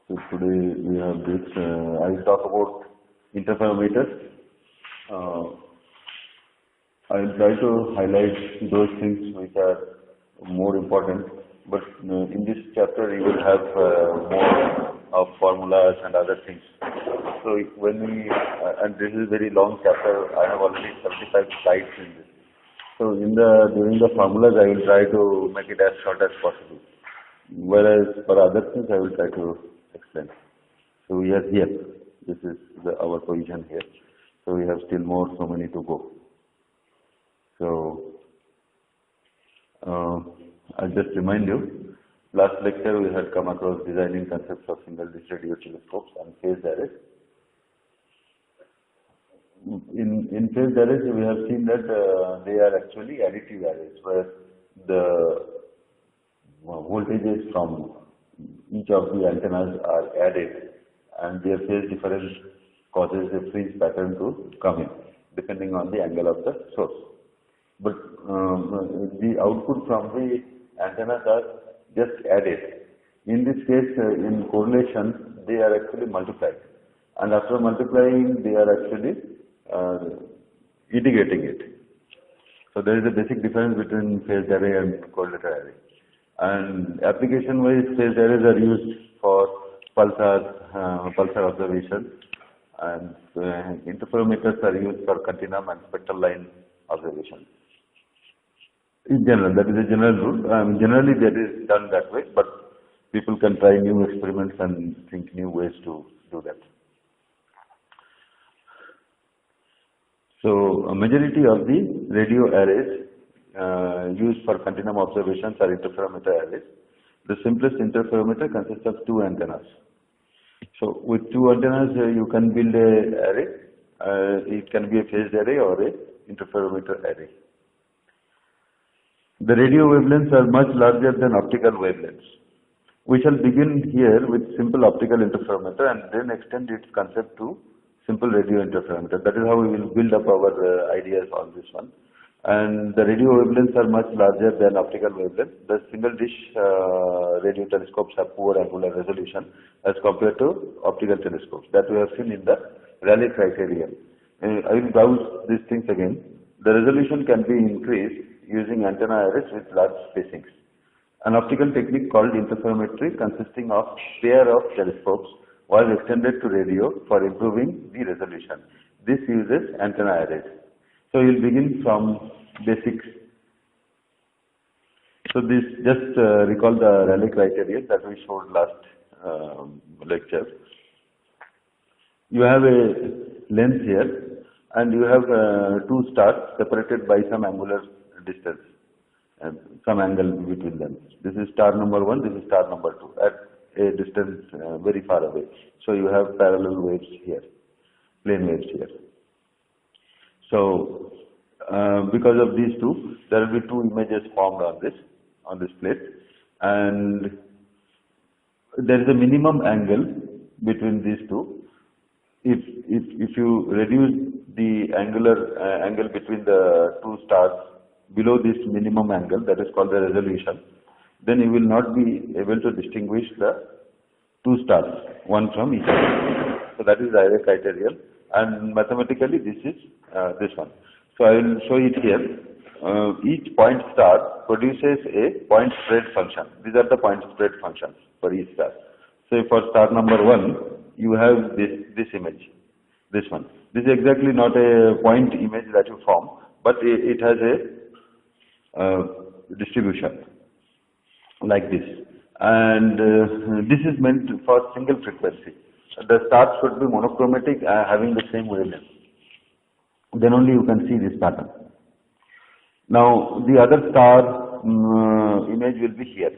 So today we have this, I will talk about interferometers. I will try to highlight those things which are more important, but in this chapter you will have more of formulas and other things. So when we, and this is a very long chapter, I have already 75 slides in this. So during the formulas I will try to make it as short as possible, whereas for other things I will try to explain. So we are here, this is our position here. So we have still so many to go. So I'll just remind you, last lecture we had come across designing concepts of single-dish radio telescopes and phased arrays. In phased arrays we have seen that they are actually additive arrays, where the voltages from each of the antennas are added and their phase difference causes a fringe pattern to come in depending on the angle of the source. But the output from the antennas are just added. In this case, in correlation, they are actually multiplied, and after multiplying, they are actually integrating it. So there is a basic difference between phased array and correlated array. And application-wise, phased arrays are used for pulsar observation, and interferometers are used for continuum and spectral line observation. In general, that is a general rule. Generally, that is done that way, but people can try new experiments and think new ways to do that. So, a majority of the radio arrays used for continuum observations are interferometer arrays. The simplest interferometer consists of two antennas. So, with two antennas, you can build an array. It can be a phased array or a interferometer array. The radio wavelengths are much larger than optical wavelengths. We shall begin here with simple optical interferometer and then extend its concept to simple radio interferometer. That is how we will build up our ideas on this one. And the radio wavelengths are much larger than optical wavelengths. The single dish radio telescopes have poor angular resolution as compared to optical telescopes. That we have seen in the Rayleigh criterion. I will browse these things again. The resolution can be increased using antenna arrays with large spacings. An optical technique called interferometry, consisting of pair of telescopes, was extended to radio for improving the resolution. This uses antenna arrays. So we will begin from basics. So this just recall the Rayleigh criterion that we showed last lecture. You have a lens here, and you have two stars separated by some angular distance, some angle between them. This is star number 1, this is star number 2 at a distance very far away. So you have parallel waves here, plane waves here. So because of these two, there will be two images formed on this plate, and there is a minimum angle between these two. If you reduce the angle between the two stars below this minimum angle, that is called the resolution, then you will not be able to distinguish the two stars, one from each other. So that is the Rayleigh criterion, and mathematically this is this one. So I will show it here. Each point star produces a point spread function. These are the point spread functions for each star. So for star number 1, you have this image, this one. This is exactly not a point image that you form, but it has a distribution like this. And this is meant for single frequency. The stars should be monochromatic, having the same wavelength. Then only you can see this pattern. Now the other star image will be here.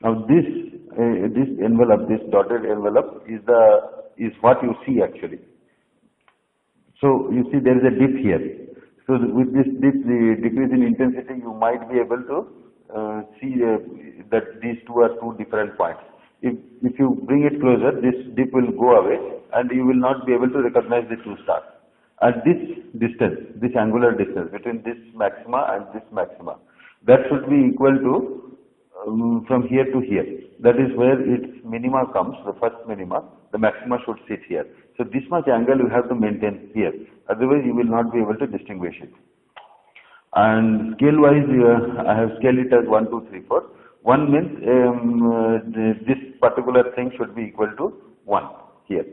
Now this envelope, this dotted envelope is what you see actually. So you see there is a dip here. So with this dip, the decrease in intensity, you might be able to see that these two are two different points. If you bring it closer, this dip will go away and you will not be able to recognize the two stars. At this distance, this angular distance between this maxima and this maxima, that should be equal to from here to here. That is where its minima comes, the first minima, the maxima should sit here. So this much angle you have to maintain here, otherwise you will not be able to distinguish it. And scale wise, I have scaled it as 1, 2, 3, 4. 1 means this particular thing should be equal to 1 here.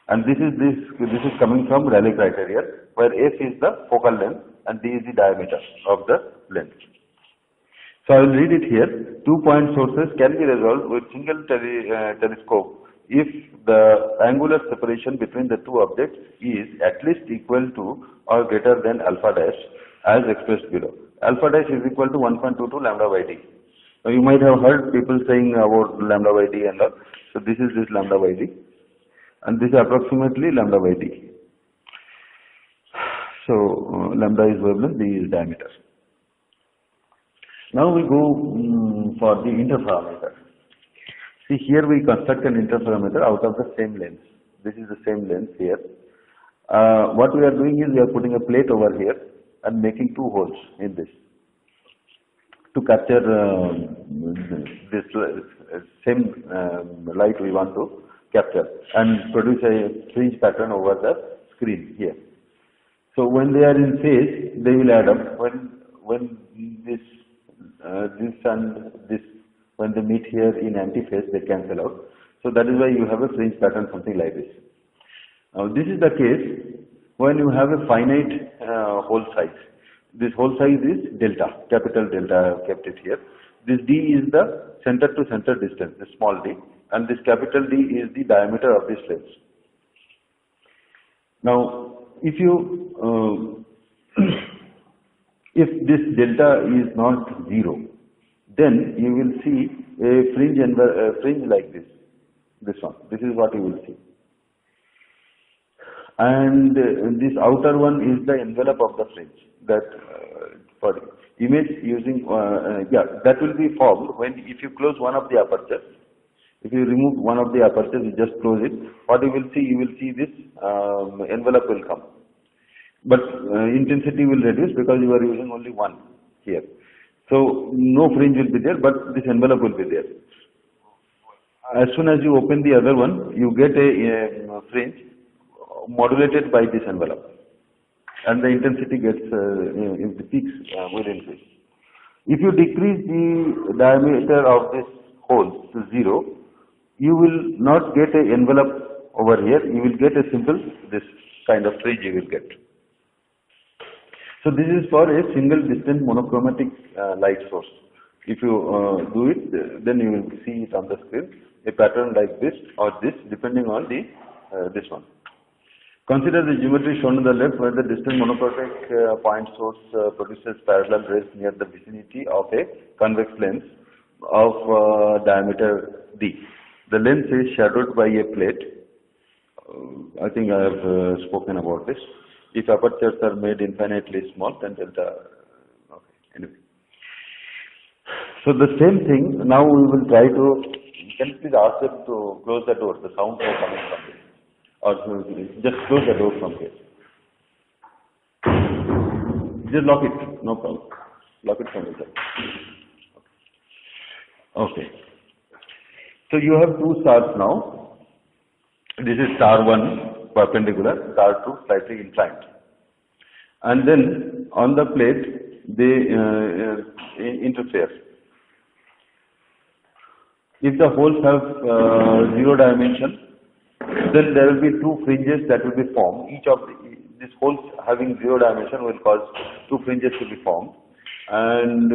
And this is coming from Rayleigh criteria, where f is the focal length and d is the diameter of the lens. So I will read it here. 2-point sources can be resolved with single telescope if the angular separation between the two objects is at least equal to or greater than alpha dash as expressed below. Alpha dash is equal to 1.22 lambda by d. Now you might have heard people saying about lambda by d and all. So this is this lambda by d, and this is approximately lambda by d. So lambda is wavelength, d is diameter. Now we go for the interferometer. See, here we construct an interferometer out of the same lens. This is the same lens here. What we are doing is we are putting a plate over here and making 2 holes in this to capture this same light we want to capture and produce a fringe pattern over the screen here. So when they are in phase, they will add up. When this and this, when they meet here in anti-phase, they cancel out. So that is why you have a fringe pattern, something like this. Now this is the case when you have a finite hole size. This hole size is delta, capital delta. I have kept it here. This d is the center to center distance, the small d, and this capital D is the diameter of this lens. Now if you if this delta is not 0, then you will see a fringe like this. This one. This is what you will see. And this outer one is the envelope of the fringe. That for image using that will be formed when if you close one of the apertures. If you remove one of the apertures, you just close it. What you will see this envelope will come. But intensity will reduce because you are using only one here. So no fringe will be there, but this envelope will be there. As soon as you open the other one, you get a fringe modulated by this envelope, and the intensity gets if the peaks will increase. If you decrease the diameter of this hole to 0, you will not get an envelope over here. You will get a simple this kind of fringe you will get. So this is for a single distant monochromatic light source. If you do it, then you will see it on the screen, a pattern like this or this, depending on the this one. Consider the geometry shown on the left, where the distant monochromatic point source produces parallel rays near the vicinity of a convex lens of diameter d. The lens is shadowed by a plate. I think I have spoken about this. If apertures are made infinitely small, then delta. Okay. Anyway. So the same thing. Now we will try to. Can you please ask them to close the door? The sound is coming from this. Or just close the door from here. Just lock it. No problem. Lock it from inside. Okay. So you have 2 stars now. This is star 1. Perpendicular, star 2 slightly inclined, and then on the plate they interfere. If the holes have 0 dimension, then there will be 2 fringes that will be formed. Each of these holes having 0 dimension will cause 2 fringes to be formed, and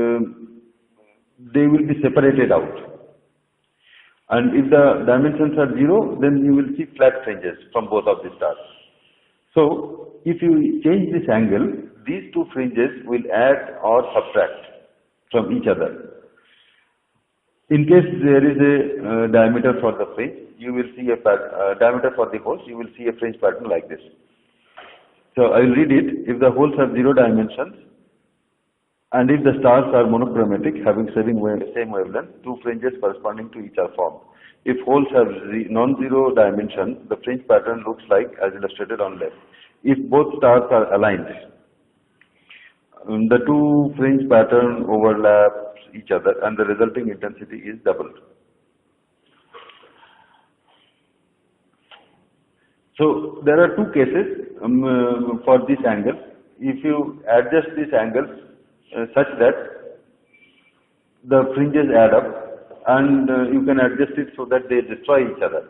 they will be separated out. And if the dimensions are 0, then you will see flat fringes from both of the stars. So if you change this angle, these 2 fringes will add or subtract from each other. In case there is a diameter for the fringe, you will see a diameter for the holes, you will see a fringe pattern like this. So I will read it. If the holes have 0 dimensions, and if the stars are monochromatic, having same wavelength, 2 fringes corresponding to each are formed. If holes have non-zero dimension, the fringe pattern looks like as illustrated on left. If both stars are aligned, the two fringe pattern overlaps each other and the resulting intensity is doubled. So there are two cases for this angle. If you adjust this angle such that the fringes add up, and you can adjust it so that they destroy each other.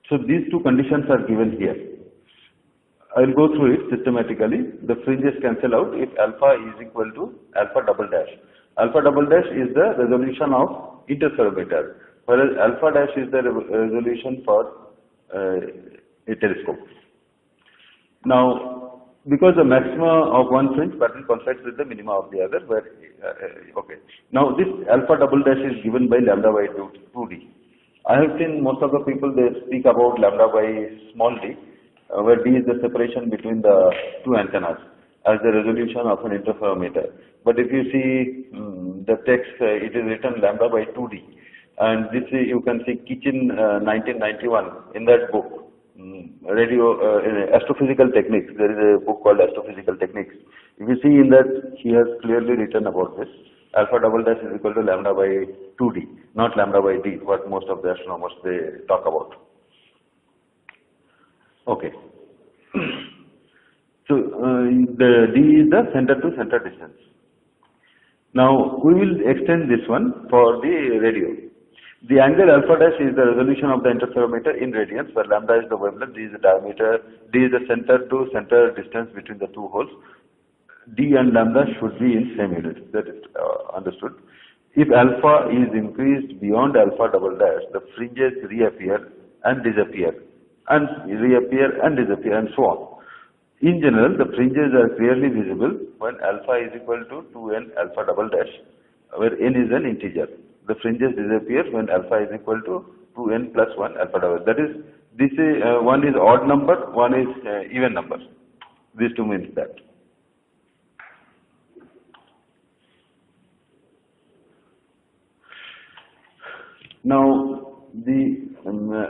So these two conditions are given here. I will go through it systematically. The fringes cancel out if alpha is equal to alpha double dash. Alpha double dash is the resolution of interferometer, whereas alpha dash is the resolution for a telescope. Now, because the maxima of one fringe pattern coincides with the minima of the other, where okay. Now this alpha double dash is given by lambda by 2d. I have seen most of the people, they speak about lambda by small d, where d is the separation between the two antennas as the resolution of an interferometer. But if you see the text, it is written lambda by 2d, and this you can see Kitchen 1991 in that book. Astrophysical Techniques. There is a book called Astrophysical Techniques. If you see in that, he has clearly written about this. Alpha double dash is equal to lambda by 2d, not lambda by d, what most of the astronomers they talk about. Okay. So the d is the center to center distance. Now we will extend this one for the radio. The angle alpha dash is the resolution of the interferometer in radians, where lambda is the wavelength, d is the diameter, d is the center to center distance between the two holes. D and lambda should be in same units. That is understood. If alpha is increased beyond alpha double dash, the fringes reappear and disappear, and reappear and disappear, and so on. In general, the fringes are clearly visible when alpha is equal to 2n alpha double dash, where n is an integer. The fringes disappear when alpha is equal to 2n plus 1 alpha double. That is, this is, one is odd number, one is even number. These two means that. Now, the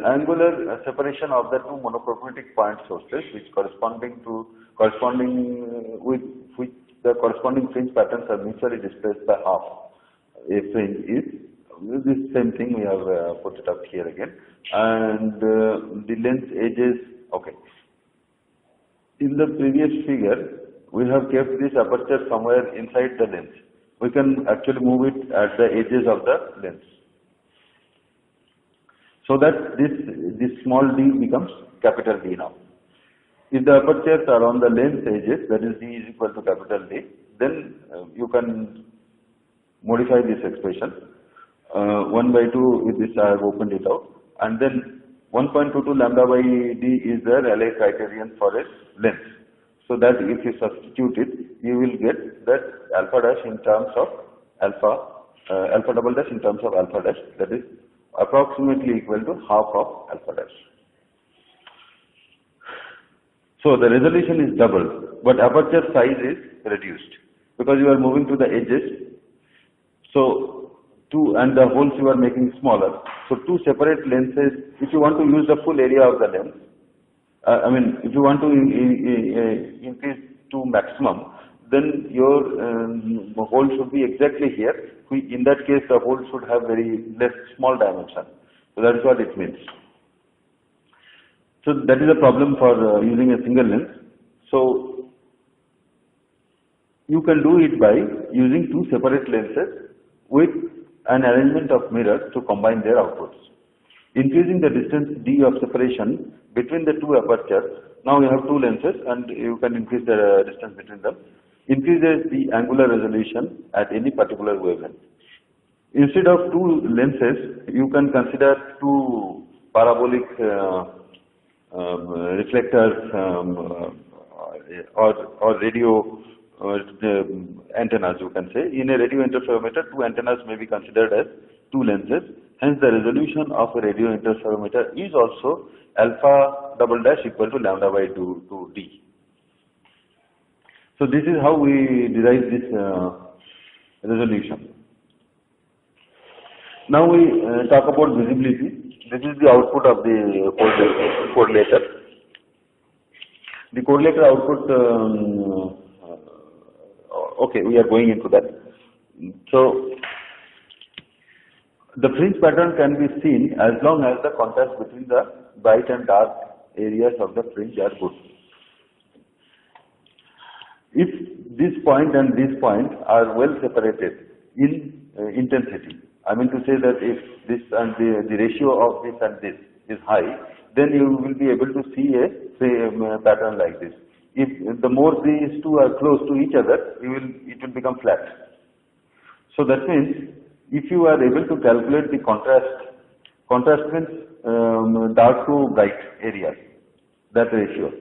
angular separation of the two monochromatic point sources, which corresponding with which the corresponding fringe patterns are mutually displaced by half a fringe, is this same thing we have put it up here again, and the lens edges. Okay. In the previous figure, we have kept this aperture somewhere inside the lens. We can actually move it at the edges of the lens, so that this small d becomes capital D now. If the apertures are on the lens edges, that is d is equal to capital D, then you can modify this expression. 1 by 2, with this I have opened it out, and then 1.22 lambda by d is the Rayleigh criterion for a lens. So that if you substitute it, you will get that alpha dash in terms of alpha double dash in terms of alpha dash, that is approximately equal to half of alpha dash. So the resolution is doubled, but aperture size is reduced because you are moving to the edges. So and the holes you are making smaller. So two separate lenses. If you want to use the full area of the lens, I mean, if you want to increase to maximum, then your hole should be exactly here. In that case, the hole should have very less small dimension. So that is what it means. So that is a problem for using a single lens. So you can do it by using two separate lenses with an arrangement of mirrors to combine their outputs. Increasing the distance d of separation between the two apertures. Now you have two lenses and you can increase the distance between them. Increases the angular resolution at any particular wavelength. Instead of two lenses, you can consider two parabolic reflectors or radio antennas, you can say. In a radio interferometer, two antennas may be considered as two lenses. Hence, the resolution of a radio interferometer is also alpha double dash equal to lambda by 2d. So this is how we derive this resolution. Now we talk about visibility. This is the output of the correlator. The correlator output okay, we are going into that. So the fringe pattern can be seen as long as the contrast between the bright and dark areas of the fringe are good. If this point and this point are well separated in intensity, I mean to say that if this and the ratio of this and this is high, then you will be able to see a pattern like this. If the more these two are close to each other, it will become flat. So that means if you are able to calculate the contrast means dark to bright areas, that ratio.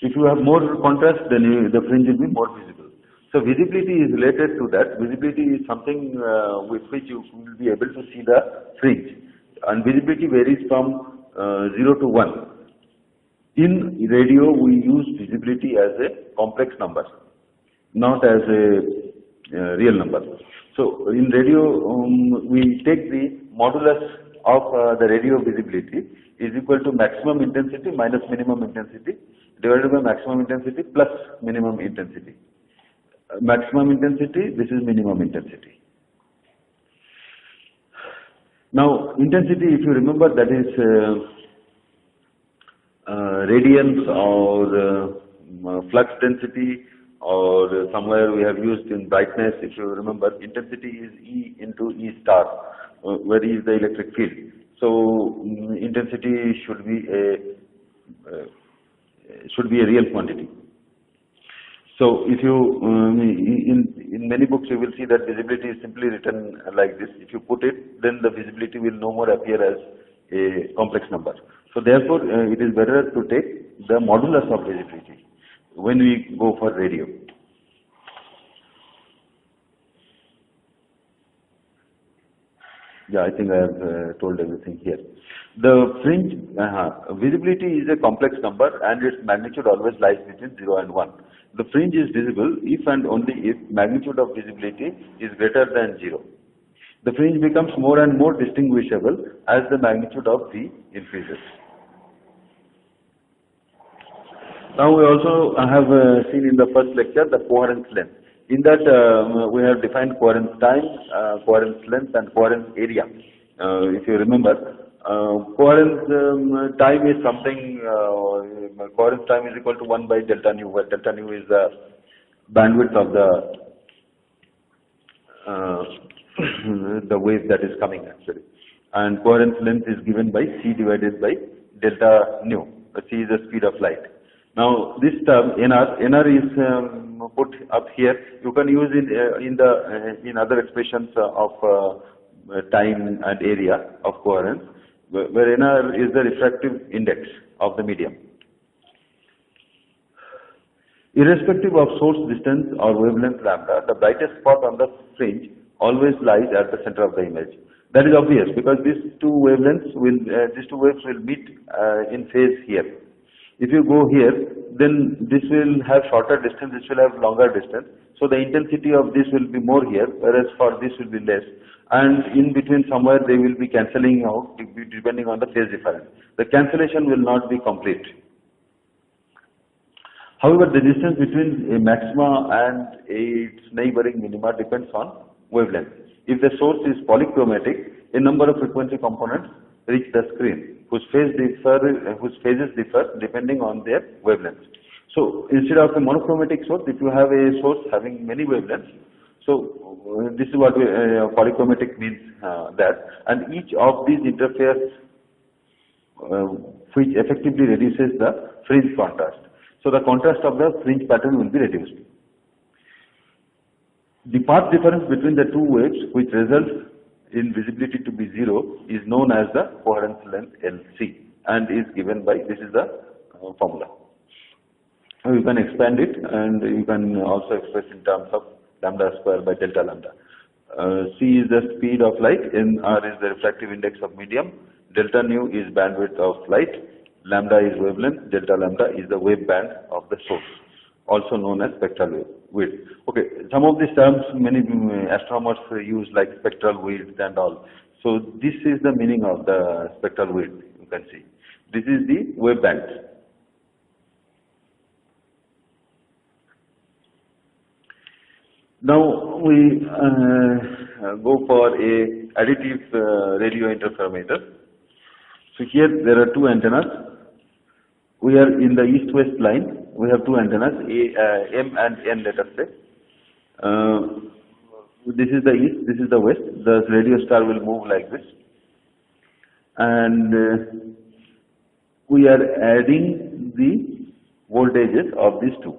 If you have more contrast, then the fringe will be more visible. So visibility is related to that. Visibility is something with which you will be able to see the fringe. And visibility varies from 0 to 1. In radio, we use visibility as a complex number, not as a real number. So in radio, we take the modulus of the radio visibility is equal to maximum intensity minus minimum intensity divided by maximum intensity plus minimum intensity. Maximum intensity, this is minimum intensity. Now intensity, if you remember, that is radians or flux density, or somewhere we have used in brightness. If you remember, intensity is E into E star, where E is the electric field. So intensity should be a real quantity. So if you in many books you will see that visibility is simply written like this. If you put it, then the visibility will no more appear as a complex number. So therefore, it is better to take the modulus of visibility when we go for radio. Yeah, I think I have told everything here. The fringe visibility is a complex number and its magnitude always lies between 0 and 1. The fringe is visible if and only if magnitude of visibility is greater than 0. The fringe becomes more and more distinguishable as the magnitude of V increases. Now we also have seen in the first lecture the coherence length. In that we have defined coherence time, coherence length and coherence area. If you remember, coherence time is something, coherence time is equal to 1 by delta nu, where delta nu is the bandwidth of the wave that is coming actually. And coherence length is given by C divided by delta nu. C is the speed of light. Now this term nr is put up here. You can use in other expressions of time and area of coherence, where nr is the refractive index of the medium. Irrespective of source distance or wavelength lambda, the brightest spot on the fringe always lies at the center of the image. That is obvious because these two waves will meet in phase here. If you go here, then this will have shorter distance, this will have longer distance. So the intensity of this will be more here, whereas for this will be less. And in between somewhere they will be cancelling out depending on the phase difference. The cancellation will not be complete. However, the distance between a maxima and its neighboring minima depends on wavelength. If the source is polychromatic, a number of frequency components reach the screen, whose phases differ depending on their wavelengths. So instead of a monochromatic source, if you have a source having many wavelengths, so this is what polychromatic means, that, and each of these interferes, which effectively reduces the fringe contrast. So the contrast of the fringe pattern will be reduced. The path difference between the two waves, which results in visibility to be 0, is known as the coherence length LC and is given by, this is the formula. You can expand it and you can also express in terms of lambda square by delta lambda. C is the speed of light, nr is the refractive index of medium, delta nu is bandwidth of light, lambda is wavelength, delta lambda is the wave band of the source, also known as spectral width. Okay, some of these terms many astronomers use, like spectral width and all. So this is the meaning of the spectral width, you can see. This is the wave band. Now we go for a additive radio interferometer. So here there are two antennas. We are in the east-west line. We have two antennas, M and N, let us say. This is the east, this is the west. The radio star will move like this. And we are adding the voltages of these two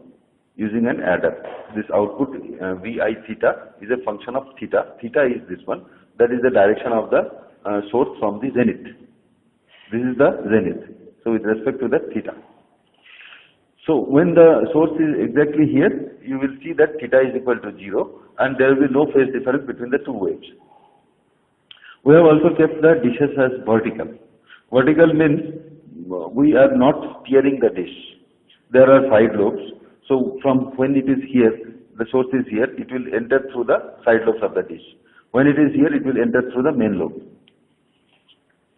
using an adder. This output Vi theta is a function of theta. Theta is this one. That is the direction of the source from the zenith. This is the zenith. So with respect to the theta. So when the source is exactly here, you will see that theta is equal to 0 and there will be no phase difference between the two waves. We have also kept the dishes as vertical. Vertical means we are not steering the dish. There are side lobes. So from when it is here, the source is here, it will enter through the side lobes of the dish. When it is here, it will enter through the main lobe.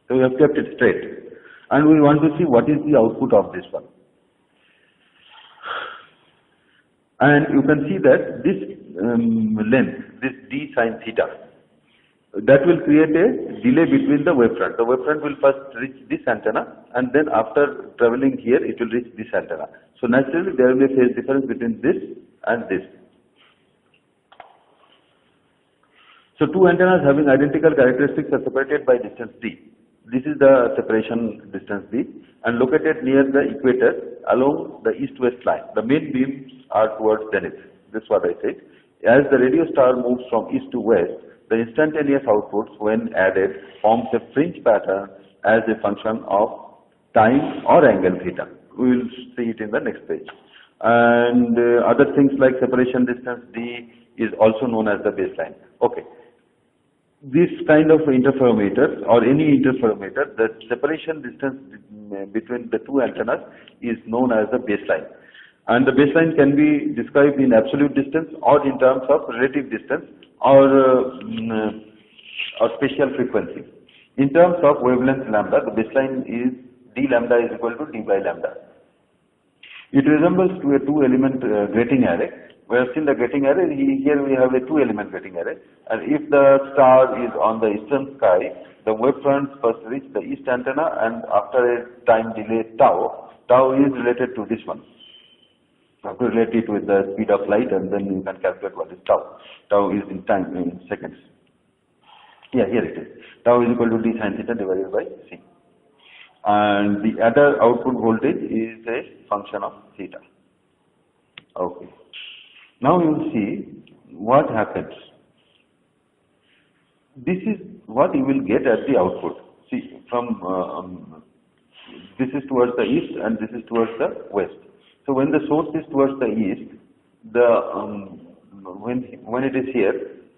So we have kept it straight. And we want to see what is the output of this one. And you can see that this length, this d sine theta, that will create a delay between the wavefront. The wavefront will first reach this antenna and then after traveling here it will reach this antenna. So naturally there will be a phase difference between this and this. So two antennas having identical characteristics are separated by distance d. This is the separation distance d and located near the equator along the east-west line. The main beams are towards zenith. This is what I said. As the radio star moves from east to west, the instantaneous outputs when added forms a fringe pattern as a function of time or angle theta. We will see it in the next page. And other things like separation distance d is also known as the baseline. Okay. This kind of interferometer or any interferometer, the separation distance between the two antennas is known as the baseline. And the baseline can be described in absolute distance or in terms of relative distance or spatial frequency. In terms of wavelength lambda, the baseline is d lambda is equal to d by lambda. It resembles to a two-element grating array. We have seen the grating array. Here we have a two-element grating array. And if the star is on the eastern sky, the wavefront first reach the east antenna, and after a time delay tau, tau is related to this one. You have to relate it with the speed of light, and then you can calculate what is tau. Tau is in time, in seconds. Yeah, here it is. Tau is equal to d sin theta divided by c. And the other output voltage is a function of theta. Okay. Now you will see what happens. This is what you will get at the output. See, from this is towards the east and this is towards the west. So when the source is towards the east, when it is here,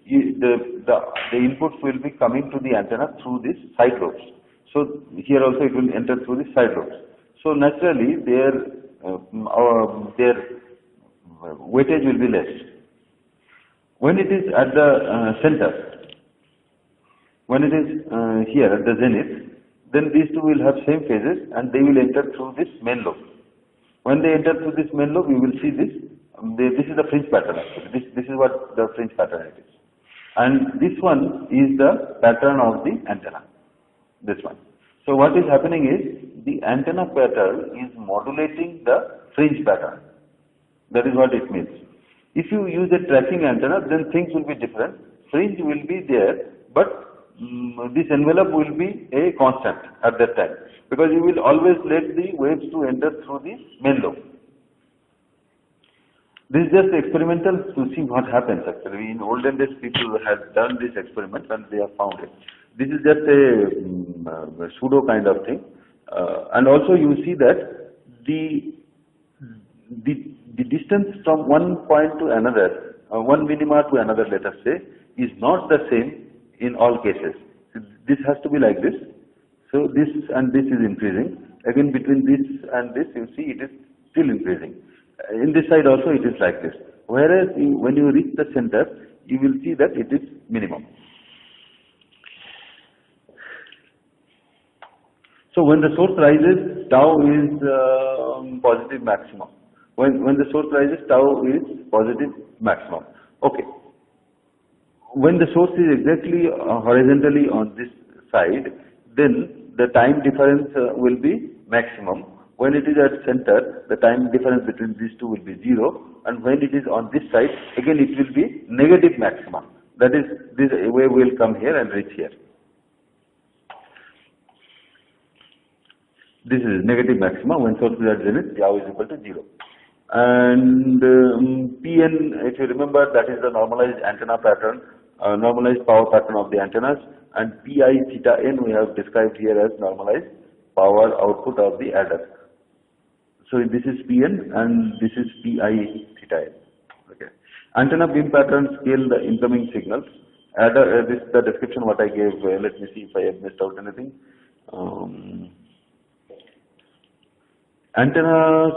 the inputs will be coming to the antenna through these side lobes. So here also it will enter through the side lobes. So naturally their weightage will be less. When it is at the center, when it is here at the zenith, then these two will have same phases and they will enter through this main lobe. When they enter through this main lobe, you will see this. This is the fringe pattern actually. This is what the fringe pattern it is. And this one is the pattern of the antenna. This one. So what is happening is the antenna pattern is modulating the fringe pattern. That is what it means. If you use a tracking antenna, then things will be different. Fringe will be there, but this envelope will be a constant at that time, because you will always let the waves to enter through the main lobe. This is just experimental to see what happens actually. In olden days people had done this experiment and they have found it. This is just a pseudo kind of thing. And also you see that the distance from one point to another, one minima to another, let us say, is not the same in all cases. This has to be like this. So this and this is increasing. Again between this and this, you see it is still increasing. In this side also it is like this. Whereas when you reach the center, you will see that it is minimum. So when the source rises, tau is positive maximum. When the source rises, tau is positive maximum. Okay. When the source is exactly horizontally on this side, then the time difference will be maximum. When it is at center, the time difference between these two will be 0, and when it is on this side, again it will be negative maximum. That is, this wave will come here and reach here. This is negative maximum when source is at zenith, tau is equal to 0. And Pn, if you remember, that is the normalized antenna pattern, normalized power pattern of the antennas, and Pi theta n we have described here as normalized power output of the adder. So this is Pn and this is Pi theta n. Okay. Antenna beam pattern scale the incoming signals. Adder, this is the description what I gave. Let me see if I have missed out anything. Antennas,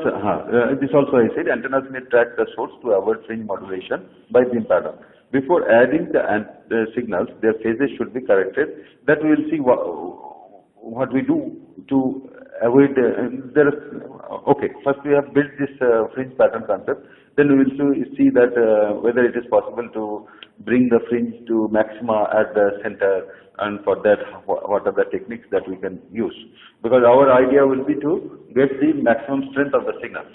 this also I said, antennas may track the source to avoid fringe modulation by beam pattern. Before adding the signals, their phases should be corrected. That we will see what we do to avoid. Okay, first we have built this fringe pattern concept. Then we will see that whether it is possible to bring the fringe to maxima at the center, and for that what are the techniques that we can use. Because our idea will be to get the maximum strength of the signal.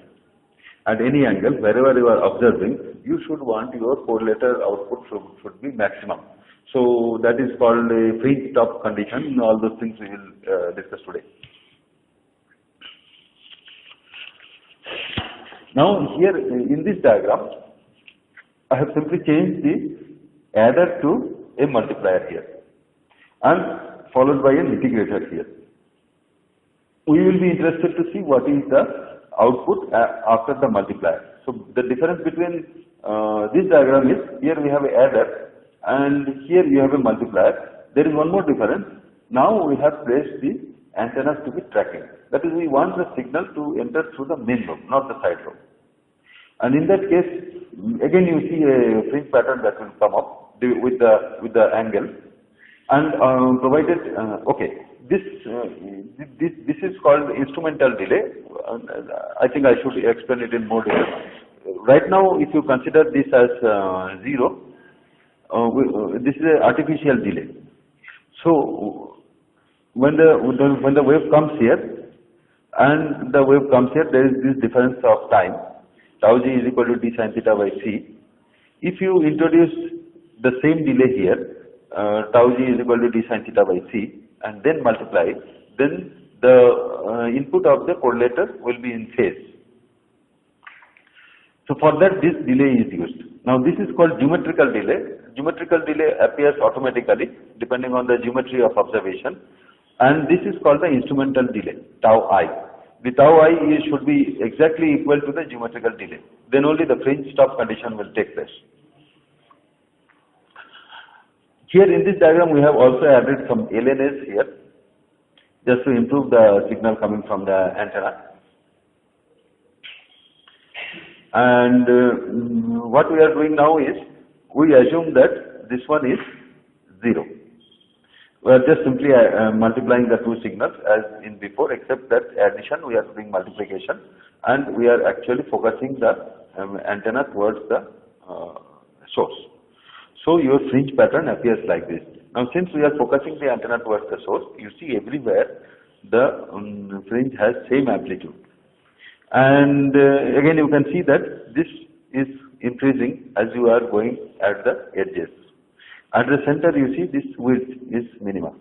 At any angle, wherever you are observing, you should want your correlator output should be maximum. So that is called a fringe stop condition. All those things we will discuss today. Now here in this diagram, I have simply changed the adder to a multiplier here and followed by an integrator here. We will be interested to see what is the output after the multiplier. So the difference between this diagram is, here we have an adder and here you have a multiplier. There is one more difference. Now we have placed the antennas to be tracking. That is, we want the signal to enter through the main lobe, not the side lobe. And in that case, again you see a fringe pattern that will come up with the angle, and provided this is called instrumental delay. I think I should explain it in more detail. Right now, if you consider this as 0, this is an artificial delay. So when the wave comes here and the wave comes here, there is this difference of time. Tau g is equal to d sin theta by c. If you introduce the same delay here, tau g is equal to d sin theta by c, and then multiply, then the input of the correlator will be in phase. So for that, this delay is used. Now this is called geometrical delay. Geometrical delay appears automatically depending on the geometry of observation, and this is called the instrumental delay, tau I. The tau I should be exactly equal to the geometrical delay. Then only the fringe stop condition will take place. Here in this diagram we have also added some LNAs here just to improve the signal coming from the antenna. And what we are doing now is, we assume that this one is 0. We are just simply multiplying the two signals as in before, except that addition we are doing multiplication, and we are actually focusing the antenna towards the source. So your fringe pattern appears like this. Now since we are focusing the antenna towards the source, you see everywhere the fringe has same amplitude. And again you can see that this is increasing as you are going at the edges. At the center you see this width is minimum.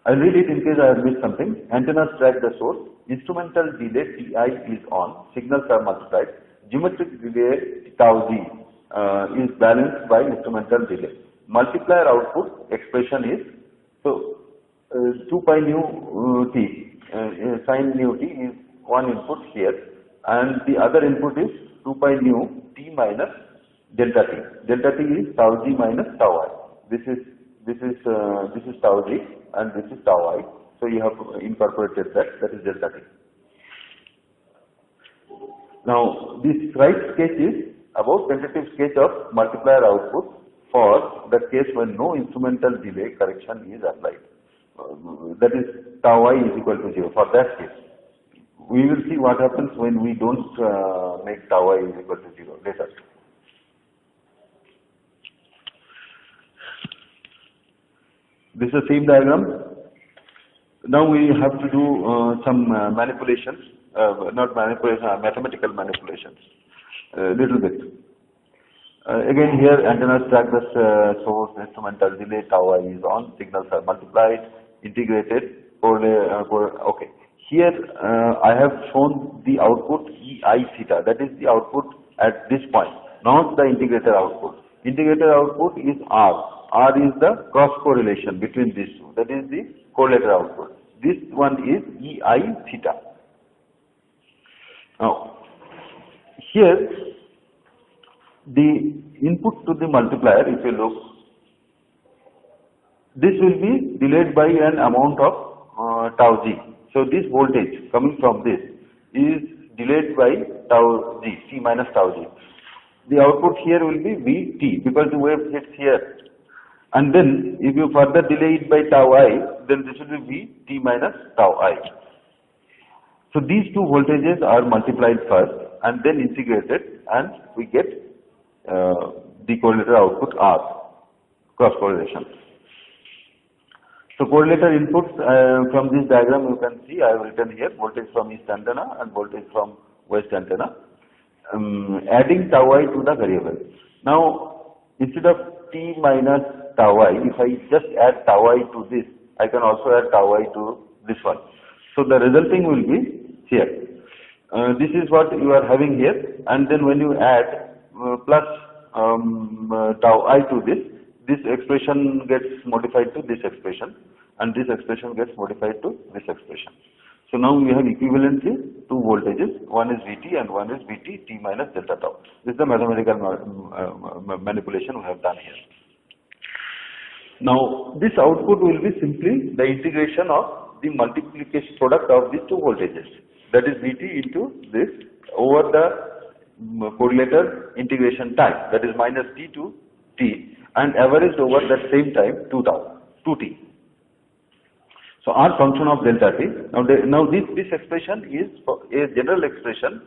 I'll read it in case I have missed something. Antennas track the source. Instrumental delay Ti is on. Signals are multiplied. Geometric delay tau g is balanced by instrumental delay. Multiplier output expression is, so 2 pi nu t, sin nu t is one input here, and the other input is 2 pi nu t minus delta t. Delta t is tau g minus tau I. This is tau g and this is tau I. So you have incorporated that is delta t. Now this right sketch is about tentative sketch of multiplier output for the case when no instrumental delay correction is applied. That is tau I is equal to 0 for that case. We will see what happens when we don't make tau I is equal to 0 later. This is the same diagram. Now we have to do some manipulations, not manipulation, mathematical manipulations, little bit. Again here antennas track the source, instrumental delay, tau I is on, signals are multiplied, integrated, okay. Here I have shown the output EI theta, that is the output at this point, not the integrator output. Integrator output is R. R is the cross correlation between these two, that is the correlator output. This one is EI theta. Now, here the input to the multiplier, if you look, this will be delayed by an amount of tau g. So this voltage coming from this is delayed by tau g, T minus tau g. The output here will be Vt because the wave hits here. And then if you further delay it by tau I, then this will be Vt minus tau I. So these two voltages are multiplied first and then integrated, and we get the correlator output R, cross correlation. So correlator inputs from this diagram you can see I have written here voltage from east antenna and voltage from west antenna, adding tau I to the variable. Now instead of T minus tau I, if I just add tau I to this, I can also add tau I to this one. So the resulting will be here. This is what you are having here, and then when you add plus tau I to this expression gets modified to this expression, and this expression gets modified to this expression. So now we have equivalently two voltages, one is Vt and one is Vt T minus delta tau. This is the mathematical manipulation we have done here. Now this output will be simply the integration of the multiplication product of these two voltages, that is Vt into this over the correlator integration time, that is minus T to T, and averaged over that same time 2t. So R function of delta T. Now this expression is a general expression.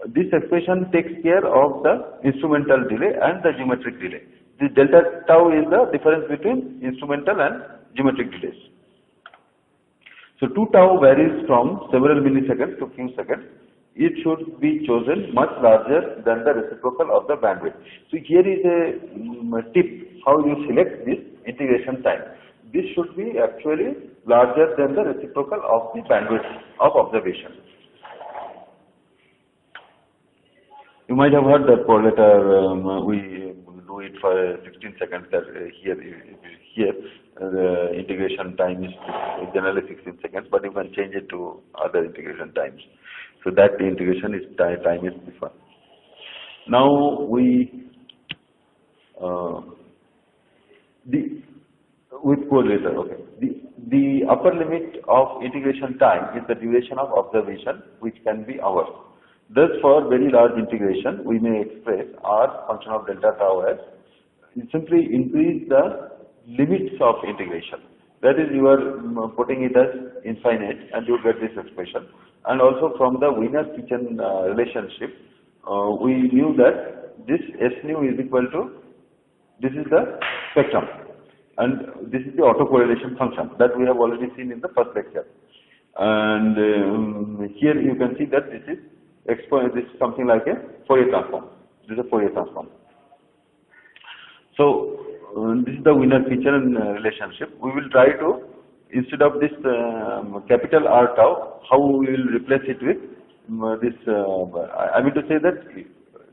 This expression takes care of the instrumental delay and the geometric delay. This delta tau is the difference between instrumental and geometric delays. So 2 tau varies from several milliseconds to few seconds. It should be chosen much larger than the reciprocal of the bandwidth. So here is a tip how you select this integration time. This should be actually larger than the reciprocal of the bandwidth of observation. You might have heard that correlator, we do it for 16 seconds. That here the integration time is generally 16 seconds, but you can change it to other integration times. So that the integration is time is this one. Now we with correlator, okay. The upper limit of integration time is the duration of observation, which can be hours. Thus, for very large integration, we may express R function of delta tau as simply increase the limits of integration. That is, you are putting it as infinite, and you get this expression. And also from the Wiener-Peachern relationship, we knew that this S nu is equal to, this is the spectrum, and this is the autocorrelation function that we have already seen in the first lecture. And here you can see that this is this is something like a Fourier transform. This is a Fourier transform. So this is the Wiener-Peachern relationship. We will try to, instead of this capital R tau, how we will replace it with this. I mean to say that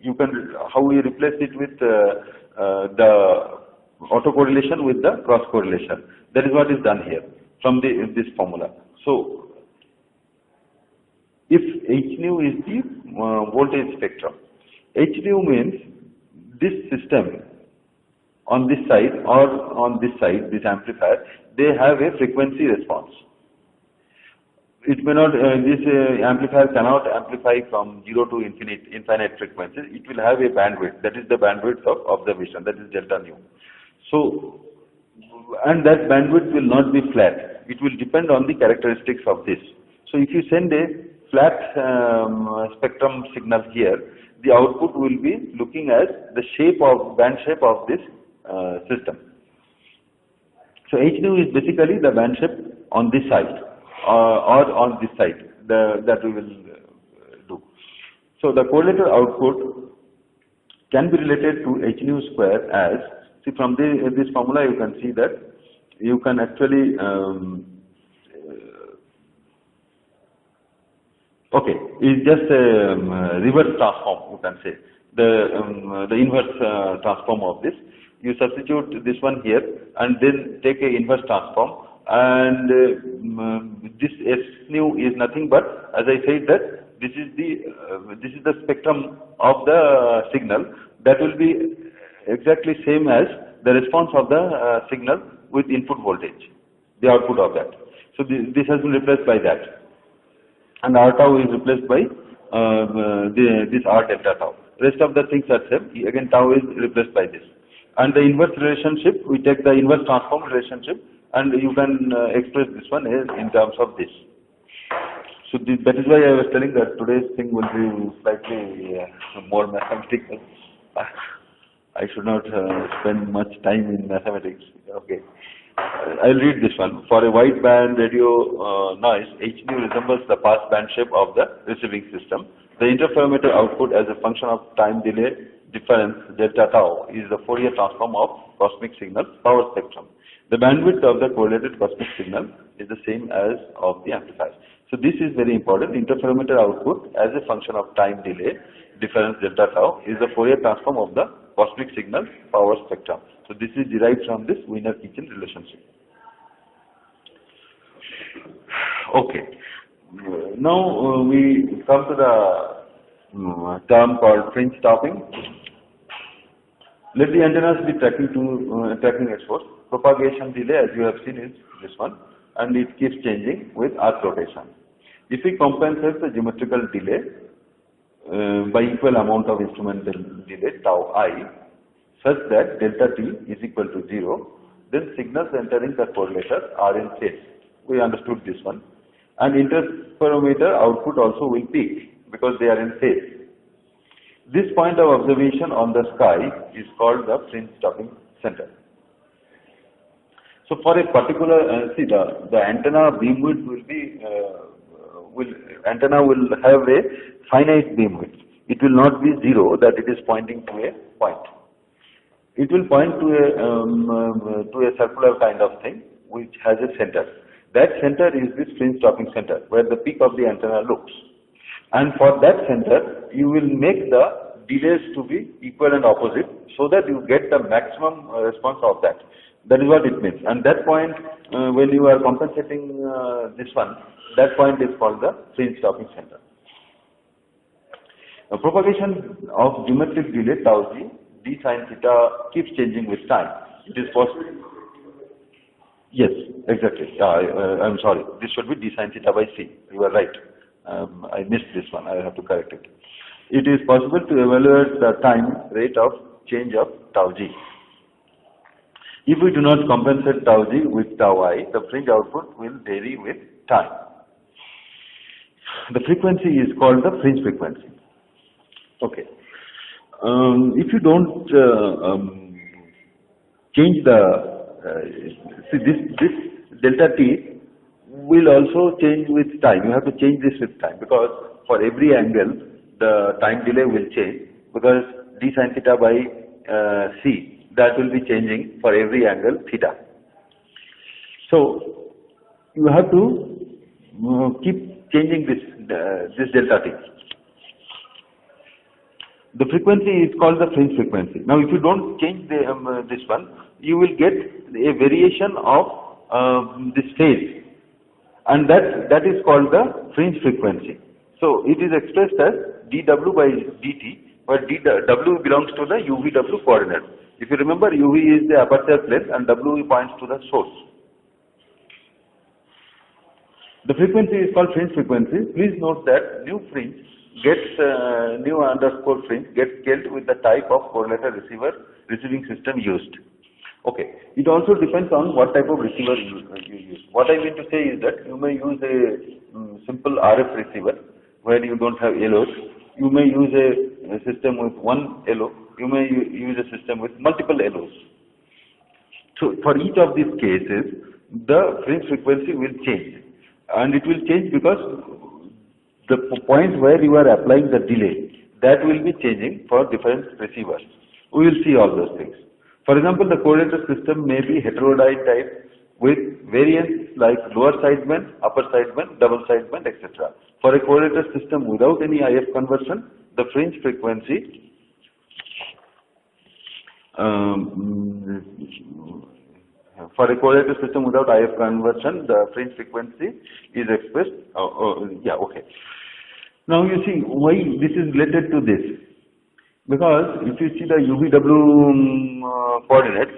you can how we replace it with the autocorrelation with the cross correlation. That is what is done here from this formula. So if H nu is the voltage spectrum, H nu means this system on this side or on this side, this amplifier, they have a frequency response. It may not, this amplifier cannot amplify from 0 to infinite frequencies. It will have a bandwidth, that is the bandwidth of observation, that is delta nu. So, and that bandwidth will not be flat. It will depend on the characteristics of this. So if you send a flat spectrum signal here, the output will be looking as the shape of band shape of this system. So HNU is basically the band shape on this side or on this side that we will do. So the correlator output can be related to HNU square as, see from this formula you can see that you can actually okay, it's just a reverse transform, you can say, the inverse transform of this. You substitute this one here and then take a inverse transform, and this S nu is nothing but, as I said, that this is the spectrum of the signal that will be exactly same as the response of the signal with input voltage, the output of that. So this has been replaced by that, and R tau is replaced by this R delta tau. Rest of the things are same. Again, tau is replaced by this. And the inverse relationship, we take the inverse transform relationship, and you can express this one as in terms of this. So that is why I was telling that today's thing will be slightly more mathematical. I should not spend much time in mathematics. Okay. I'll read this one. For a wideband radio noise, HNU resembles the pass band shape of the receiving system. The interferometer output as a function of time delay difference delta tau is the Fourier transform of cosmic signal power spectrum. The bandwidth of the correlated cosmic signal is the same as of the amplifier. So this is very important. Interferometer output as a function of time delay difference delta tau is the Fourier transform of the cosmic signal power spectrum. So this is derived from this Wiener-Kitchen relationship. Okay. Now we come to the term called fringe stopping. Let the antennas be tracking its source. Propagation delay, as you have seen, is this one, and it keeps changing with arc rotation. If we compensate the geometrical delay by equal amount of instrumental delay tau I, such that delta t is equal to 0, then signals entering the correlator are in phase. We understood this one. And interferometer output also will peak because they are in phase. This point of observation on the sky is called the fringe stopping center. So for a particular, see the antenna beam width will be, antenna will have a finite beam width. It will not be 0 that it is pointing to a point. It will point to a circular kind of thing which has a center. That center is this fringe stopping center where the peak of the antenna looks. And for that center, you will make the delays to be equal and opposite so that you get the maximum response of that. That is what it means. And that point, when you are compensating this one, that point is called the fringe stopping center. Propagation of geometric delay tau g d sin theta keeps changing with time. It is possible. Yes, exactly. I'm sorry. This should be d sin theta by c. You are right. I missed this one. I have to correct it. It is possible to evaluate the time rate of change of tau g. If we do not compensate tau g with tau I, the fringe output will vary with time. The frequency is called the fringe frequency. Okay. If you don't change the see this delta t will also change with time. You have to change this with time because for every angle the time delay will change because d sin theta by c, that will be changing for every angle theta. So you have to keep changing this delta t. The frequency is called the fringe frequency. Now, if you don't change this one, you will get a variation of this phase, and that is called the fringe frequency. So it is expressed as dw by dt, where w belongs to the UVW coordinate. If you remember, UV is the aperture plane and W points to the source. The frequency is called fringe frequency. Please note that new fringe gets new underscore fringe gets scaled with the type of correlator receiving system used. Okay. It also depends on what type of receiver you use. What I mean to say is that you may use a simple RF receiver where you don't have LOs, you may use a system with one LO, you may use a system with multiple LOs. So for each of these cases, the fringe frequency will change, and it will change because the point where you are applying the delay, that will be changing for different receivers. We will see all those things. For example, the correlator system may be heterodyne type with variants like lower sideband, upper sideband, double sideband, etc. For a correlator system without any IF conversion, the fringe frequency for a correlator system without IF conversion, the fringe frequency is expressed. Okay. Now you see why this is related to this. Because if you see the UVW coordinates,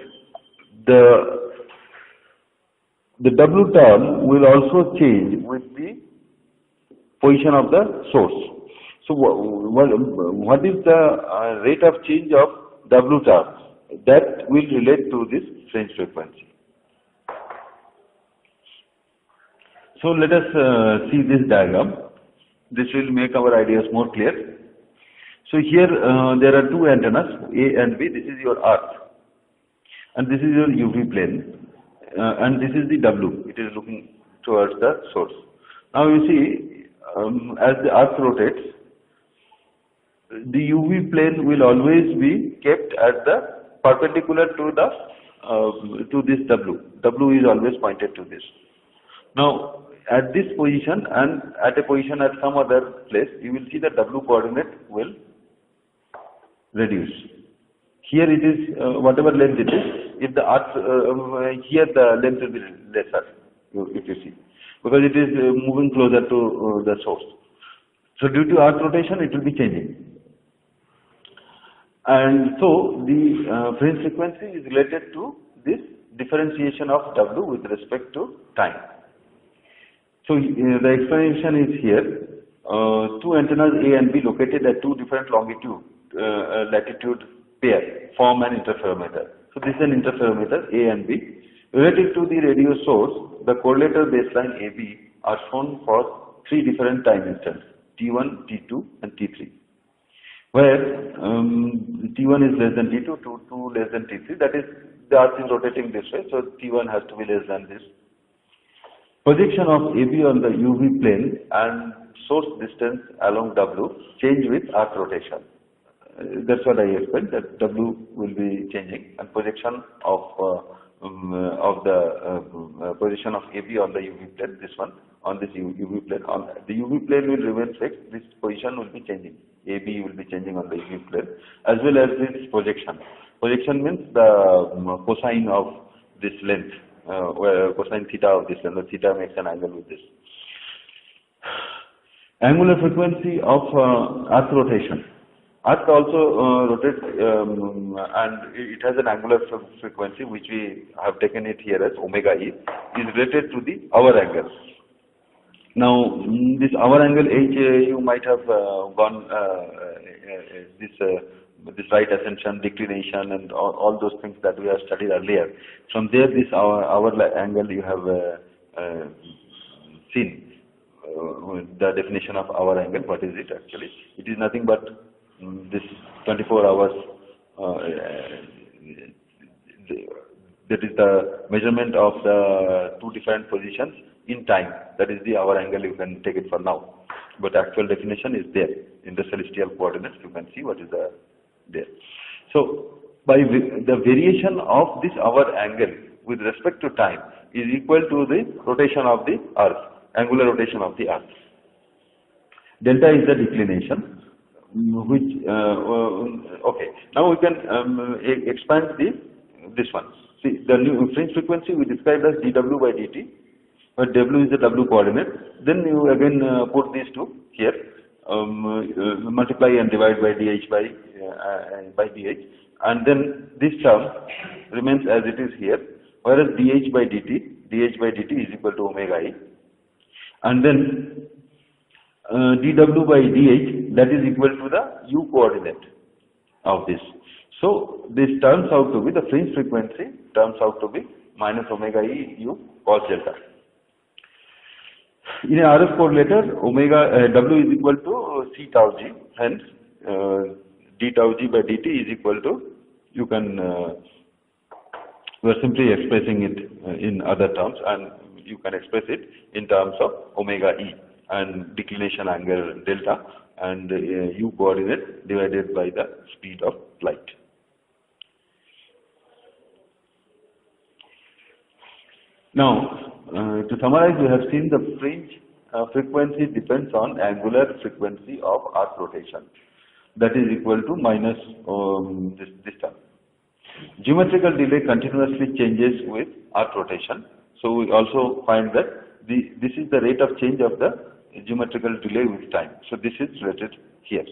the W term will also change with the position of the source. So what is the rate of change of W term? That will relate to this fringe frequency. So let us see this diagram. This will make our ideas more clear. So here there are two antennas, A and B. This is your Earth, and this is your UV plane, and this is the W. It is looking towards the source. Now you see, as the Earth rotates, the UV plane will always be kept at the perpendicular to the to this W. W is always pointed to this. Now at this position and at a position at some other place, you will see the W coordinate will reduce. Here it is whatever length it is. If the Earth here the length will be lesser, if you see, because it is moving closer to the source. So due to Earth rotation, it will be changing. And so the fringe frequency is related to this differentiation of W with respect to time. So the explanation is here. Two antennas A and B located at two different latitude pair form an interferometer. So this is an interferometer A and B. Related to the radio source, the correlator baseline AB are shown for three different time instants, T1, T2 and T3. Where T1 is less than T2, T2 less than T3, that is the Earth is rotating this way, so T1 has to be less than this. Projection of AB on the UV plane and source distance along W change with Earth rotation. That's what I explained, that W will be changing, and projection of the position of AB on the UV plane, this one on this UV plane. On the UV plane will remain fixed. This position will be changing. AB will be changing on the UV plane, as well as this projection. Projection means the cosine of this length, where cosine theta of this length. The theta makes an angle with this. Angular frequency of Earth rotation. Earth also rotates and it has an angular frequency which we have taken it here as omega E, is related to the hour angle. Now this hour angle H, you might have gone this right ascension, declination and all those things that we have studied earlier. From there this hour angle you have seen the definition of hour angle. What is it actually? It is nothing but this 24 hours, that is the measurement of the two different positions in time. That is the hour angle, you can take it for now. But actual definition is there in the celestial coordinates. You can see what is there. So by the variation of this hour angle with respect to time is equal to the rotation of the Earth, angular rotation of the Earth. Delta is the declination. Which okay, now we can expand this one. See, the new fringe frequency we described as dW by dt, where W is the W coordinate. Then you again put these two here, multiply and divide by dH by dH, and then this term remains as it is here, whereas dH by dt is equal to omega E, and then dW by dH, that is equal to the U coordinate of this. So this turns out to be, the fringe frequency turns out to be minus omega E U cos delta. In a RF correlator, W is equal to C tau G, hence d tau G by dt is equal to, you are simply expressing it in other terms, and you can express it in terms of omega E and declination angle delta and U coordinate divided by the speed of light. Now, to summarize, we have seen the fringe frequency depends on angular frequency of Earth rotation, that is equal to minus this term. Geometrical delay continuously changes with Earth rotation, so we also find that this is the rate of change of the geometrical delay with time. So this is related here.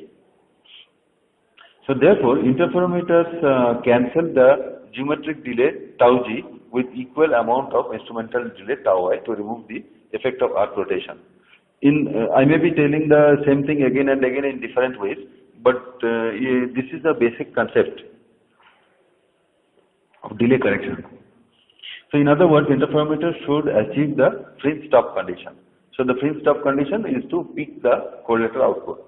So therefore, interferometers cancel the geometric delay tau G with equal amount of instrumental delay tau I to remove the effect of Earth rotation. I may be telling the same thing again and again in different ways, but this is the basic concept of delay correction. So in other words, interferometers should achieve the fringe stop condition. So the fringe stop condition is to pick the correlator output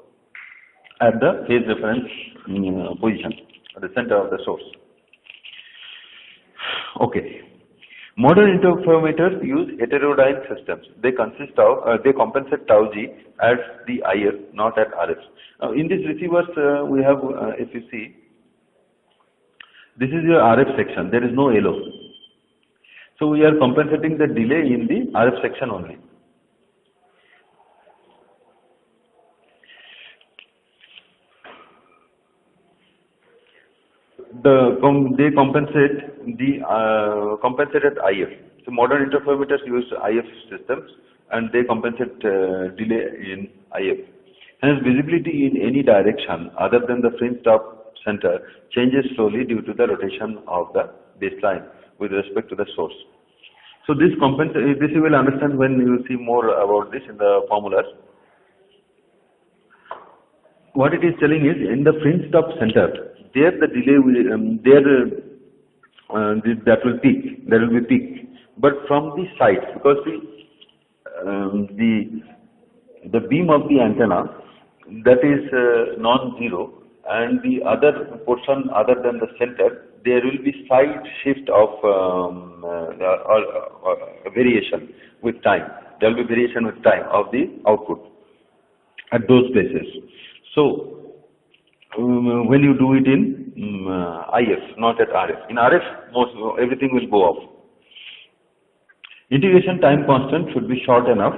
at the phase reference position, at the center of the source. Okay. Modern interferometers use heterodyne systems. They consist of, they compensate tau G at the IF, not at RF. Now in these receivers, we have, if you see, this is your RF section. There is no LO. So we are compensating the delay in the RF section only. They compensate the compensated IF. So modern interferometers use IF systems and they compensate delay in IF. Hence visibility in any direction other than the fringe stop center changes slowly due to the rotation of the baseline with respect to the source. So this you will understand when you see more about this in the formulas. What it is telling is, in the fringe stop center, there the delay will, that will peak, there will be peak. But from the sides, because the beam of the antenna, that is non-zero, and the other portion other than the center, there will be side shift of variation with time. There will be variation with time of the output at those places. So when you do it in IF, not at RF. In RF, everything will go off. Integration time constant should be short enough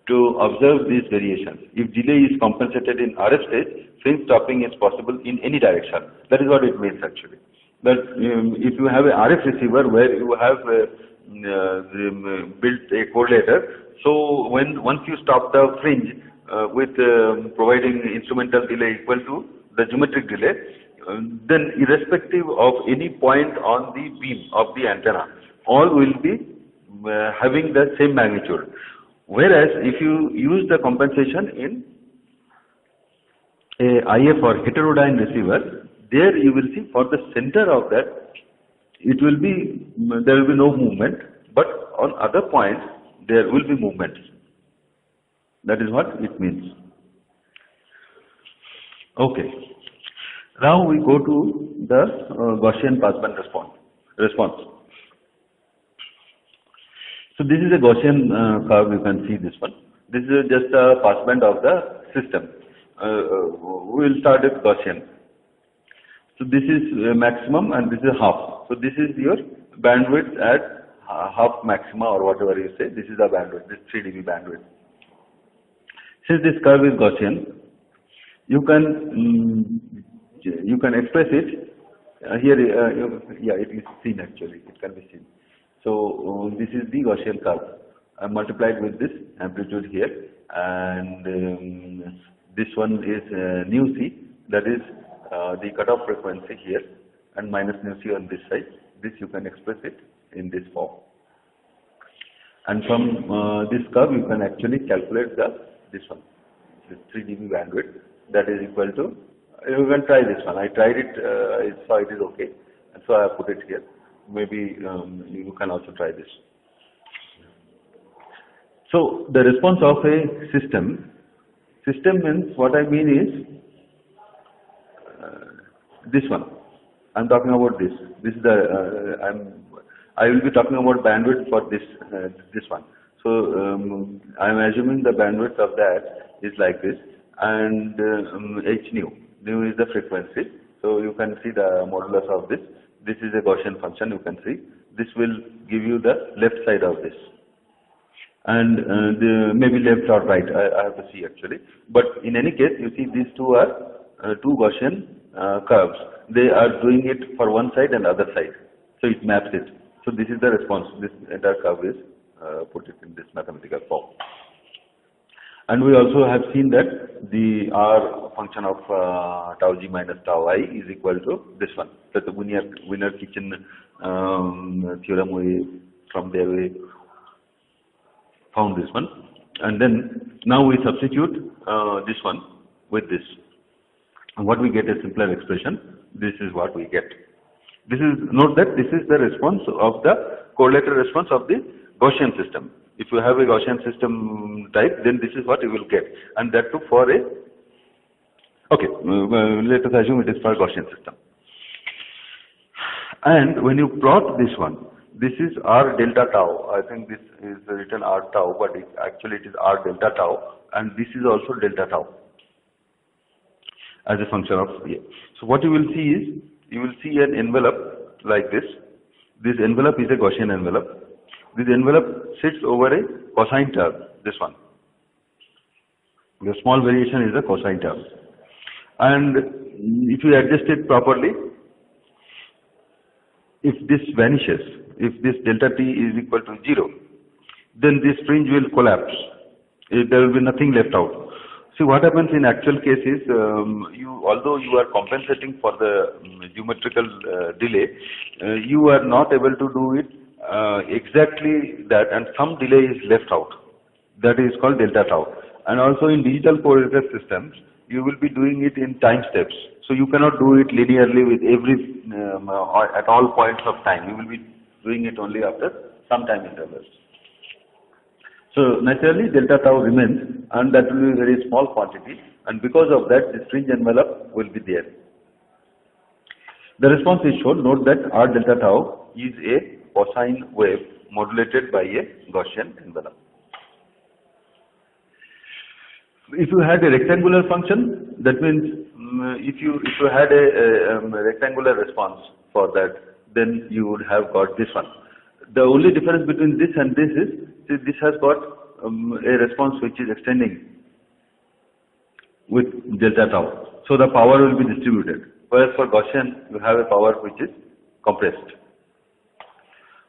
to observe these variations. If delay is compensated in RF stage, fringe stopping is possible in any direction. That is what it means actually. But if you have a RF receiver where you have built a correlator, so once you stop the fringe with providing instrumental delay equal to the geometric delay, then irrespective of any point on the beam of the antenna, all will be having the same magnitude. Whereas if you use the compensation in a IF or heterodyne receiver, there you will see for the center of that, it will be, there will be no movement, but on other points there will be movement. That is what it means. Okay. Now we go to the Gaussian passband response. So this is a Gaussian curve, you can see this one. This is just a passband of the system. We will start with Gaussian. So this is maximum and this is half. So this is your bandwidth at half maxima or whatever you say. This is the bandwidth, this 3 dB bandwidth. Since this curve is Gaussian, you can express it here. Yeah, it is seen actually. It can be seen. So this is the Gaussian curve. I multiplied with this amplitude here, and this one is nu c. That is the cutoff frequency here, and minus nu c on this side. This you can express it in this form. And from this curve, you can actually calculate this one, this 3 dB bandwidth. That is equal to, you can try this one. I tried it, I saw it is okay, and so I have put it here. Maybe you can also try this. So the response of a system means, what I mean is this one. I'm talking about this. This is the I will be talking about bandwidth for this one. So I'm assuming the bandwidth of that is like this, and h nu is the frequency. So you can see the modulus of this. This is a Gaussian function. You can see this will give you the left side of this, and maybe left or right. I have to see actually. But in any case, you see these two are two Gaussian curves. They are doing it for one side and other side. So it maps it. So this is the response. This entire curve is put it in this mathematical form. And we also have seen that the R function of tau g minus tau I is equal to this one. That's the Wiener-Kitchen theorem. From there we found this one. And then now we substitute this one with this. And what we get a simpler expression. This is what we get. This is, note that this is the response of the correlated response of the Gaussian system. If you have a Gaussian system type, then this is what you will get, and that too for a, okay, let us assume it is for a Gaussian system. And when you plot this one, this is R delta tau. I think this is written R tau, but actually it is R delta tau, and this is also delta tau as a function of A. So what you will see is, you will see an envelope like this. This envelope is a Gaussian envelope. This envelope sits over a cosine term, this one. The small variation is a cosine term. And if you adjust it properly, if this vanishes, if this delta t is equal to 0, then this fringe will collapse. There will be nothing left out. See, what happens in actual case is, although you are compensating for the geometrical delay, you are not able to do it exactly that, and some delay is left out. That is called delta tau. And also in digital correlated systems, you will be doing it in time steps. So you cannot do it linearly with every at all points of time. You will be doing it only after some time intervals. So naturally delta tau remains, and that will be a very small quantity, and because of that the fringe envelope will be there. The response is shown. Note that R delta tau is a cosine wave modulated by a Gaussian envelope. If you had a rectangular function, that means if you had a rectangular response for that, then you would have got this one. The only difference between this and this is, this has got a response which is extending with delta tau. So the power will be distributed. Whereas for Gaussian, you have a power which is compressed.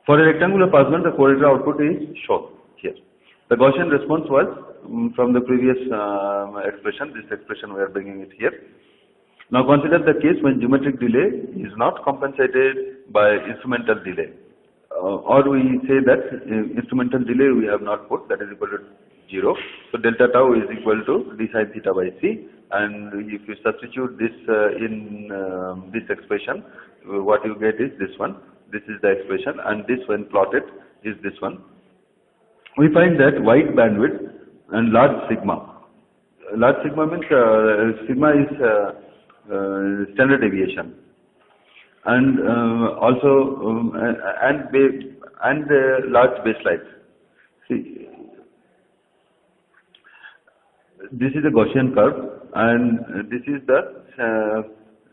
For a rectangular passband, the correlated output is shown here. The Gaussian response was from the previous expression. This expression we are bringing it here. Now consider the case when geometric delay is not compensated by instrumental delay. Or we say that instrumental delay we have not put, that is equal to 0. So delta tau is equal to d sine theta by c, and if you substitute this in this expression, what you get is this one. This is the expression, and this when plotted is this one. We find that wide bandwidth and large sigma. Large sigma means sigma is standard deviation. And also and large baselines. See, this is a Gaussian curve, and this is the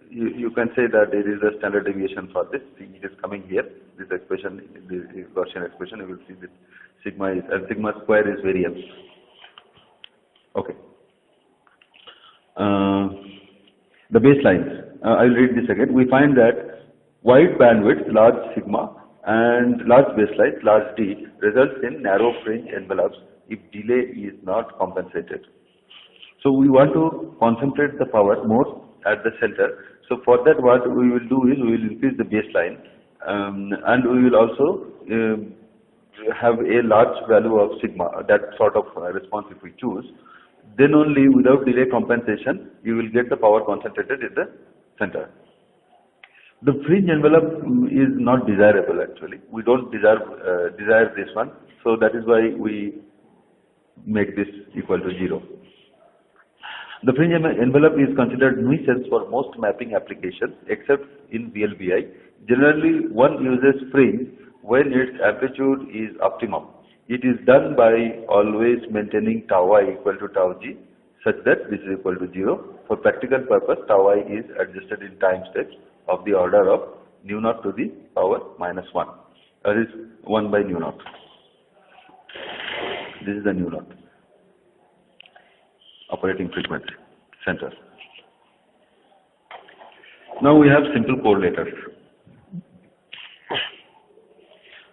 you can say that there is a standard deviation for this. See, it is coming here. This expression, this Gaussian expression, you will see this sigma is, and sigma square is variance. Okay. The baselines. I will read this again. We find that wide bandwidth, large sigma, and large baselines, large d, results in narrow fringe envelopes if delay is not compensated. So we want to concentrate the power more at the center. So for that, what we will do is we will increase the baseline, and we will also have a large value of sigma, that sort of response if we choose. Then only without delay compensation, you will get the power concentrated in the center. The fringe envelope is not desirable actually. We don't desire this one. So that is why we make this equal to 0. The fringe envelope is considered nuisance for most mapping applications except in VLBI. Generally, one uses fringe when its amplitude is optimum. It is done by always maintaining tau I equal to tau g such that this is equal to 0. For practical purpose, tau I is adjusted in time steps of the order of nu naught to the power minus 1. That is 1 by nu naught. This is the nu naught operating frequency center. Now we have simple correlators.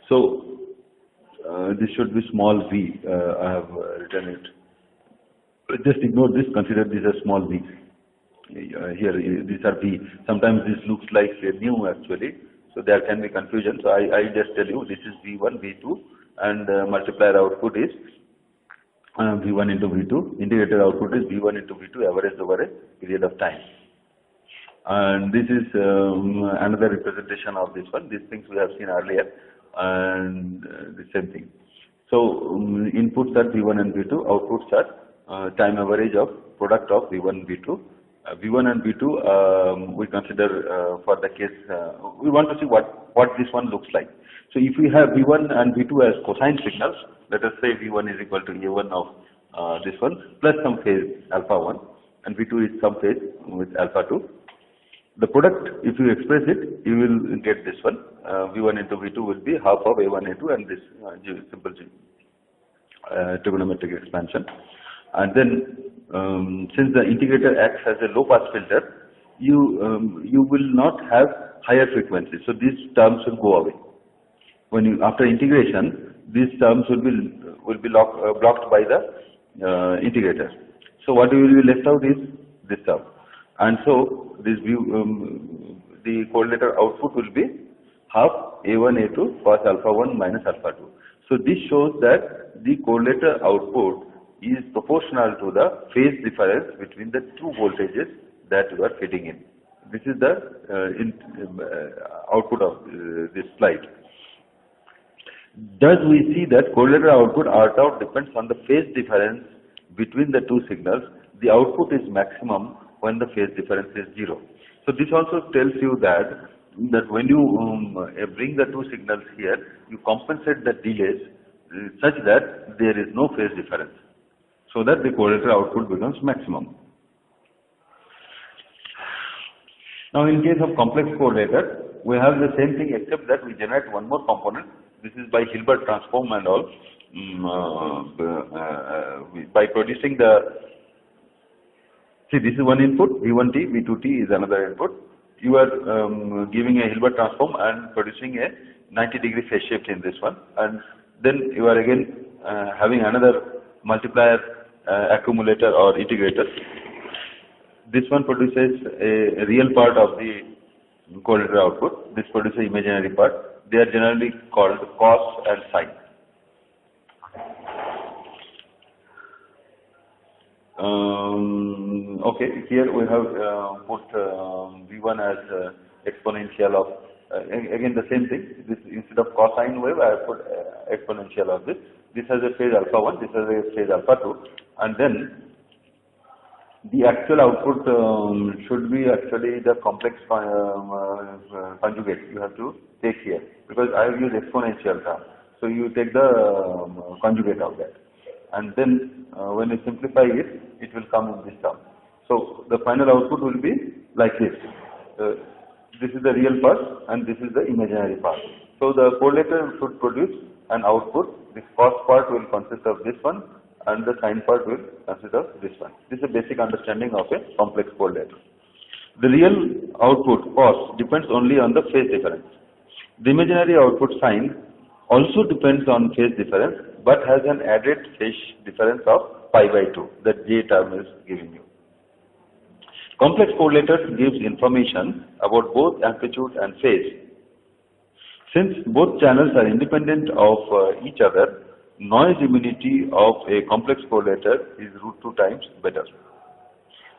So this should be small v. I have written it. Just ignore this. Consider this as small v. Here these are v. Sometimes this looks like nu actually. So there can be confusion. So I just tell you this is v1, v2, and multiplier output is v1 into v2. Integrated output is v1 into v2 averaged over a period of time. And this is another representation of this one. These things we have seen earlier, and the same thing. So inputs are v1 and v2. Outputs are time average of product of v1 and v2. v1 and v2 we consider for the case we want to see what this one looks like. So if we have v1 and v2 as cosine signals, let us say v1 is equal to a1 of this one plus some phase alpha 1, and v2 is some phase with alpha 2. The product, if you express it, you will get this one. v1 into v2 will be half of a1 a2 and this simple trigonometric expansion. And then since the integrator acts as a low pass filter, you will not have higher frequencies. So these terms will go away. When you after integration, these terms will be blocked by the integrator. So what will be left out is this term, and so this the correlator output will be half a1 a2 cos alpha 1 minus alpha 2. So this shows that the correlator output is proportional to the phase difference between the two voltages that you are feeding in. This is the output of this slide. Thus we see that correlator output Rout depends on the phase difference between the two signals. The output is maximum when the phase difference is 0. So this also tells you that when you bring the two signals here, you compensate the delays such that there is no phase difference, so that the correlator output becomes maximum. Now in case of complex correlator, we have the same thing except that we generate one more component. This is by Hilbert transform and all, by producing the, see this is one input, V1t, V2t is another input. You are giving a Hilbert transform and producing a 90-degree phase shift in this one, and then you are again having another multiplier accumulator or integrator. This one produces a real part of the correlator output. This produces imaginary part. They are generally called cos and sine. Okay, here we have put V1 as exponential of, again the same thing. This instead of cosine wave, I have put exponential of this. This has a phase alpha 1, this has a phase alpha 2, and then the actual output should be actually the complex conjugate you have to take here, because I have used exponential term. So you take the conjugate of that, and then when you simplify it, it will come in this term. So the final output will be like this. This is the real part and this is the imaginary part. So the correlator should produce an output. This cos part will consist of this one, and the sine part will consist of this one. This is a basic understanding of a complex correlator. The real output cos depends only on the phase difference. The imaginary output sine also depends on phase difference, but has an added phase difference of pi by 2 that J term is giving you. Complex correlators gives information about both amplitude and phase. Since both channels are independent of each other, noise immunity of a complex correlator is √2 times better.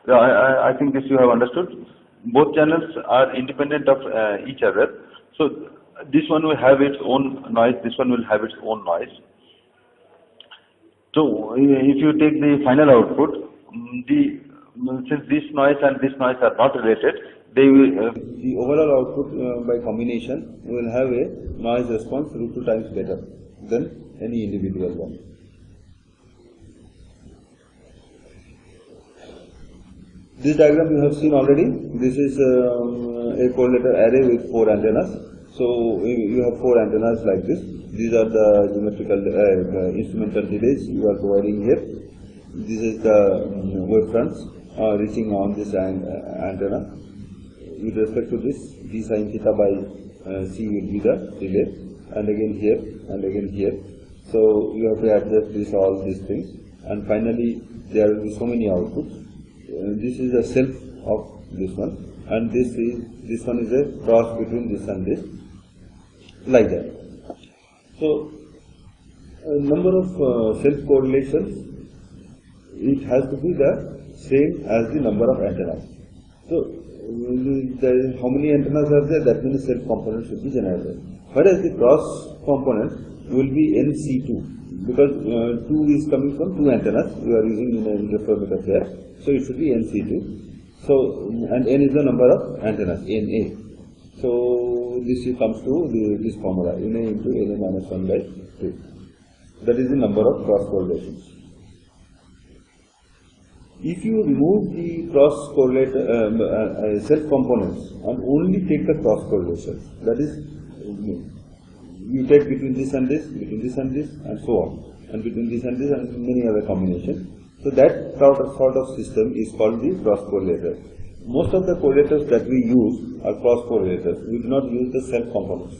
I think this you have understood. Both channels are independent of each other. So this one will have its own noise, this one will have its own noise. So if you take the final output, since this noise and this noise are not related, they will, the overall output by combination will have a noise response √2 times better than any individual one. This diagram you have seen already. This is a correlator array with 4 antennas. So you have 4 antennas like this. These are the geometrical instrumental delays you are providing here. This is the wave fronts reaching on this antenna. With respect to this, d sin theta by c will be the delay, and again here and again here. So you have to adjust all these things, and finally there will be so many outputs. This is the self of this one, and this one is a cross between this and this, like that. So number of self correlations, it has to be the same as the number of antennas. So how many antennas are there, that means self component should be generated. Whereas the cross component will be NC2, because 2 is coming from 2 antennas we are using in an interferometer there, so it should be NC2. So and N is the number of antennas, NA. So this comes to this formula, NA into NA minus 1 by 2. That is the number of cross correlations. If you remove the cross correlator self components and only take the cross correlation, that is, you take between this and this, between this and this, and so on, and between this and this and many other combinations. So that sort of system is called the cross correlator. Most of the correlators that we use are cross correlators. We do not use the self components.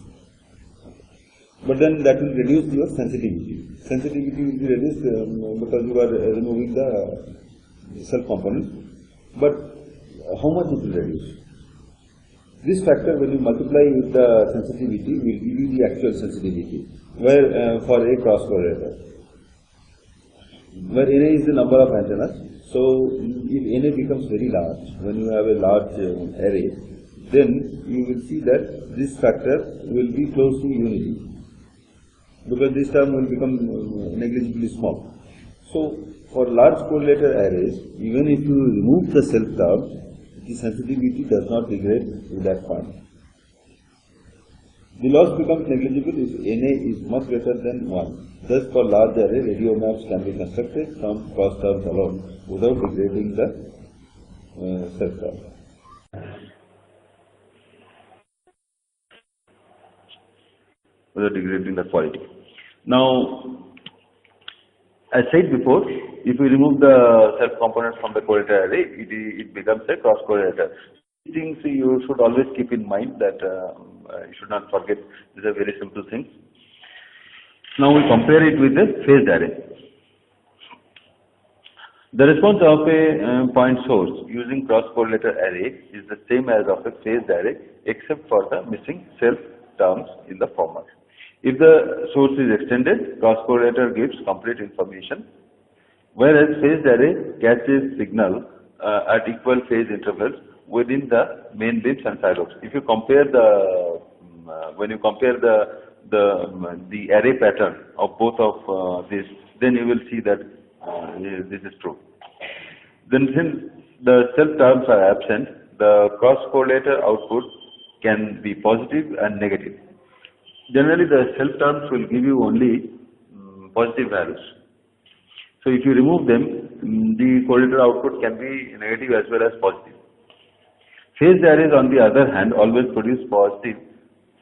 But then that will reduce your sensitivity. Sensitivity will be reduced because you are removing the self component. But how much it will reduce? This factor, when you multiply with the sensitivity, will give you the actual sensitivity, where for a cross correlator, where NA is the number of antennas. So if NA becomes very large, when you have a large array, then you will see that this factor will be close to unity, because this term will become negligibly small. So for large correlator arrays, even if you remove the self terms, the sensitivity does not degrade to that point. The loss becomes negligible if NA is much greater than 1. Thus, for large array, radio maps can be constructed from cross terms alone without degrading the self term. Without degrading the quality. Now, as said before, if we remove the self component from the correlator array, it becomes a cross correlator. These things you should always keep in mind, that you should not forget. These are very simple things. Now we compare it with the phased array. The response of a point source using cross correlator array is the same as of a phased array, except for the missing self terms in the former. If the source is extended, cross correlator gives complete information, whereas phased array catches signal at equal phase intervals within the main beams and side lobes. If you compare when you compare the array pattern of both of these, then you will see that this is true. Then since the self terms are absent, the cross correlator output can be positive and negative. Generally, the self terms will give you only positive values. So if you remove them, the correlator output can be negative as well as positive. Phased arrays, on the other hand, always produce positive,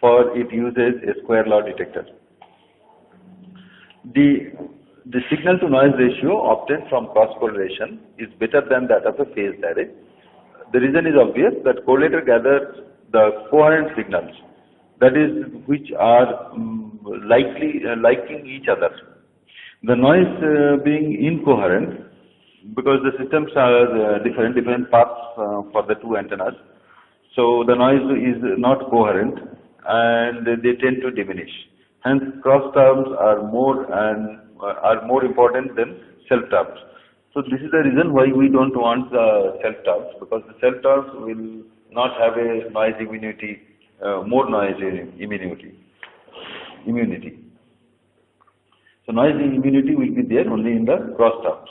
for it uses a square law detector. The signal to noise ratio obtained from cross correlation is better than that of a phased array. The reason is obvious, that correlator gathers the coherent signals, that is, which are liking each other. The noise being incoherent, because the systems are different paths for the two antennas, so the noise is not coherent and they tend to diminish. Hence, cross terms are more important than self terms. So this is the reason why we don't want the self terms, because the self terms will not have a noise immunity, more noise immunity. So noise immunity will be there only in the cross terms.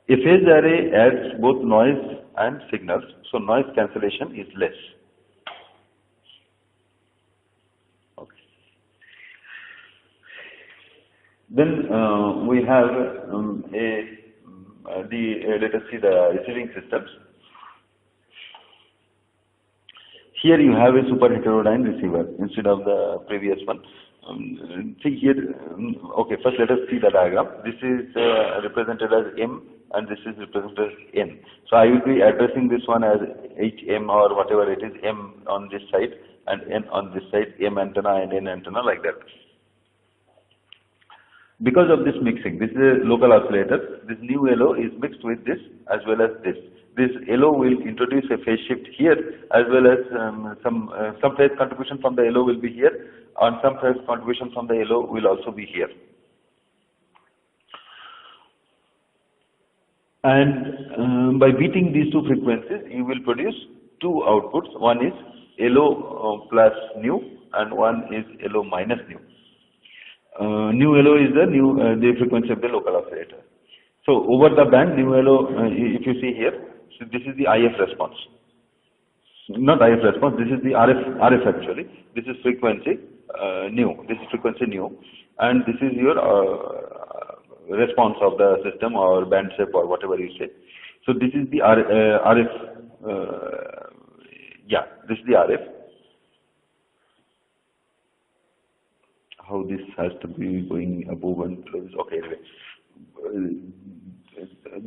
A phase array adds both noise and signals, so noise cancellation is less. Okay. Then we have let us see the receiving systems. Here you have a super heterodyne receiver instead of the previous one. See here, okay, first let us see the diagram. This is represented as M and this is represented as N. So I will be addressing this one as HM or whatever it is, M on this side and N on this side, M antenna and N antenna, like that. Because of this mixing, this is a local oscillator, this new LO is mixed with this as well as this. This LO will introduce a phase shift here as well as some phase contribution from the LO will be here, and some phase contribution from the LO will also be here. And by beating these two frequencies, you will produce two outputs. One is LO plus nu and one is LO minus nu. New LO is the frequency of the local oscillator. So over the band, new LO, if you see here, so this is the IF response. Not IF response, this is the RF actually. This is frequency nu. This is frequency nu, and this is your response of the system or band shape or whatever you say. So this is the RF. Yeah, this is the RF. How this has to be going above and below. Okay, anyway.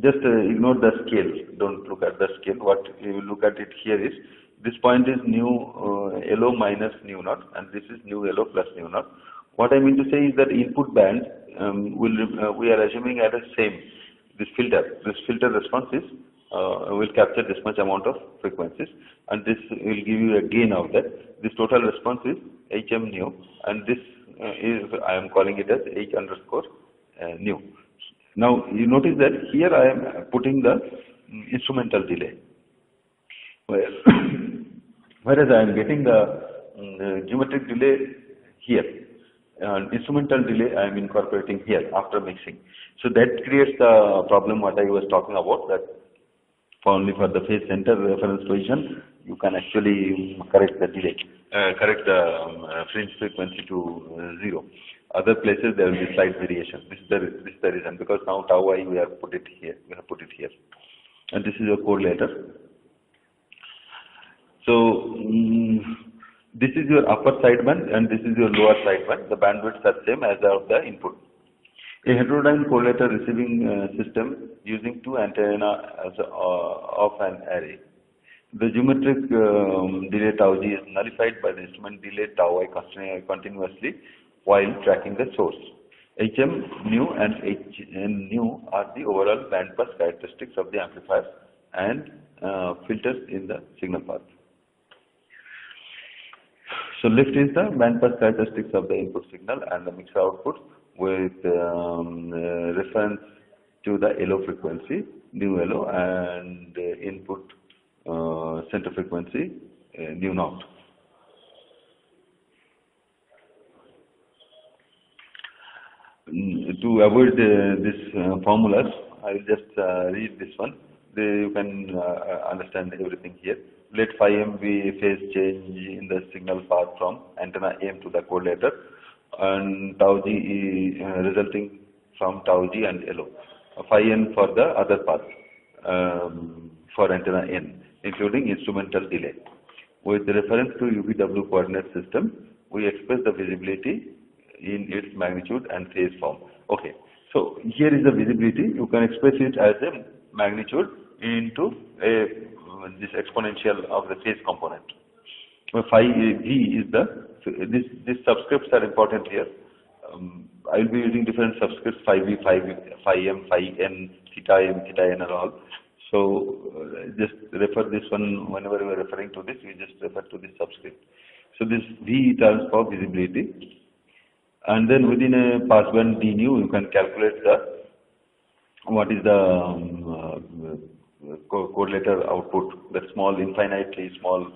Just ignore the scale. Don't look at the scale. What you look at it here is this point is nu LO minus nu naught, and this is nu LO plus nu naught. What I mean to say is that input band we are assuming at the same this filter response is will capture this much amount of frequencies, and this will give you a gain of that. This total response is HM nu, and this is, I am calling it as H underscore nu. Now you notice that here I am putting the instrumental delay, whereas I am getting the geometric delay here, and instrumental delay I am incorporating here after mixing. So that creates the problem what I was talking about, that only for the phase center reference position you can actually correct the delay, correct the fringe frequency to 0. Other places there will be slight variation. This is the reason, because now tau I we have put it here. And this is your correlator. So this is your upper sideband and this is your lower sideband. The bandwidths are same as of the input. A heterodyne correlator receiving system using two antenna as of an array. The geometric delay tau G is nullified by the instrument delay tau I continuously while tracking the source. HM, nu and HN nu are the overall band pass characteristics of the amplifiers and filters in the signal path. So lift is the band pass characteristics of the input signal and the mixer output with reference to the LO frequency, nu LO, and input center frequency, nu naught. To avoid this formulas, I will just read this one. You can understand everything here. Let phi m be phase change in the signal path from antenna M to the correlator, and tau G resulting from tau G and LO. Phi n for the other path for antenna N, including instrumental delay. With reference to UVW coordinate system, we express the visibility in its magnitude and phase form. Okay, so here is the visibility. You can express it as a magnitude into this exponential of the phase component. Phi V is these subscripts are important here. I will be using different subscripts: phi V, phi M, phi N, theta M, theta N, and all. So just refer this one whenever you are referring to this. You just refer to this subscript. So this V stands for visibility. And then within a passband d nu, you can calculate what is the correlator output, that small, infinitely small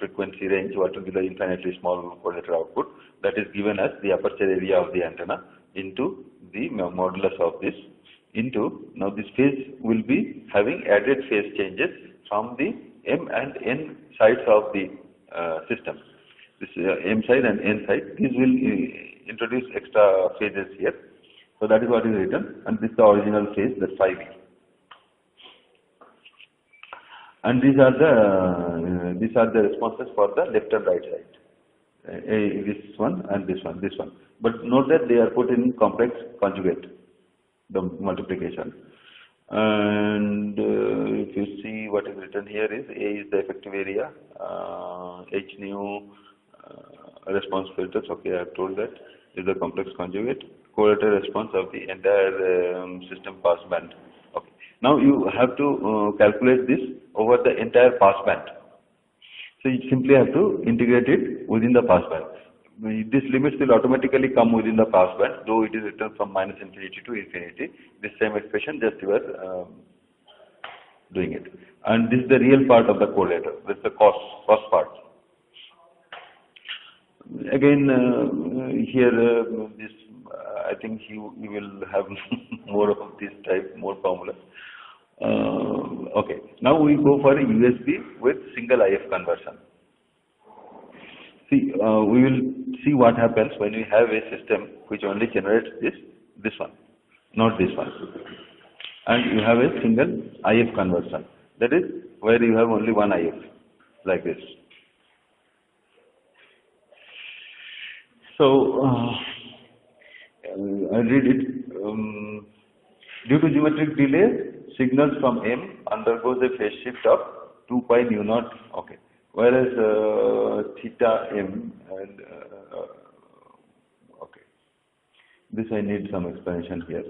frequency range, what will be the infinitely small coordinated output, that is given as the aperture area of the antenna into the modulus of this into, now this phase will be having added phase changes from the M and N sides of the system. This M side and N side, these will introduce extra phases here. So that is what is written, and this is the original phase, that's 5e. And these are the responses for the left and right side. This one and this one, this one. But note that they are put in complex conjugate, the multiplication. And if you see what is written here is A is the effective area, H nu response filters. Okay, I have told that is the complex conjugate correlated response of the entire system pass band. Okay. Now you have to calculate this over the entire pass band. So you simply have to integrate it within the pass band. These limits will automatically come within the pass band, though it is written from minus infinity to infinity. This same expression, just you are doing it. And this is the real part of the correlator. This is the cost part. Again, here this I think you will have more of this type, more formulas. Okay, now we go for a USB with single IF conversion. See, we will see what happens when we have a system which only generates this one, not this one. And you have a single IF conversion. That is where you have only one IF, like this. So, I read it. Due to geometric delay, signals from M undergoes a phase shift of 2 pi nu naught. Okay. Whereas theta M and okay, this I need some explanation here.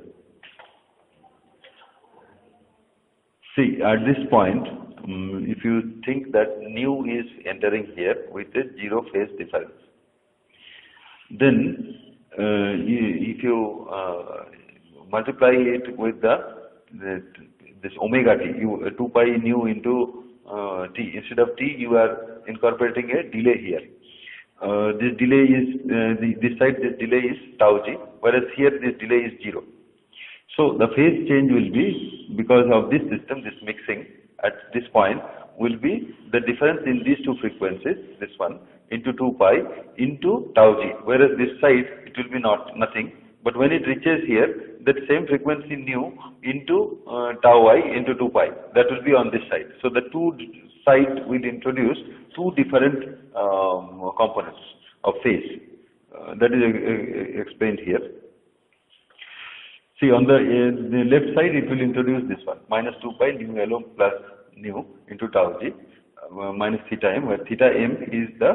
See, at this point, if you think that nu is entering here with a 0 phase difference, then if you multiply it with this omega t, 2 pi nu into t. Instead of t, you are incorporating a delay here. This delay is this side. This delay is tau g, whereas here this delay is 0. So the phase change will be because of this system. This mixing at this point will be the difference in these two frequencies. This one into 2 pi into tau g, whereas this side it will be nothing. But when it reaches here, that same frequency nu into tau I into 2 pi, that will be on this side. So the two sides will introduce two different components of phase. That is explained here. See, on the left side, it will introduce this one, minus 2 pi nu LO plus nu into tau g minus theta m, where theta m is the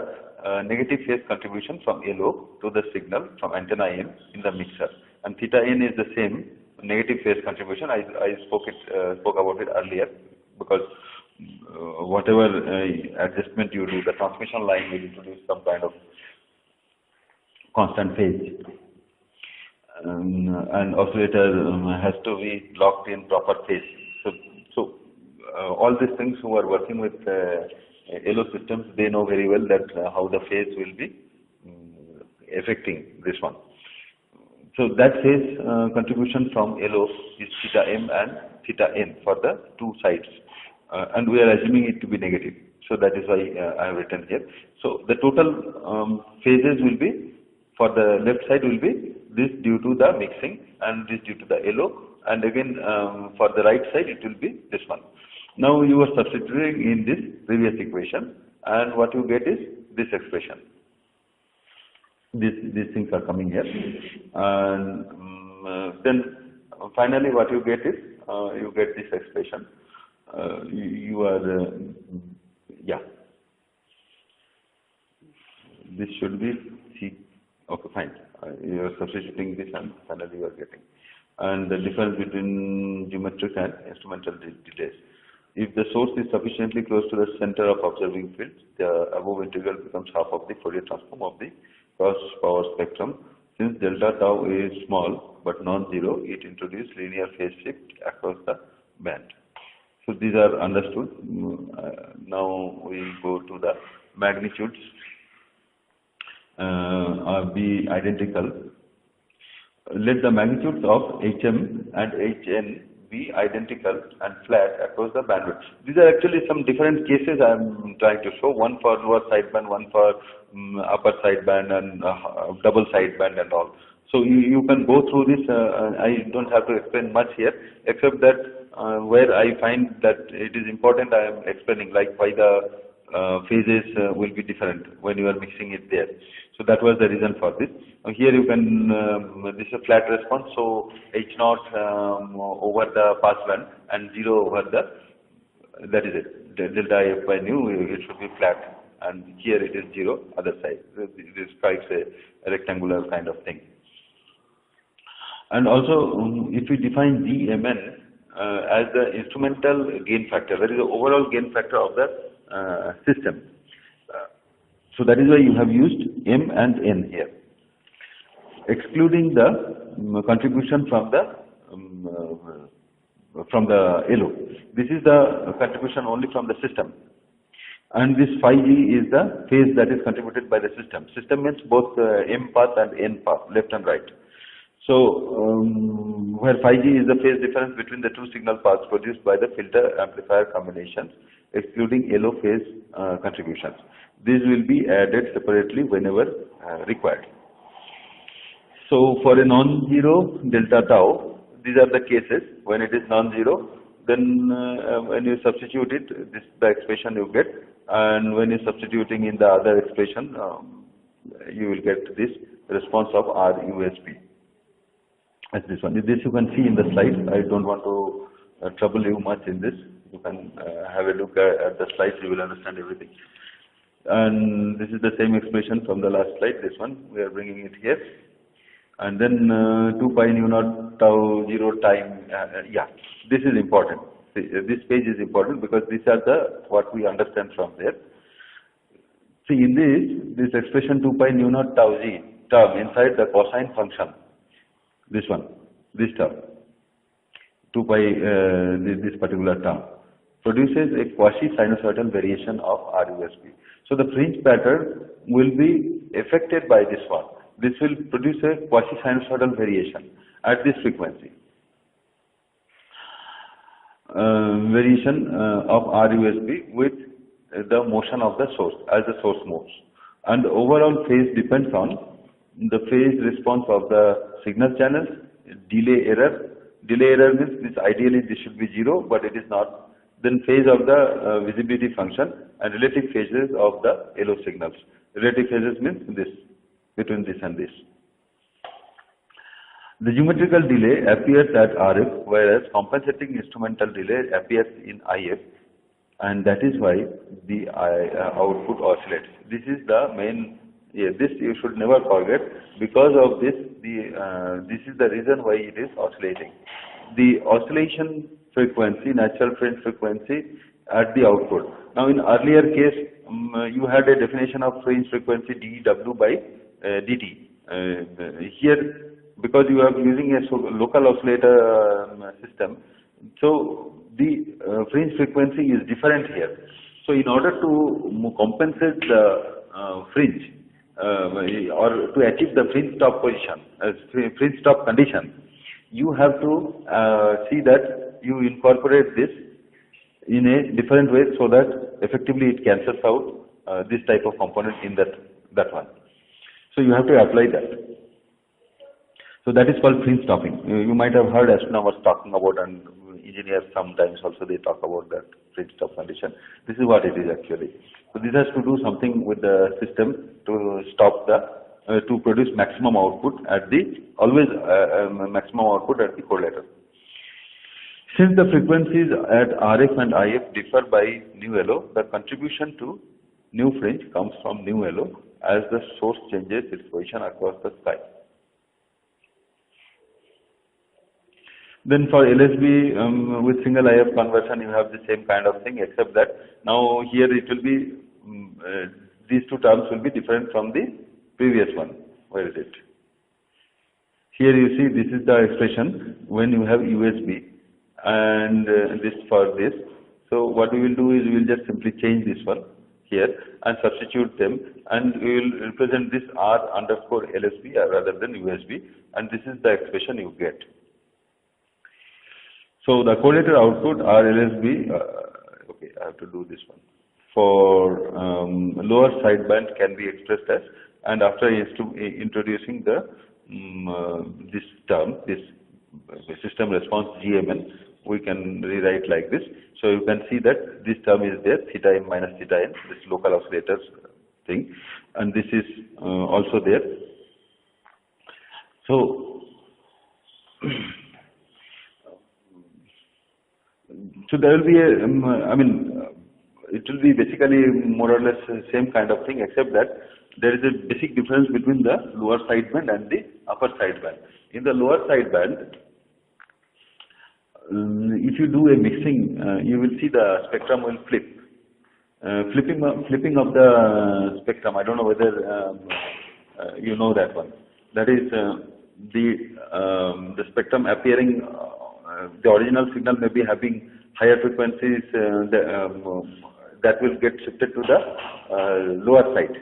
negative phase contribution from LO to the signal from antenna M in the mixer, and theta n is the same negative phase contribution. I spoke about it earlier, because whatever adjustment you do, the transmission line will introduce some kind of constant phase, and oscillator has to be locked in proper phase. So all these things who are working with LO systems, they know very well that how the phase will be affecting this one. So that phase contribution from LO is theta m and theta n for the two sides, and we are assuming it to be negative. So that is why I have written here. So the total phases will be, for the left side will be this due to the mixing, and this due to the LO, and again for the right side it will be this one. Now you are substituting in this previous equation, and what you get is this expression. These things are coming here, and then finally what you get is you get this expression. You are yeah. This should be C. Okay, fine. You are substituting this, and finally you are getting. And the difference between geometric and instrumental delays. If the source is sufficiently close to the center of observing field, the above integral becomes half of the Fourier transform of the cross power spectrum. Since delta tau is small but non-zero, it introduces linear phase shift across the band. So these are understood. Now we go to the magnitudes. Be identical. Let the magnitudes of HM and HN be identical and flat across the bandwidth. These are actually some different cases I am trying to show. One for lower sideband, one for upper sideband, and double sideband and all. So you can go through this. I don't have to explain much here, except that where I find that it is important, I am explaining, like why the phases will be different when you are mixing it there. So that was the reason for this. Here you can, this is a flat response, so H0 over the passband and 0 over the, that is it, delta IF by nu, it should be flat, and here it is 0, other side. This strikes a rectangular kind of thing. And also, if we define GMN as the instrumental gain factor, that is the overall gain factor of the system. So that is why you have used M and N here, excluding the contribution from the LO. This is the contribution only from the system, and this phi G is the phase that is contributed by the system. System means both M path and N path, left and right. So where phi G is the phase difference between the two signal paths produced by the filter amplifier combinations, excluding LO phase contributions. These will be added separately whenever required. So for a non-zero delta tau, these are the cases. When it is non-zero, then when you substitute it, this is the expression you get, and when you're substituting in the other expression, you will get this response of RUSP. As this one. This you can see in the slides. I don't want to trouble you much in this. You can have a look at the slides, you will understand everything. And this is the same expression from the last slide, this one, we are bringing it here. And then 2 pi nu naught tau 0 time, yeah, this is important. This page is important because these are the, what we understand from there. See, in this expression 2 pi nu naught tau g term inside the cosine function, this one, this term, 2 pi, this particular term, produces a quasi-sinusoidal variation of RUSP. So the fringe pattern will be affected by this one. This will produce a quasi-sinusoidal variation at this frequency. Variation of RUSP with the motion of the source as the source moves. And the overall phase depends on the phase response of the signal channels, delay error. Delay error means this, ideally this should be 0, but it is not. Then phase of the visibility function and relative phases of the LO signals. Relative phases means this, between this and this. The geometrical delay appears at RF, whereas compensating instrumental delay appears in IF, and that is why the output oscillates. This is the main, this you should never forget. Because of this, this is the reason why it is oscillating. The oscillation frequency, natural fringe frequency at the output. Now in earlier case, you had a definition of fringe frequency dW by dt. Here, because you are using a local oscillator system, so the fringe frequency is different here. So in order to compensate the fringe or to achieve the fringe stop position, fringe stop condition, you have to see that you incorporate this in a different way so that effectively it cancels out this type of component in that one. So you have to apply that. So that is called fringe stopping. You might have heard astronomers talking about, and engineers sometimes also they talk about that fringe stop condition. This is what it is actually. So this has to do something with the system to stop the, to produce maximum output at the, always maximum output at the correlator. Since the frequencies at RF and IF differ by nu LO, the contribution to new fringe comes from nu LO as the source changes its position across the sky. Then for LSB with single IF conversion, you have the same kind of thing, except that now here it will be, these two terms will be different from the previous one. Where is it? Here you see this is the expression when you have USB, and this for this, So what we will do is we will just simply change this one here and substitute them, and we will represent this R underscore LSB rather than USB, and this is the expression you get. So the correlated output R LSB, okay, I have to do this one. For lower sideband can be expressed as, and after introducing the this term, this system response GMN, we can rewrite like this. So you can see that this term is there, theta m minus theta n, this local oscillators thing, and this is also there. So, so there will be a, I mean, it will be basically more or less the same kind of thing, except that there is a basic difference between the lower sideband and the upper sideband. In the lower sideband, if you do a mixing, you will see the spectrum will flip. Flipping of the spectrum, I don't know whether you know that one. That is the spectrum appearing, the original signal may be having higher frequencies that will get shifted to the lower side.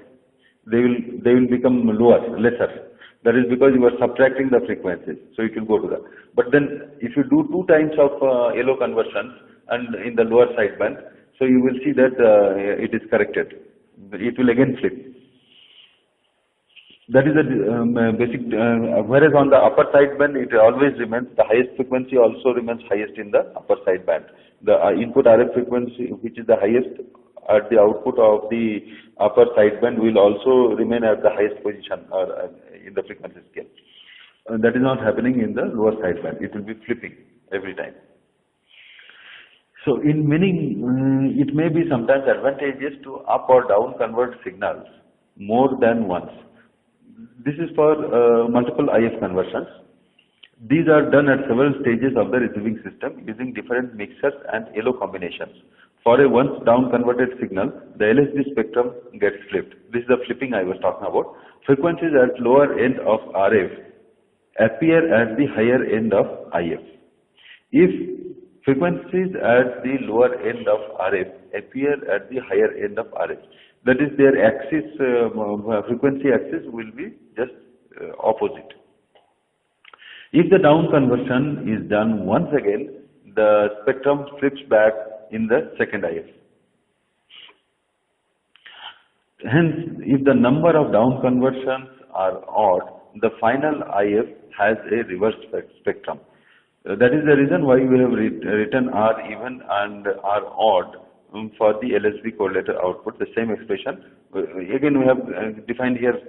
They will become lower, lesser. That is because you are subtracting the frequencies, so it will go to the. But then, if you do 2 times of LO conversions and in the lower sideband, so you will see that it is corrected. It will again flip. That is the basic. Whereas on the upper sideband, it always remains the highest frequency also remains highest in the upper sideband. The input RF frequency, which is the highest at the output of the upper sideband, will also remain at the highest position or in the frequency scale. That is not happening in the lower sideband. It will be flipping every time. So in many, it may be sometimes advantageous to up or down convert signals more than once. This is for multiple IF conversions. These are done at several stages of the receiving system using different mixers and LO combinations. For a once down converted signal, the LSB spectrum gets flipped. This is the flipping I was talking about. Frequencies at lower end of RF appear at the higher end of IF. If frequencies at the lower end of RF appear at the higher end of RF, that is their axis, frequency axis will be just opposite. If the down conversion is done once again, the spectrum flips back in the second IF. Hence, if the number of down conversions are odd, the final IF has a reverse spectrum. That is the reason why we have written R even and R odd for the LSB correlated output, the same expression. Again, we have defined here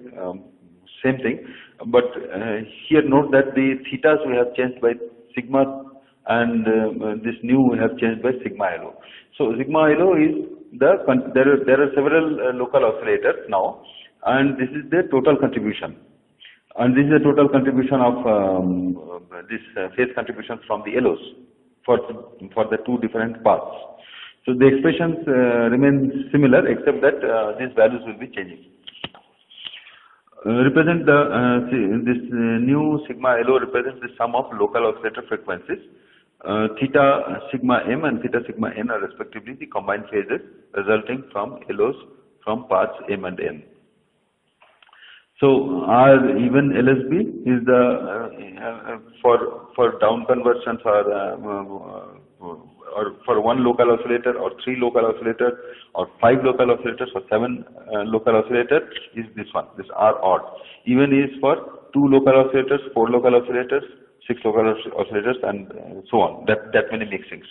same thing, but here note that the thetas we have changed by sigma, and this new we have changed by sigma LO. So sigma LO is there are several local oscillators now, and this is their total contribution, and this is the total contribution of this phase contribution from the LOs for the 2 different paths. So the expressions remain similar, except that these values will be changing. Represent this new sigma LO represents the sum of local oscillator frequencies. Theta sigma m and theta sigma n are respectively the combined phases resulting from LOs from paths m and n. So R even LSB is the for down conversions or for 1 local oscillator or 3 local oscillators or 5 local oscillators or 7 local oscillators is this one, this R odd. Even is for 2 local oscillators, 4 local oscillators, 6 local oscillators, and so on. That many mixings.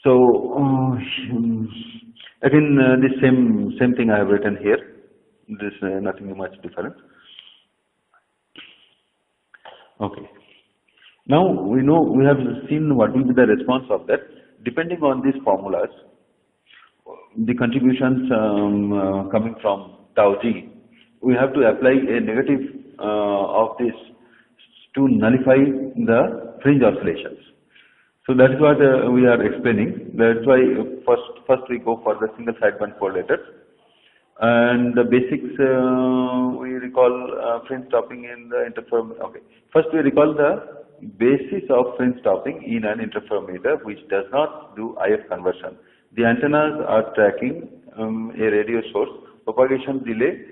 So again, the same thing I have written here. This nothing much different. Okay. Now we have seen what will be the response of that. Depending on these formulas, the contributions coming from tau g, we have to apply a negative of this to nullify the fringe oscillations. So that is what we are explaining. That is why first we go for the single sideband correlators. And the basics we recall fringe stopping in the interferometer. Okay. First we recall the basis of fringe stopping in an interferometer which does not do IF conversion. The antennas are tracking a radio source. Propagation delay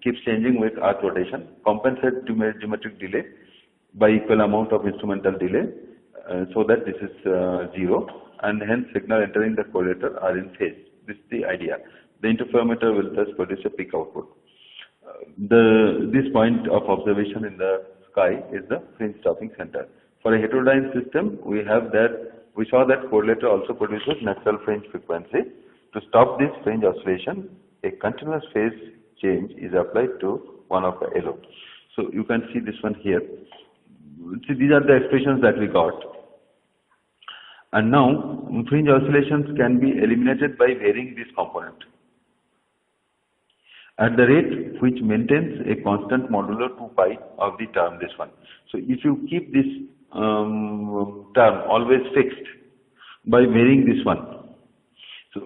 keeps changing with earth rotation. Compensate geometric delay by equal amount of instrumental delay so that this is 0, and hence signal entering the correlator are in phase. This is the idea. The interferometer will thus produce a peak output. This point of observation in the sky is the fringe stopping center. For a heterodyne system, we saw that correlator also produces natural fringe frequency. To stop this fringe oscillation, a continuous phase change is applied to one of the LO. So you can see this one here. See, these are the expressions that we got. And now fringe oscillations can be eliminated by varying this component at the rate which maintains a constant modulo 2 pi of the term, this one. So if you keep this term always fixed by varying this one, so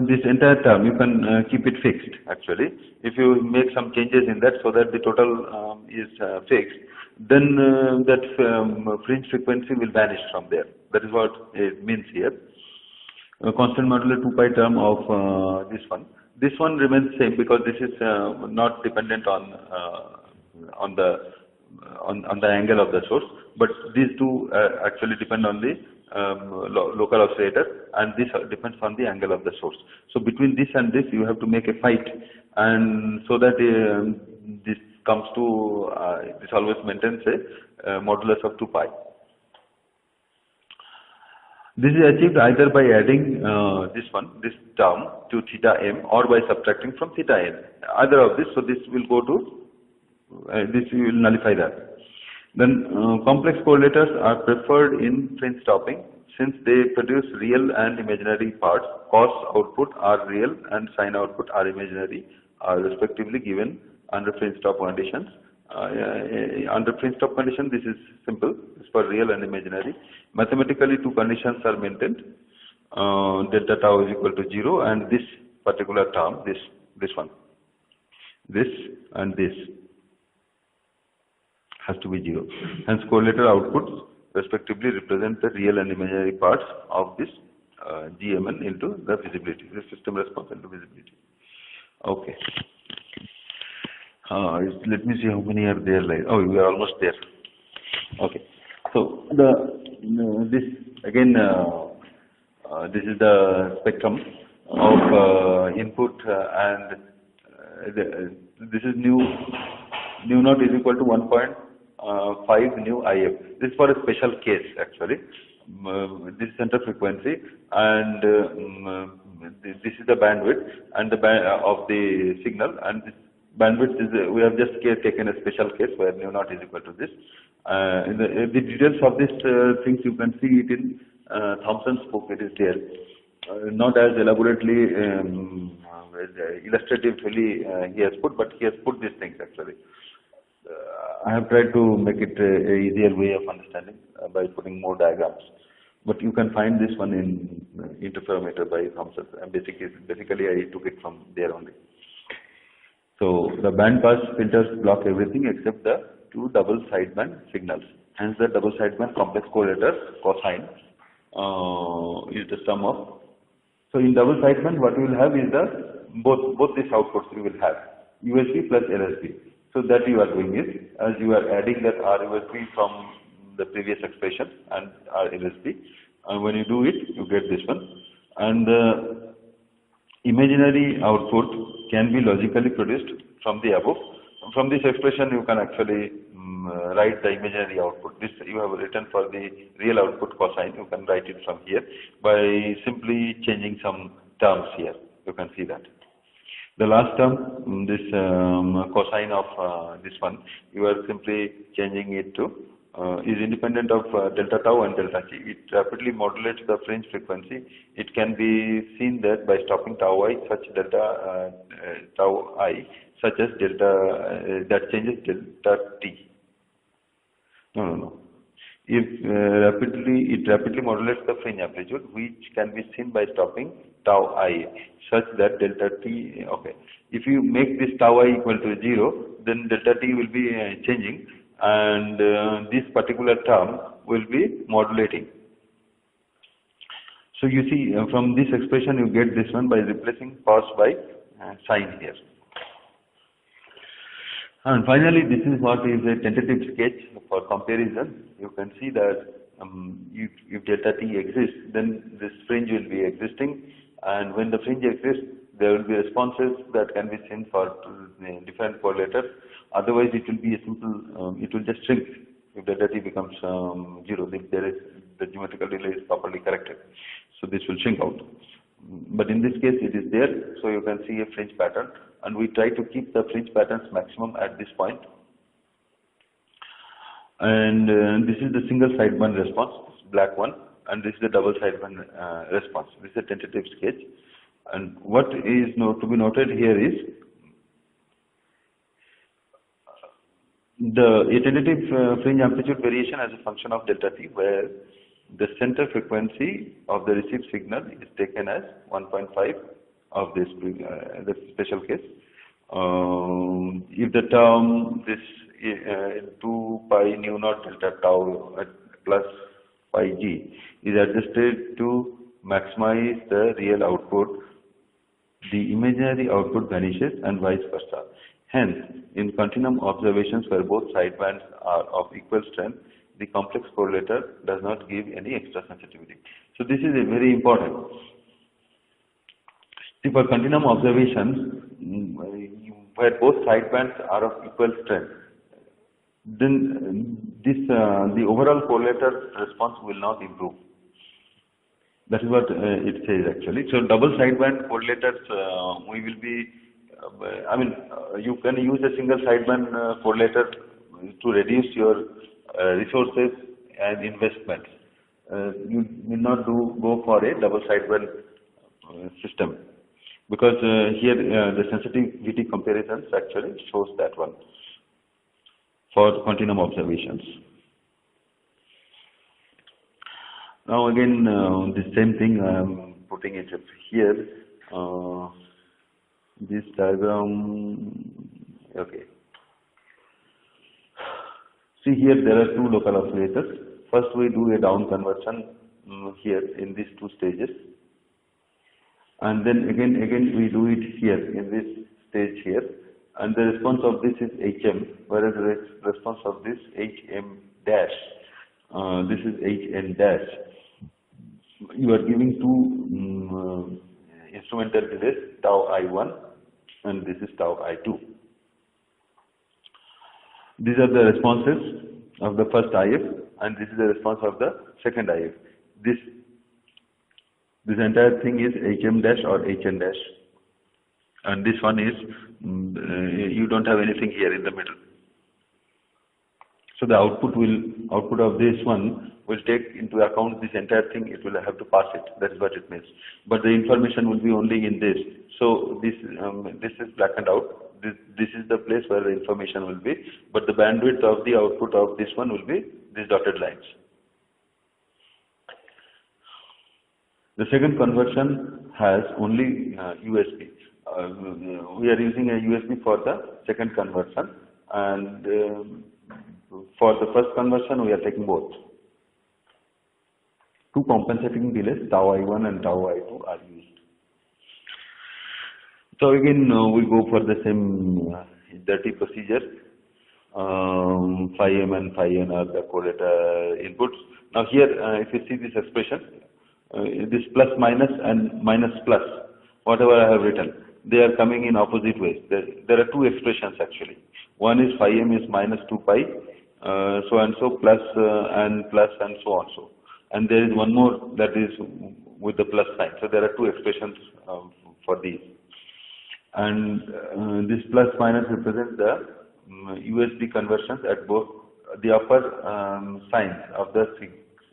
this entire term you can keep it fixed actually. If you make some changes in that so that the total is fixed, then that fringe frequency will vanish from there. That is what it means here. A constant modulo 2 pi term of this one. This one remains same because this is not dependent on the angle of the source, but these two actually depend on the local oscillator, and this depends on the angle of the source. So between this and this you have to make a fight, and so that this comes to this always maintains a modulus of 2 pi. This is achieved either by adding this term to theta m, or by subtracting from theta n. Either of this, so this will go to this will nullify that. Then complex correlators are preferred in fringe stopping since they produce real and imaginary parts. Cos output are real and sine output are imaginary, are respectively given under fringe stop conditions. Under fringe stop condition, this is simple. It's for real and imaginary. Mathematically, two conditions are maintained. Delta tau is equal to 0, and this particular term, this one, this and this has to be 0. Hence, correlator outputs respectively represent the real and imaginary parts of this GMN into the visibility, the system response into visibility. Okay. Let me see how many are there. Oh, we are almost there. Okay. So this again, this is the spectrum of input, and this is nu naught is equal to 1.5 nu IF. This is for a special case actually. This is center frequency, and this is the bandwidth and the of the signal, and this bandwidth is we have just taken a special case where nu naught is equal to this. In the details of this things you can see it in Thompson's book. It is there, not as elaborately illustratively he has put, but he has put these things actually. I have tried to make it a easier way of understanding by putting more diagrams, but you can find this one in Interferometer by Thompson, and basically I took it from there only. So the band pass filters block everything except the two double sideband signals. Hence the double sideband complex correlator cosine is the sum of. So in double sideband what we will have is the both these outputs we will have USB plus LSB. So that you are doing is, as you are adding that RUSB from the previous expression and RLSB, and when you do it you get this one, and the imaginary output can be logically produced from the above. From this expression you can actually write the imaginary output. This you have written for the real output cosine, you can write it from here by simply changing some terms here. You can see that. The last term, this cosine of this one, you are simply changing it to is independent of delta tau and delta t. It rapidly modulates the fringe frequency. It can be seen that by stopping tau I, such delta tau I, such as delta that changes delta t. No. If it rapidly modulates the fringe amplitude, which can be seen by stopping tau I, such that delta t. Okay, if you make this tau I equal to 0, then delta t will be changing, and this particular term will be modulating. So you see from this expression you get this one by replacing cos by sine here. And finally, this is what is a tentative sketch for comparison. You can see that if delta t exists, then this fringe will be existing, and when the fringe exists, there will be responses that can be seen for different correlators. Otherwise, it will be a simple, it will just shrink if delta t becomes 0, if there is the geometrical delay is properly corrected. So this will shrink out. But in this case, it is there, so you can see a fringe pattern, and we try to keep the fringe patterns maximum at this point. And this is the single sideband response, black one, and this is the double sideband response. This is a tentative sketch. And what is to be noted here is a tentative fringe amplitude variation as a function of delta t, where the center frequency of the received signal is taken as 1.5 of this the special case. If the term this 2 pi nu naught delta tau plus pi g is adjusted to maximize the real output, the imaginary output vanishes and vice versa. Hence, in continuum observations where both sidebands are of equal strength, the complex correlator does not give any extra sensitivity. So this is a very important. See, for continuum observations where both sidebands are of equal strength, then the overall correlator response will not improve. That is what it says actually. So double sideband correlators, we will be, you can use a single sideband correlator to reduce your resources and investments. You will not go for a double sideband system, because here the sensitivity comparisons actually shows that one for continuum observations. Now again the same thing I am putting it here. This diagram, okay. See, here there are two local oscillators. First we do a down conversion here in these two stages, and then again we do it here in this stage here, and the response of this is HM, whereas the response of this HM dash, this is HN dash. You are giving two instrumental delays, tau I1 and this is tau I2. These are the responses of the first IF, and this is the response of the second IF. This entire thing is HM dash or HN dash, and this one is you don't have anything here in the middle. So the output of this one will take into account this entire thing. It will have to pass it. That is what it means. But the information will be only in this. So this is blackened out. This is the place where the information will be. But the bandwidth of the output of this one will be these dotted lines. The second conversion has only USB. We are using a USB for the second conversion, and for the first conversion we are taking both. Two compensating delays, tau I1 and tau I2 are used. So again we go for the same dirty procedure. Phi m and phi n are the correlator inputs. Now here if you see this expression, this plus minus and minus plus, whatever I have written, they are coming in opposite ways. There are two expressions actually. One is phi m is minus 2 pi, so and so, plus and so on so. And there is one more that is with the plus sign. So there are two expressions for these. And this plus minus represents the USB conversions at both the upper signs of the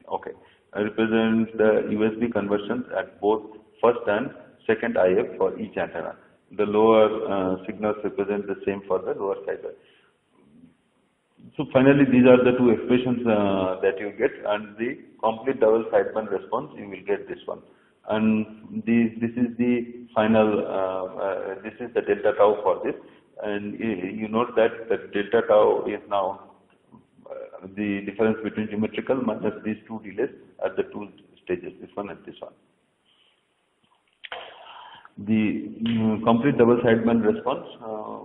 okay. Represents the USB conversions at both first and second IF for each antenna. The lower signals represent the same for the lower side. So finally, these are the two expressions that you get, and the complete double sideband response you will get this one. And this is the final. This is the delta tau for this, and you note that the delta tau is now the difference between geometrical minus these two delays at the two stages, this one and this one. The complete double sideband response,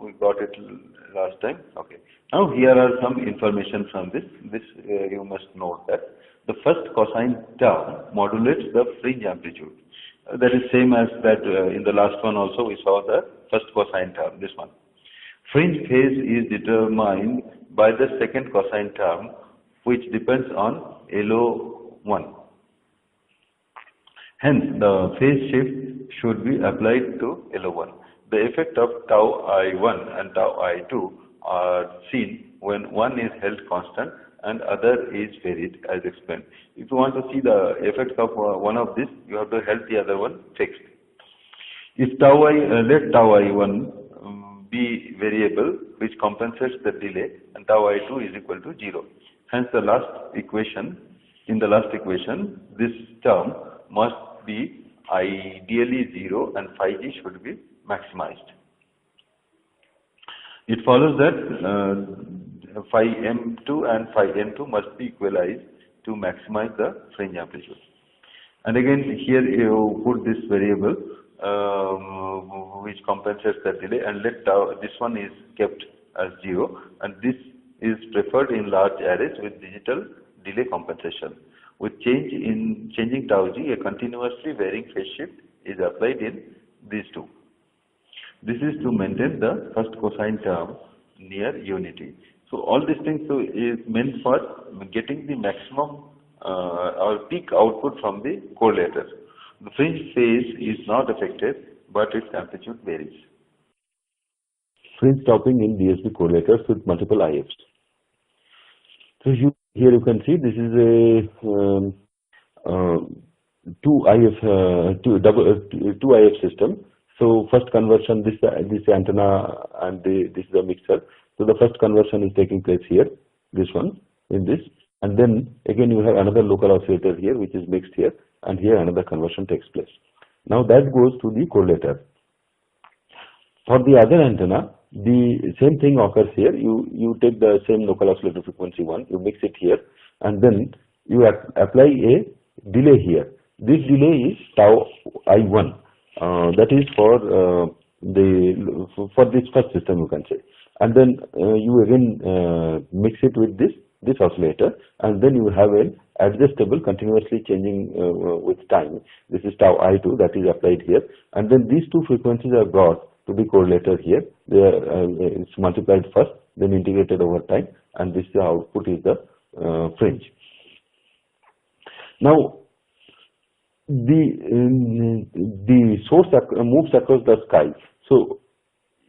we got it last time. Okay. Now here are some information from this. You must note that the first cosine term modulates the fringe amplitude. That is same as that in the last one also we saw the first cosine term, this one. Fringe phase is determined by the second cosine term, which depends on LO1. Hence, the phase shift should be applied to LO1. The effect of tau I1 and tau I2 are seen when one is held constant and other is varied, as explained. If you want to see the effects of one of this, you have to hold the other one fixed. If let tau I1 be variable, which compensates the delay, and tau I2 is equal to 0. Hence, in the last equation, this term must be ideally 0 and phi g should be maximized. It follows that phi m2 and phi n2 must be equalized to maximize the fringe amplitude. And again, here you put this variable which compensates the delay, and let this one is kept as 0, and this is preferred in large arrays with digital delay compensation. With changing tau g, a continuously varying phase shift is applied in these two. This is to maintain the first cosine term near unity. So all these things is meant for getting the maximum or peak output from the correlator. The fringe phase is not affected, but its amplitude varies. Fringe stopping in DSP correlators with multiple IFs. So here you can see this is a two IF system. So first conversion, this antenna and this is the mixer. So the first conversion is taking place here, this one in this, and then again you have another local oscillator here which is mixed here, and here another conversion takes place. Now that goes to the correlator. For the other antenna, the same thing occurs here. You take the same local oscillator frequency 1, you mix it here, and then you apply a delay here. This delay is tau I1. That is for this first system, you can say. And then you again mix it with this oscillator, and then you have an adjustable, continuously changing with time. This is tau I2 that is applied here, and then these two frequencies are brought to the correlator here. They are it's multiplied first, then integrated over time, and this output is the fringe. Now the source moves across the sky. So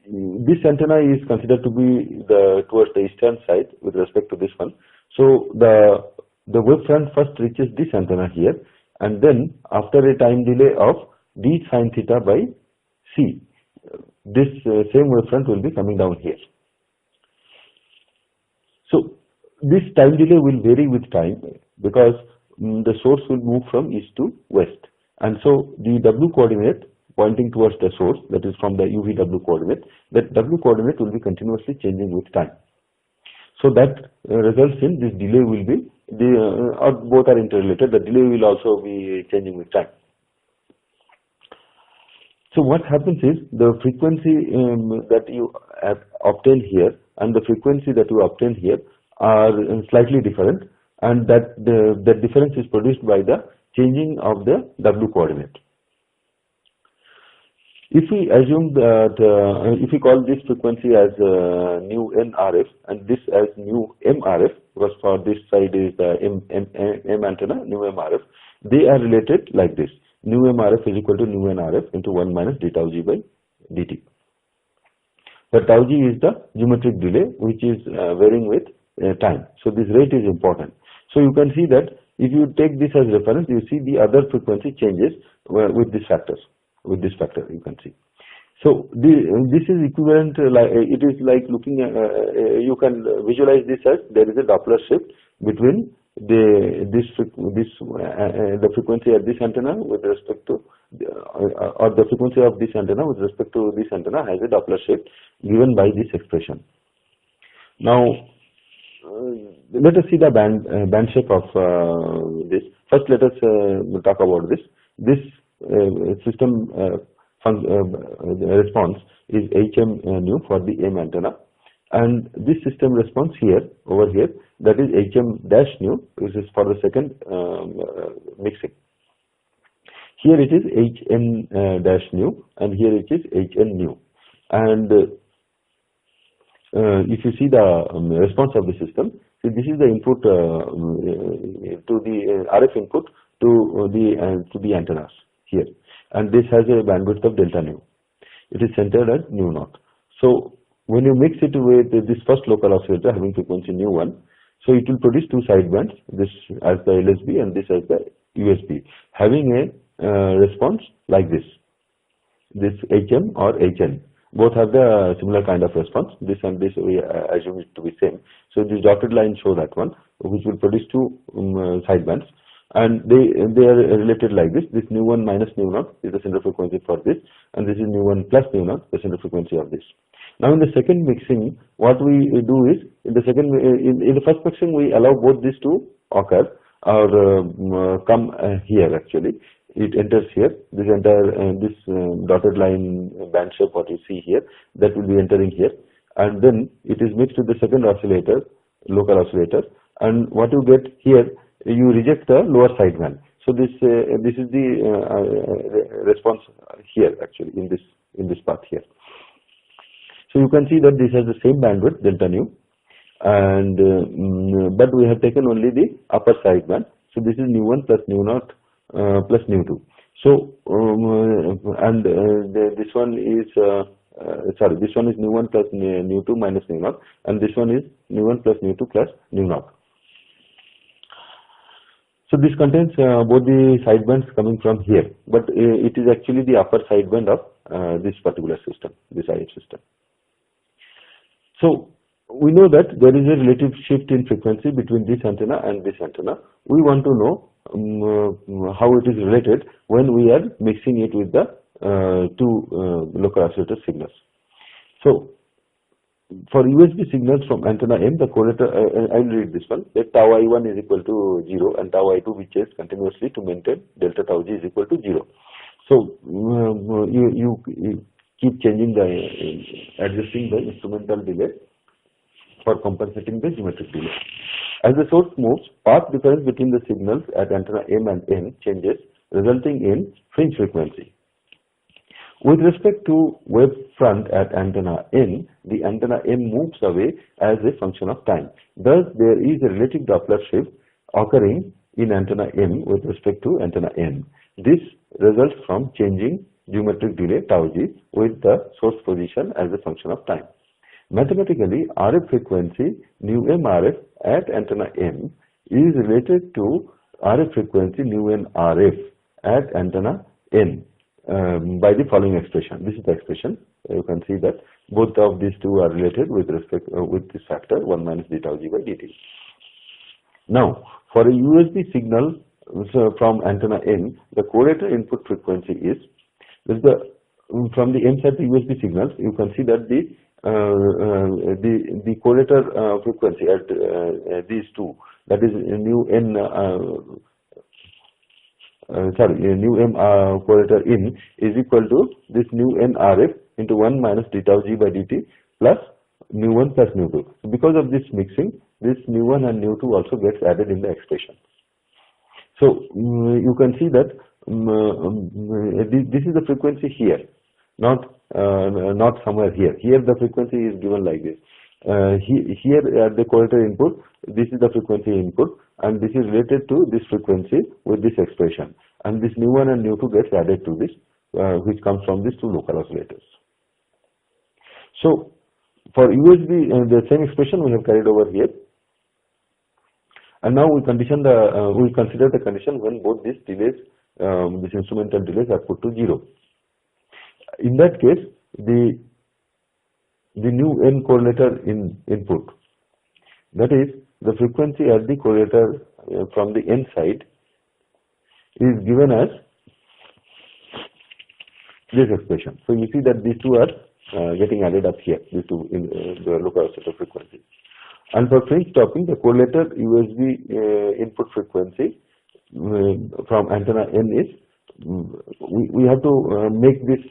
this antenna is considered to be towards the eastern side with respect to this one. So the wavefront first reaches this antenna here, and then after a time delay of d sin theta by c, this same wavefront will be coming down here. So this time delay will vary with time because the source will move from east to west, and so the w coordinate pointing towards the source, that is from the UVW coordinate, that w coordinate will be continuously changing with time. So that results in this delay will be, or both are interrelated, the delay will also be changing with time. So what happens is the frequency that you have obtained here and the frequency that you obtained here are slightly different, and that the difference is produced by the changing of the w coordinate. If we assume that, if we call this frequency as nu nRF and this as nu mRF, because for this side is the M antenna, nu mRF, they are related like this. Nu mRF is equal to nu nRF into 1 minus d tau g by dt. The tau g is the geometric delay which is varying with time. So this rate is important. So you can see that if you take this as reference, you see the other frequency changes with these factors. With this factor, you can see. So this is equivalent. It is like looking at. You can visualize this as there is a Doppler shift between the frequency of this antenna with respect to, or the frequency of this antenna with respect to this antenna has a Doppler shift given by this expression. Now, let us see the band shape of this. First, let us talk about this. This system response is HM nu for the M antenna, and this system response here, over here, that is HM dash nu, which is for the second mixing. Here it is HN dash nu, and here it is HN nu. And if you see the response of the system, see, this is the input to the RF input to the antennas here, and this has a bandwidth of delta nu. It is centered at nu naught. So when you mix it with this first local oscillator having frequency nu 1, so it will produce two sidebands, this as the LSB and this as the USB, having a response like this HM or HN. Both have the similar kind of response. This and this we assume it to be same. So this dotted line show that one, which will produce two sidebands, and they are related like this. This nu 1 minus nu naught is the center frequency for this, and this is nu 1 plus nu naught, the center frequency of this. Now in the second mixing, what we do is in the first mixing we allow both these to occur or come here actually. It enters here. This entire dotted line band shape what you see here, that will be entering here, and then it is mixed with the second oscillator, local oscillator, and what you get here, you reject the lower sideband. So this is the response here actually in this path here. So you can see that this has the same bandwidth delta nu, and but we have taken only the upper sideband. So this is nu 1 plus nu naught plus nu 2. So this one is this one is nu 1 plus nu 2 minus nu naught, and this one is nu 1 plus nu 2 plus nu naught. So this contains both the sidebands coming from here, but it is actually the upper sideband of this particular system, this IF system. So we know that there is a relative shift in frequency between this antenna and this antenna. We want to know how it is related when we are mixing it with the two local oscillator signals. So for USB signals from antenna M, the correlator, I will read this one, that tau I1 is equal to 0 and tau I2 which is continuously to maintain delta tau G is equal to 0. So you keep changing adjusting the instrumental delay for compensating the geometric delay. As the source moves, path difference between the signals at antenna M and N changes, resulting in fringe frequency. With respect to wave front at antenna N, the antenna M moves away as a function of time. Thus, there is a relative Doppler shift occurring in antenna M with respect to antenna N. This results from changing geometric delay tau G with the source position as a function of time. Mathematically, RF frequency nu M RF at antenna M is related to RF frequency nu N RF at antenna N by the following expression. This is the expression. You can see that both of these two are related with respect with this factor 1 minus d tau G by dt. Now, for a USB signal from antenna N, the correlator input frequency is from the M side to USB signals. You can see that the correlator frequency at these two, that is nu N nu M correlator in is equal to this nu N RF into 1 minus d tau G by dt plus nu 1 plus nu 2. So because of this mixing, this nu 1 and nu 2 also gets added in the expression. So you can see that this is the frequency here, not somewhere here. Here the frequency is given like this. Here at the correlator input, this is the frequency input, and this is related to this frequency with this expression. And this nu 1 and nu 2 gets added to this, which comes from these two local oscillators. So for USB, the same expression we have carried over here. And now we consider the condition when both these delays, these instrumental delays are put to 0. In that case, the nu N correlator input, that is the frequency at the correlator from the N side, is given as this expression. So you see that these two are getting added up here, these two in the local oscillator frequency. And for fringe stopping, the correlator USB input frequency from antenna N is, we have to make this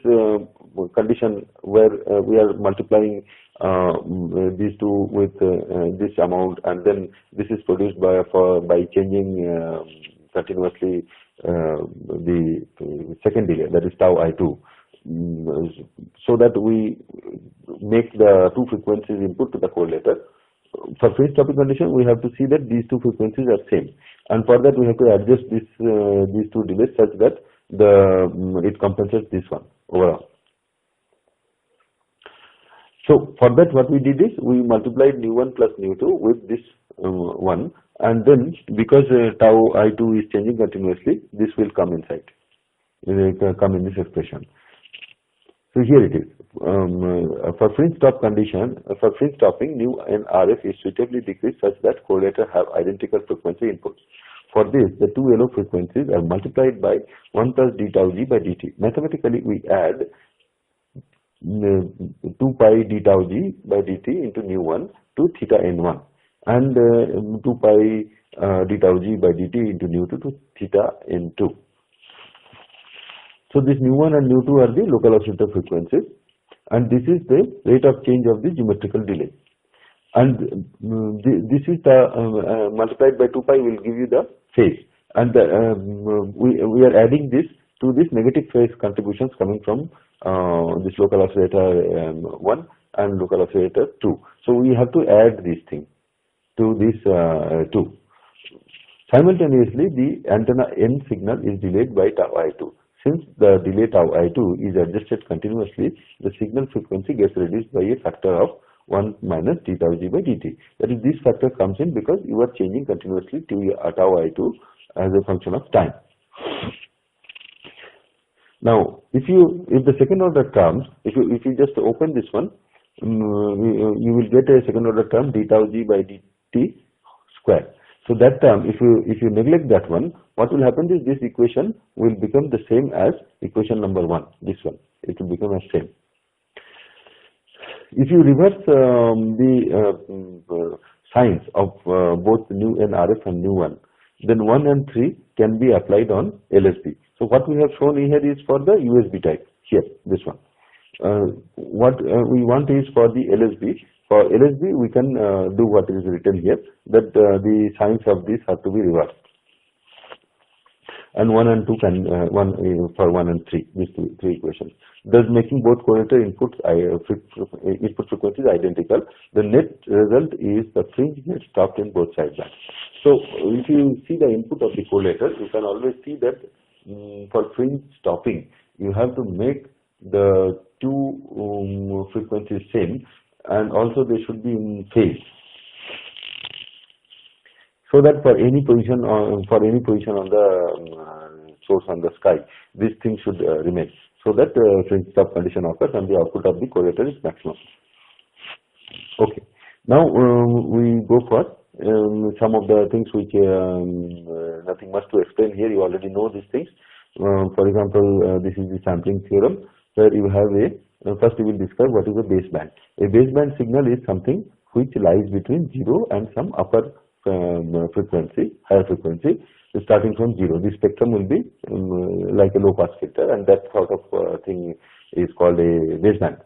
condition where we are multiplying these two with this amount, and then this is produced by changing continuously the second delay, that is tau I2, so that we make the two frequencies input to the correlator. For fringe stopping condition, we have to see that these two frequencies are same, and for that we have to adjust this these two delays such that it compensates this one overall. So for that, what we did is we multiplied nu1 plus nu2 with this one, and then because tau I2 is changing continuously, this will come inside, come in this expression. So here it is. For fringe stop condition, for fringe stopping, nu and RF is suitably decreased such that correlator have identical frequency inputs. For this, the two LO frequencies are multiplied by 1 plus d tau g by dt. Mathematically, we add 2 pi d tau g by dt into nu1 to theta n1, and 2 pi d tau g by dt into nu2 to theta n2. So this nu1 and nu2 are the local oscillator frequencies, and this is the rate of change of the geometrical delay. And this is the multiplied by 2 pi will give you the phase, and we are adding this to this negative phase contributions coming from this local oscillator 1 and local oscillator 2. So we have to add this thing to this 2. Simultaneously, the antenna N signal is delayed by tau I2. Since the delay tau I2 is adjusted continuously, the signal frequency gets reduced by a factor of 1 minus d tau g by dt. That is, this factor comes in because you are changing continuously to tau I2 as a function of time. Now, if the second order terms, if you just open this one, you will get a second order term d tau g by dt square. So that term, if you neglect that one, what will happen is this equation will become the same as equation number 1. This one, it will become as same. If you reverse the signs of both nu and RF and nu1, then 1 and 3 can be applied on LSB. So what we have shown here is for the USB type. Here, this one. What we want is for the LSB. For LSB, we can do what is written here, that the signs of this have to be reversed. And 1 and 2 can, for 1 and 3, these three equations. Thus making both correlator input frequencies identical. The net result is the fringe gets stopped in both sidebands. So if you see the input of the correlator, you can always see that for fringe stopping, you have to make the two frequencies same, and also they should be in phase, so that for any position on the source on the sky, this thing should remain, so that fringe stop condition occurs and the output of the correlator is maximum. Okay, now we go for some of the things which nothing much to explain here. You already know these things. For example, this is the sampling theorem, where you have first we will describe what is a baseband. A baseband signal is something which lies between 0 and some upper frequency, higher frequency, starting from 0. The spectrum will be like a low pass filter, and that sort of thing is called a baseband.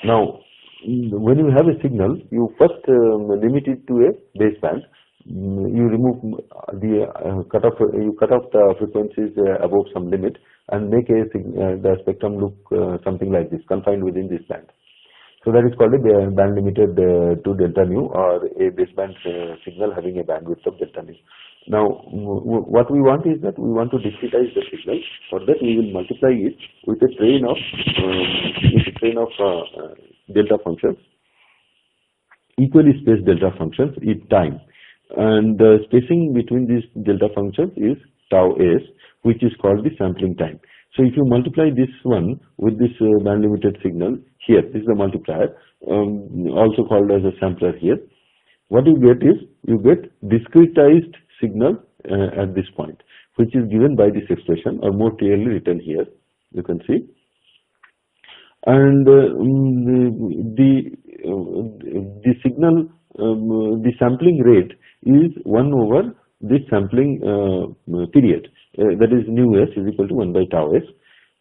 Now, when you have a signal, you first limit it to a baseband. You remove the cut off the frequencies above some limit and make the spectrum look something like this, confined within this band. So that is called a band limited to delta nu, or a baseband signal having a bandwidth of delta nu. Now, what we want is that we want to discretize the signal. For that, we will multiply it with a train of delta functions, equally spaced delta functions in time. And the spacing between these delta functions is tau s, which is called the sampling time. So if you multiply this one with this band limited signal here, this is the multiplier, also called as a sampler here. What you get is, you get discretized signal at this point, which is given by this expression, or more clearly written here, you can see. And the the signal, the sampling rate is 1 over this sampling period, that is nu s is equal to 1 by tau s.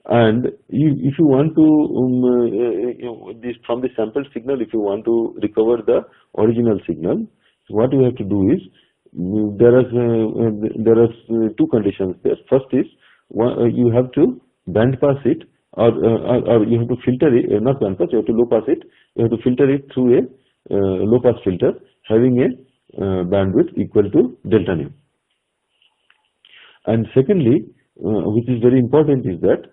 And if you want to this from the sampled signal, if you want to recover the original signal, so what you have to do is there are two conditions there. First is you have to band pass it, or you have to filter it, not band pass, you have to low pass it. You have to filter it through a low pass filter having a bandwidth equal to delta nu. And secondly, which is very important, is that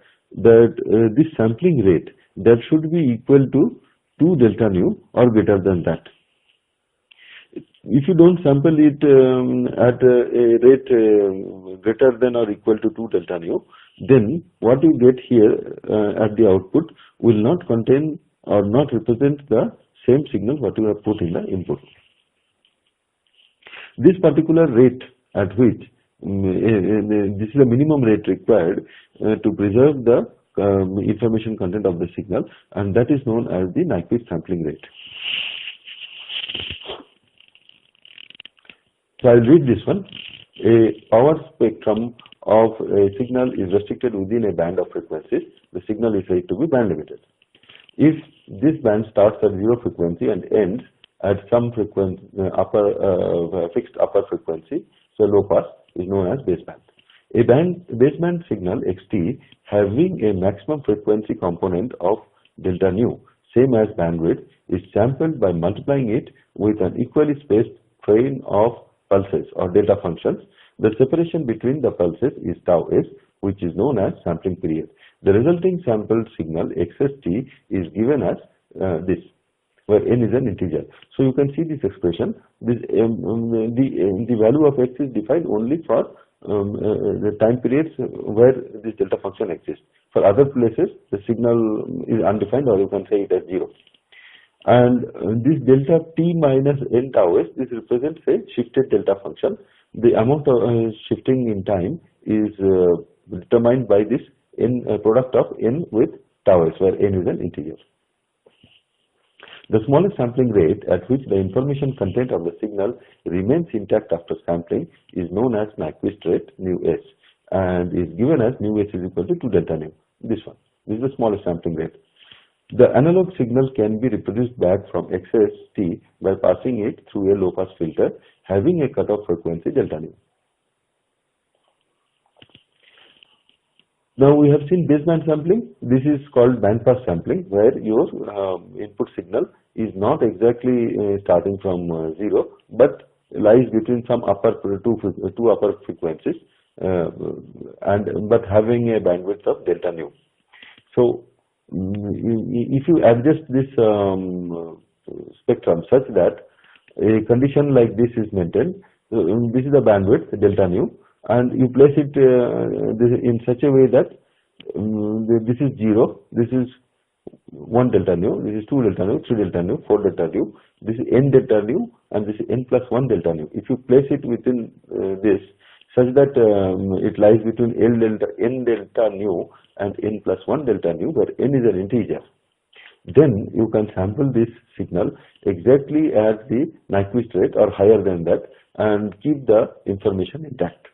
this sampling rate, that should be equal to 2 delta nu or greater than that. If you don't sample it at a rate greater than or equal to 2 delta nu, then what you get here at the output will not contain or not represent the same signal what you have put in the input. This particular rate at which this is the minimum rate required to preserve the information content of the signal, and that is known as the Nyquist sampling rate. So I will read this one. A power spectrum of a signal is restricted within a band of frequencies. The signal is said to be band limited. If this band starts at 0 frequency and ends at some frequency, fixed upper frequency, so low pass, is known as baseband. A baseband signal xt having a maximum frequency component of delta nu, same as bandwidth, is sampled by multiplying it with an equally spaced train of pulses or delta functions. The separation between the pulses is tau s, which is known as sampling period. The resulting sampled signal xst is given as this, where n is an integer. So you can see this expression. This the value of x is defined only for the time periods where this delta function exists. For other places, the signal is undefined, or you can say it as 0. And this delta t minus n tau s, this represents a shifted delta function. The amount of shifting in time is determined by this n product of n with tau s, where n is an integer. The smallest sampling rate at which the information content of the signal remains intact after sampling is known as Nyquist rate nu s, and is given as nu s is equal to 2 delta nu. This one. This is the smallest sampling rate. The analog signal can be reproduced back from xst by passing it through a low pass filter having a cutoff frequency delta nu. Now we have seen baseband sampling. This is called bandpass sampling, where your input signal is not exactly starting from 0, but lies between some upper two upper frequencies, but having a bandwidth of delta nu. So if you adjust this spectrum such that a condition like this is maintained, this is the bandwidth delta nu, and you place it in such a way that this is 0, this is 1 delta nu, this is 2 delta nu, 3 delta nu, 4 delta nu, this is n delta nu, and this is n plus 1 delta nu. If you place it within this such that it lies between n delta nu and n plus 1 delta nu, where n is an integer, then you can sample this signal exactly at the Nyquist rate or higher than that and keep the information intact.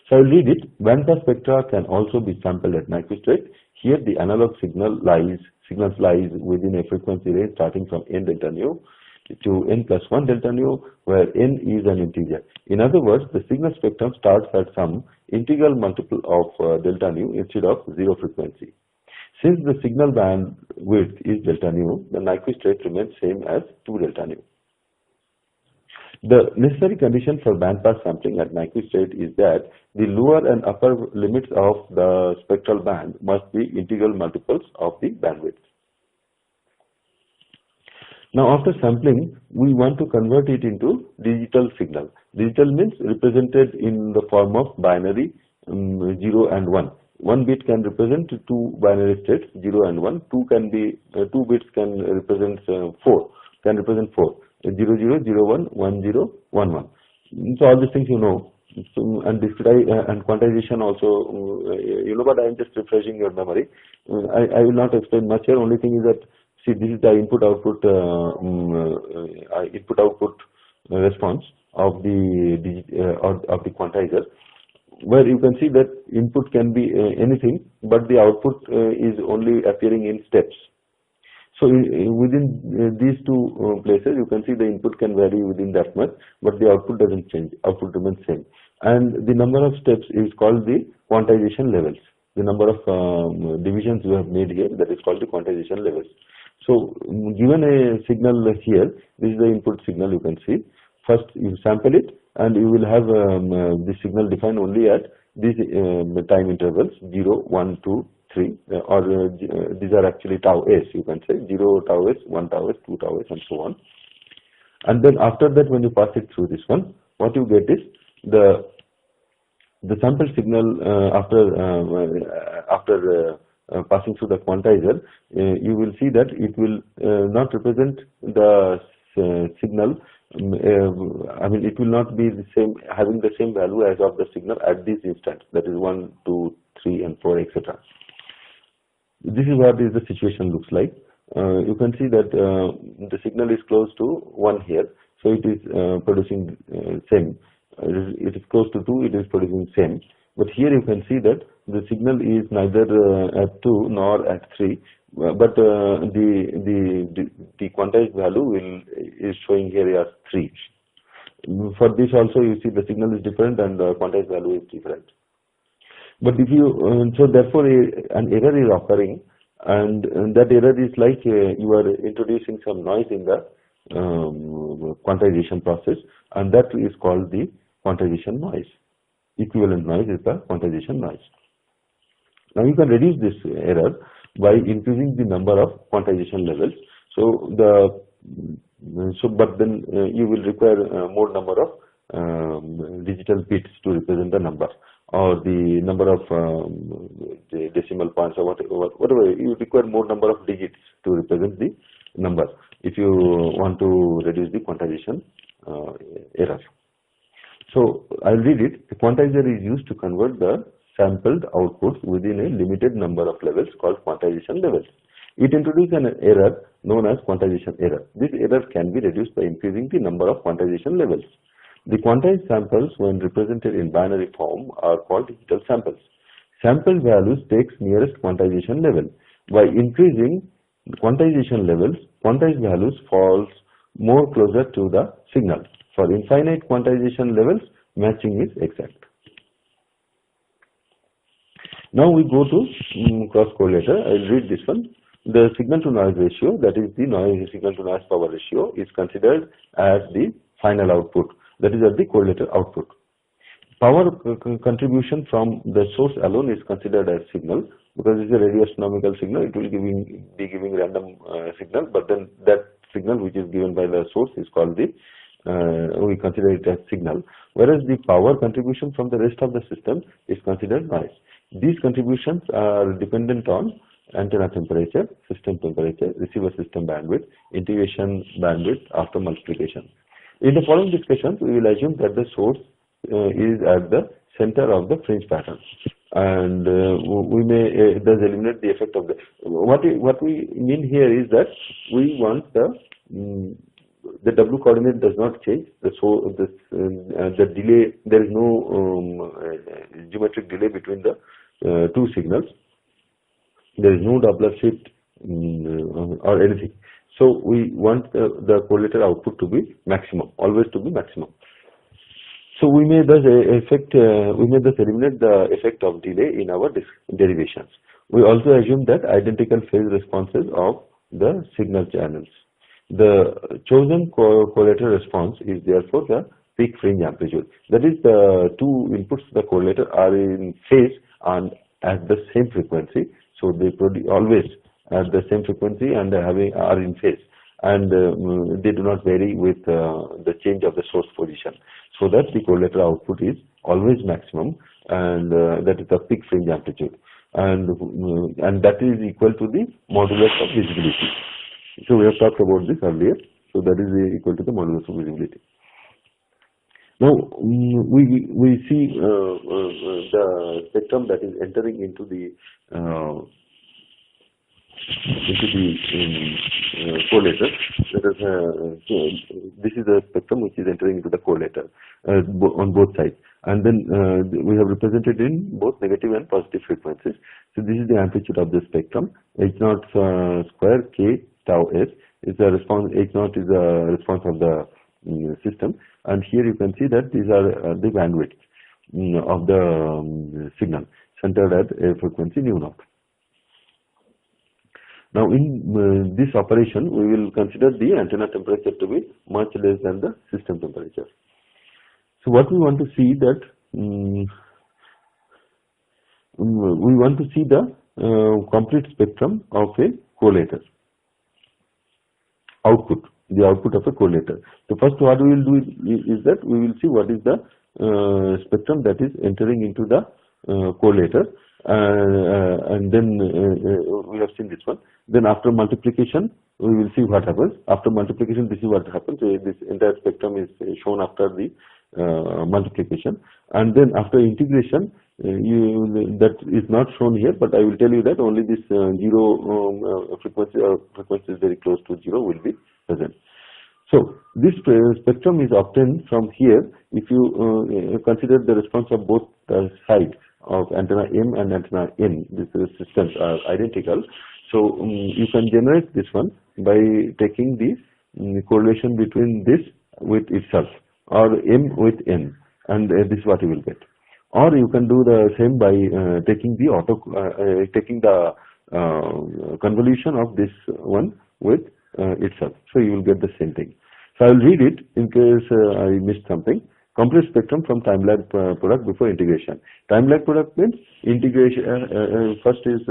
So I will read it. Bandpass spectra can also be sampled at Nyquist rate. Here the analog signals lies within a frequency range starting from n delta nu to n plus 1 delta nu, where n is an integer. In other words, the signal spectrum starts at some integral multiple of delta nu instead of 0 frequency. Since the signal bandwidth is delta nu, the Nyquist rate remains same as 2 delta nu. The necessary condition for bandpass sampling at Nyquist rate is that the lower and upper limits of the spectral band must be integral multiples of the bandwidth. Now after sampling, we want to convert it into digital signal. Digital means represented in the form of binary 0 and 1. One bit can represent two binary states, 0 and 1. Two bits can represent 4. 0, 0, 0, 1, 1, 0, 1, 1. So all these things you know. So, and quantization also you know, but I am just refreshing your memory. I will not explain much here. Only thing is that See, this is the input-output response of of the quantizer, where you can see that input can be anything, but the output is only appearing in steps. So within these two places, you can see the input can vary within that much, but the output doesn't change. Output remains same, and the number of steps is called the quantization levels. The number of divisions you have made here, that is called the quantization levels. So given a signal here, this is the input signal. You can see. First, you sample it, and you will have the signal defined only at these time intervals 0, 1, 2, 3, or these are actually tau s. You can say 0 tau s, 1 tau s, 2 tau s, and so on. And then after that, when you pass it through this one, what you get is the sample signal after passing through the quantizer. You will see that it will not represent the signal. I mean, it will not be the same, having the same value as of the signal at this instant. That is 1, 2, 3, and 4, etc. This is what is the situation looks like. You can see that the signal is close to 1 here, so it is producing same. It is close to 2, it is producing same. But here you can see that the signal is neither at 2 nor at 3, but the quantized value is showing here as 3. For this also, you see the signal is different and the quantized value is different. But if you so therefore an error is occurring, and that error is like you are introducing some noise in the quantization process, and that is called the quantization noise. Equivalent noise is the quantization noise. Now you can reduce this error by increasing the number of quantization levels. But then you will require more number of digital bits to represent the number, or the number of the decimal points, or whatever. You require more number of digits to represent the number if you want to reduce the quantization error. So I'll read it. The quantizer is used to convert the sampled outputs within a limited number of levels called quantization levels. It introduces an error known as quantization error. This error can be reduced by increasing the number of quantization levels. The quantized samples, when represented in binary form, are called digital samples. Sample values takes nearest quantization level. By increasing the quantization levels, quantized values falls more closer to the signal. For infinite quantization levels, matching is exact. Now we go to cross correlator. I'll read this one. The signal to noise ratio, that is the signal to noise power ratio, is considered as the final output, that is at the correlator output. Power contribution from the source alone is considered as signal, because it's a radio astronomical signal. It will be giving random signal, but then that signal which is given by the source is called the we consider it as signal, whereas the power contribution from the rest of the system is considered noise. These contributions are dependent on antenna temperature, system temperature, receiver system bandwidth, integration bandwidth after multiplication. In the following discussions, we will assume that the source is at the center of the fringe pattern, and we may thus eliminate the effect of the. What we mean here is that we want the W coordinate does not change. The delay, there is no geometric delay between the two signals. There is no Doppler shift or anything. So we want the correlator output to be maximum, always to be maximum. So we may thus eliminate the effect of delay in our derivations. We also assume that identical phase responses of the signal channels. The chosen correlator response is therefore the peak fringe amplitude. That is, the two inputs to the correlator are in phase and at the same frequency. So they always at the same frequency and are in phase, and they do not vary with the change of the source position. So that the correlator output is always maximum, and that is the peak fringe amplitude, and that is equal to the modulus of visibility. So we have talked about this earlier. So that is equal to the modulus of visibility. Now we see the spectrum that is entering into the into the correlator. This is the spectrum which is entering into the correlator on both sides, and then we have represented in both negative and positive frequencies. So this is the amplitude of the spectrum. H0 square k tau s is the response. H0 is the response of the system, and here you can see that these are the bandwidth of the signal centered at a frequency nu naught. Now in this operation we will consider the antenna temperature to be much less than the system temperature. So what we want to see that we want to see the complete spectrum of a correlator output, the output of a correlator. So first what we will do is that we will see what is the spectrum that is entering into the correlator, and then we have seen this one. Then after multiplication we will see what happens. After multiplication, this is what happens. This entire spectrum is shown after the multiplication, and then after integration, that is not shown here, but I will tell you that only this zero frequency is very close to zero will be present. So this spectrum is obtained from here if you consider the response of both sides of antenna M and antenna N. These systems are identical. So you can generate this one by taking the correlation between this with itself, or M with N, and this is what you will get. Or you can do the same by taking the convolution of this one with itself. So you will get the same thing. So I will read it in case I missed something. Complete spectrum from time lag product before integration. Time lag product means integration. First is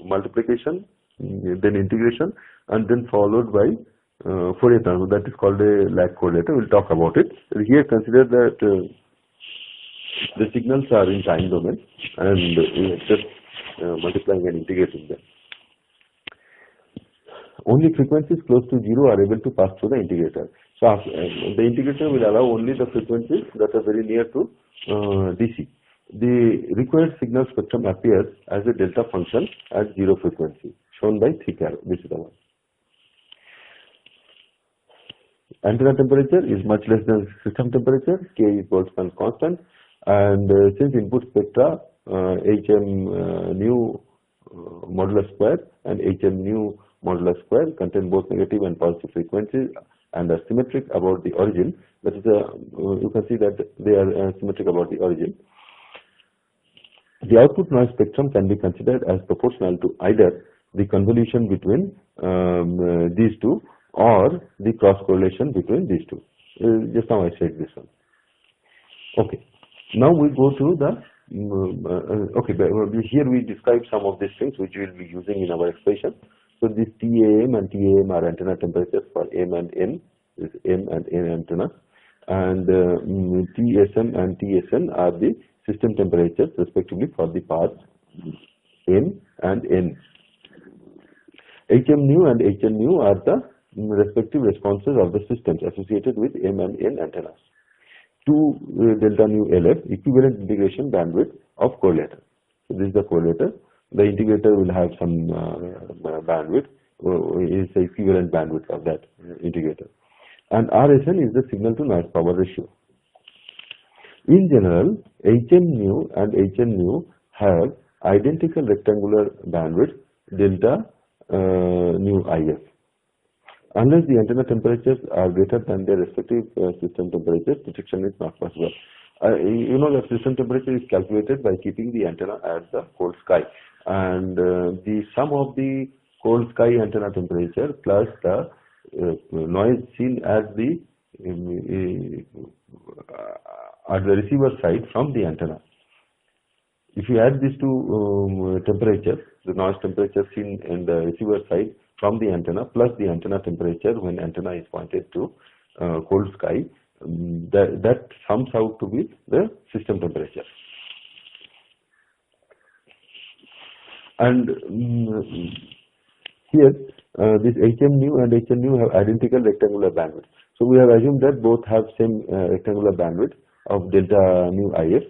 multiplication, then integration, and then followed by Fourier transform. That is called a lag correlator. We will talk about it. Here consider that the signals are in time domain, and we are just multiplying and integrating them. Only frequencies close to zero are able to pass through the integrator. So the integrator will allow only the frequencies that are very near to DC. The required signal spectrum appears as a delta function at zero frequency, shown by thick arrow. This is the one. Antenna temperature is much less than system temperature. K is Boltzmann constant, and since input spectra HM nu modulus square and HM nu modulus square contain both negative and positive frequencies and are symmetric about the origin. That is, you can see that they are symmetric about the origin. The output noise spectrum can be considered as proportional to either the convolution between these two or the cross correlation between these two. Just now I said this one. Okay. Now we go to the here we describe some of these things which we will be using in our expression. So this TAM and TAM are antenna temperatures for M and N, this M and N antennas, and TSM and TSN are the system temperatures respectively for the paths M and N. HM nu and HN nu are the respective responses of the systems associated with M and N antennas. 2 delta nu LF equivalent integration bandwidth of correlator. So this is the correlator. The integrator will have some bandwidth, is the equivalent bandwidth of that integrator. And RSN is the signal to noise power ratio. In general, HM nu and HN nu have identical rectangular bandwidth delta nu IF. Unless the antenna temperatures are greater than their respective system temperatures, detection is not possible. You know that system temperature is calculated by keeping the antenna at the cold sky, and the sum of the cold sky antenna temperature plus the noise seen at the receiver side from the antenna. If you add these two temperatures, the noise temperature seen in the receiver side from the antenna plus the antenna temperature when antenna is pointed to cold sky, that sums out to be the system temperature. And here this HM nu and HN nu have identical rectangular bandwidth. So we have assumed that both have same rectangular bandwidth of delta nu IF,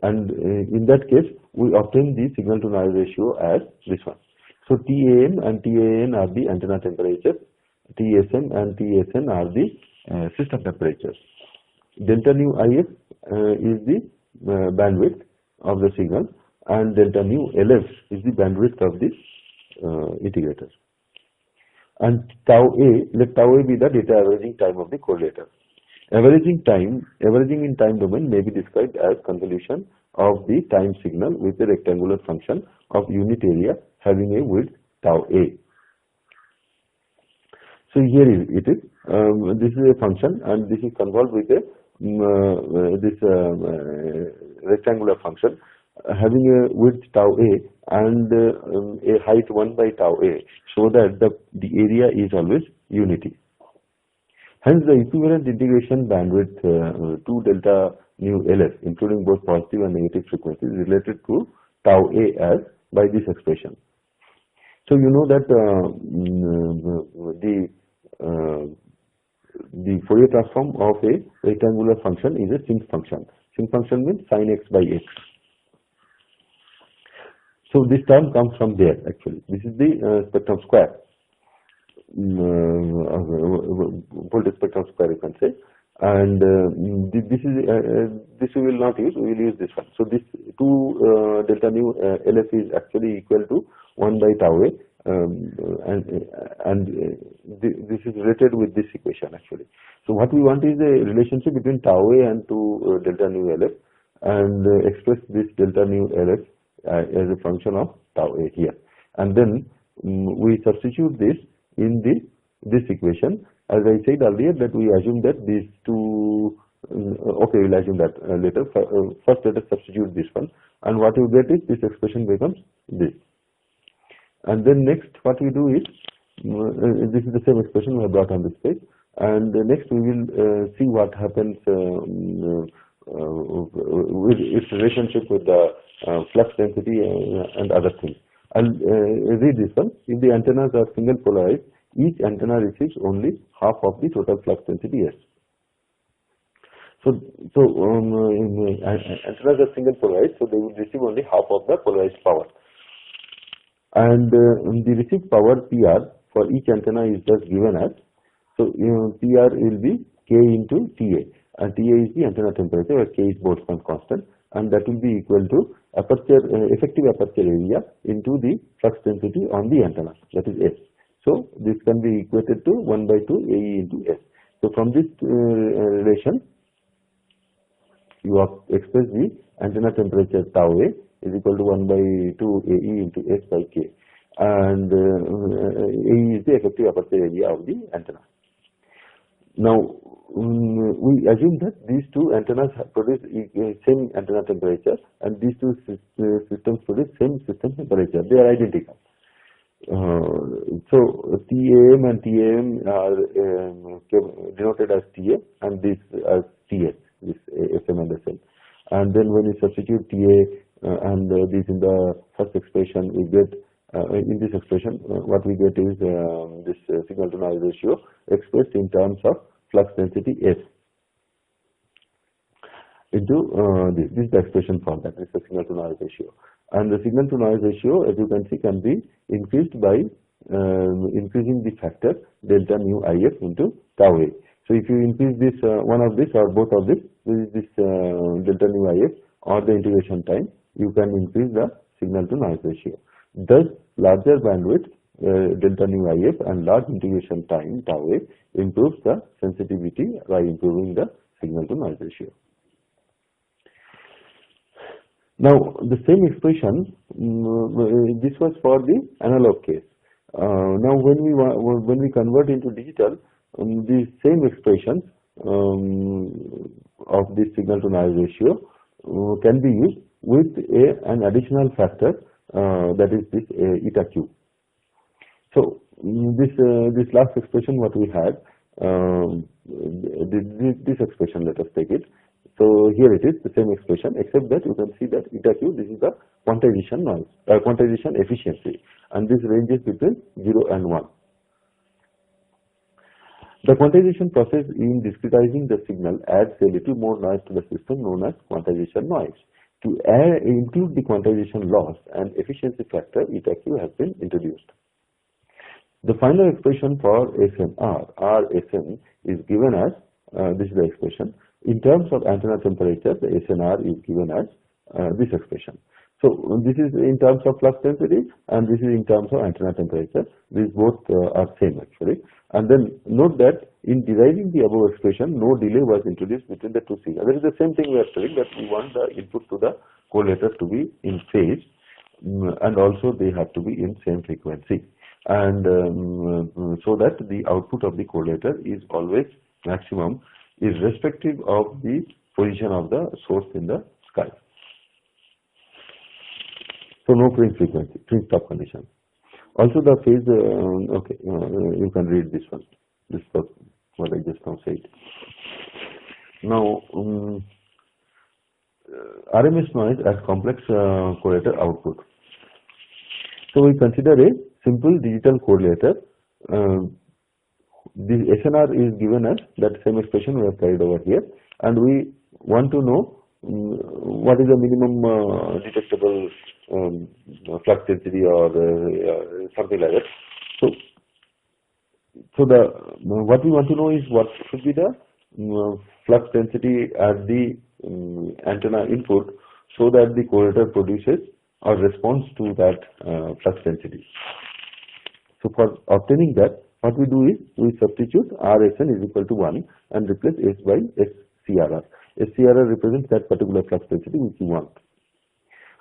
and in that case we obtain the signal to noise ratio as this one. So TAM and TAN are the antenna temperatures, TSM and TSN are the system temperatures. Delta nu IF is the bandwidth of the signal, and delta nu LF is the bandwidth of this integrator. And tau A, let tau A be the data averaging time of the correlator. Averaging in time domain may be described as convolution of the time signal with a rectangular function of unit area having a width tau A. So here it is. This is a function, and this is convolved with a rectangular function having a width tau A and a height 1 by tau A, so that the area is always unity. Hence, the equivalent integration bandwidth to delta nu LF, including both positive and negative frequencies, is related to tau A as by this expression. So you know that the Fourier transform of a rectangular function is a sinc function. Sinc function means sin x by x. So this term comes from there actually. This is the spectrum square. Voltage spectrum square, you can say, and this we will not use. We will use this one. So this 2 delta nu LF is actually equal to 1 by tau A, and this is related with this equation actually. So what we want is a relationship between tau A and 2 delta nu LF, and express this delta nu LF as a function of tau A here, and then we substitute this in this equation. As I said earlier, that we assume that these two, okay, we'll assume that later. First let us substitute this one, and what you get is this expression becomes this. And then next what we do is, this is the same expression we have brought on this page, and next we will see what happens with its relationship with the flux density and other things. I'll read this one. If the antennas are single polarized, each antenna receives only half of the total flux density S. So antennas are single polarized, so they will receive only half of the polarized power. And the received power PR for each antenna is just given as, so PR will be K into TA, and TA is the antenna temperature, where K is Boltzmann constant, and that will be equal to effective aperture area into the flux density on the antenna, that is S. So this can be equated to 1 by 2 AE into S. So from this relation, you have expressed the antenna temperature tau A is equal to 1 by 2 AE into S by K, and AE is the effective aperture area of the antenna. Now we assume that these two antennas produce same antenna temperature, and these two systems produce same system temperature. They are identical. So TAM and TAM are denoted as TA, and this as TS, this SM and SM. And then when we substitute TA and this in the first expression, we get in this expression what we get is this signal to noise ratio expressed in terms of flux density S into this is the expression for that. This is the signal to noise ratio, and the signal to noise ratio, as you can see, can be increased by increasing the factor delta nu IF into tau A. So if you increase this one of this or both of this delta nu IF or the integration time, you can increase the signal to noise ratio. Thus, larger bandwidth delta nu IF and large integration time tau A improves the sensitivity by improving the signal to noise ratio. Now the same expression, this was for the analog case. Now when we convert into digital, the same expressions of this signal to noise ratio can be used with an additional factor, that is this eta q. So this last expression what we had, this expression, let us take it. So here it is, the same expression, except that you can see that eta q, this is the quantization noise, quantization efficiency, and this ranges between 0 and 1. The quantization process in discretizing the signal adds a little more noise to the system known as quantization noise. To include the quantization loss and efficiency factor, ETAQ has been introduced. The final expression for SNR, RSN, is given as, this is the expression, in terms of antenna temperature, the SNR is given as this expression. So this is in terms of flux density and this is in terms of antenna temperature. These both are same actually. And then note that in deriving the above expression, no delay was introduced between the two signals. That is the same thing we are saying, that we want the input to the correlator to be in phase and also they have to be in same frequency. And so that the output of the correlator is always maximum irrespective of the position of the source in the sky. So no fringe frequency, fringe stop condition. Also the phase, you can read this one. This is what I just now said. Now, RMS noise as complex correlator output. So we consider a simple digital correlator. This SNR is given as that same expression we have carried over here, and we want to know what is the minimum detectable flux density or something like that. So what we want to know is what should be the flux density at the antenna input, so that the correlator produces or responds to that flux density. So for obtaining that, what we do is we substitute RSN is equal to 1 and replace S by SCRR. SCRR represents that particular flux density which you want.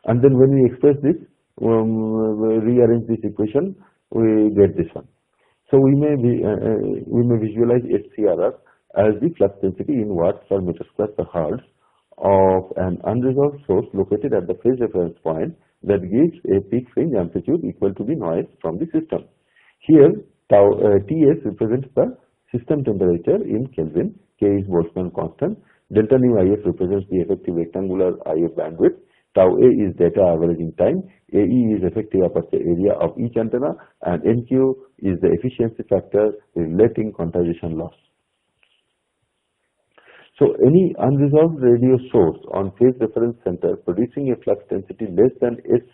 And then when we express this, rearrange this equation, we get this one. So we may visualize SCRR as the flux density in watts per meter square per hertz of an unresolved source located at the phase reference point that gives a peak fringe amplitude equal to the noise from the system. Here, Ts represents the system temperature in Kelvin, K is Boltzmann constant, delta nu IF represents the effective rectangular IF bandwidth, tau A is data averaging time, AE is effective aperture area of each antenna, and NQ is the efficiency factor relating quantization loss. So any unresolved radio source on phase reference center producing a flux density less than S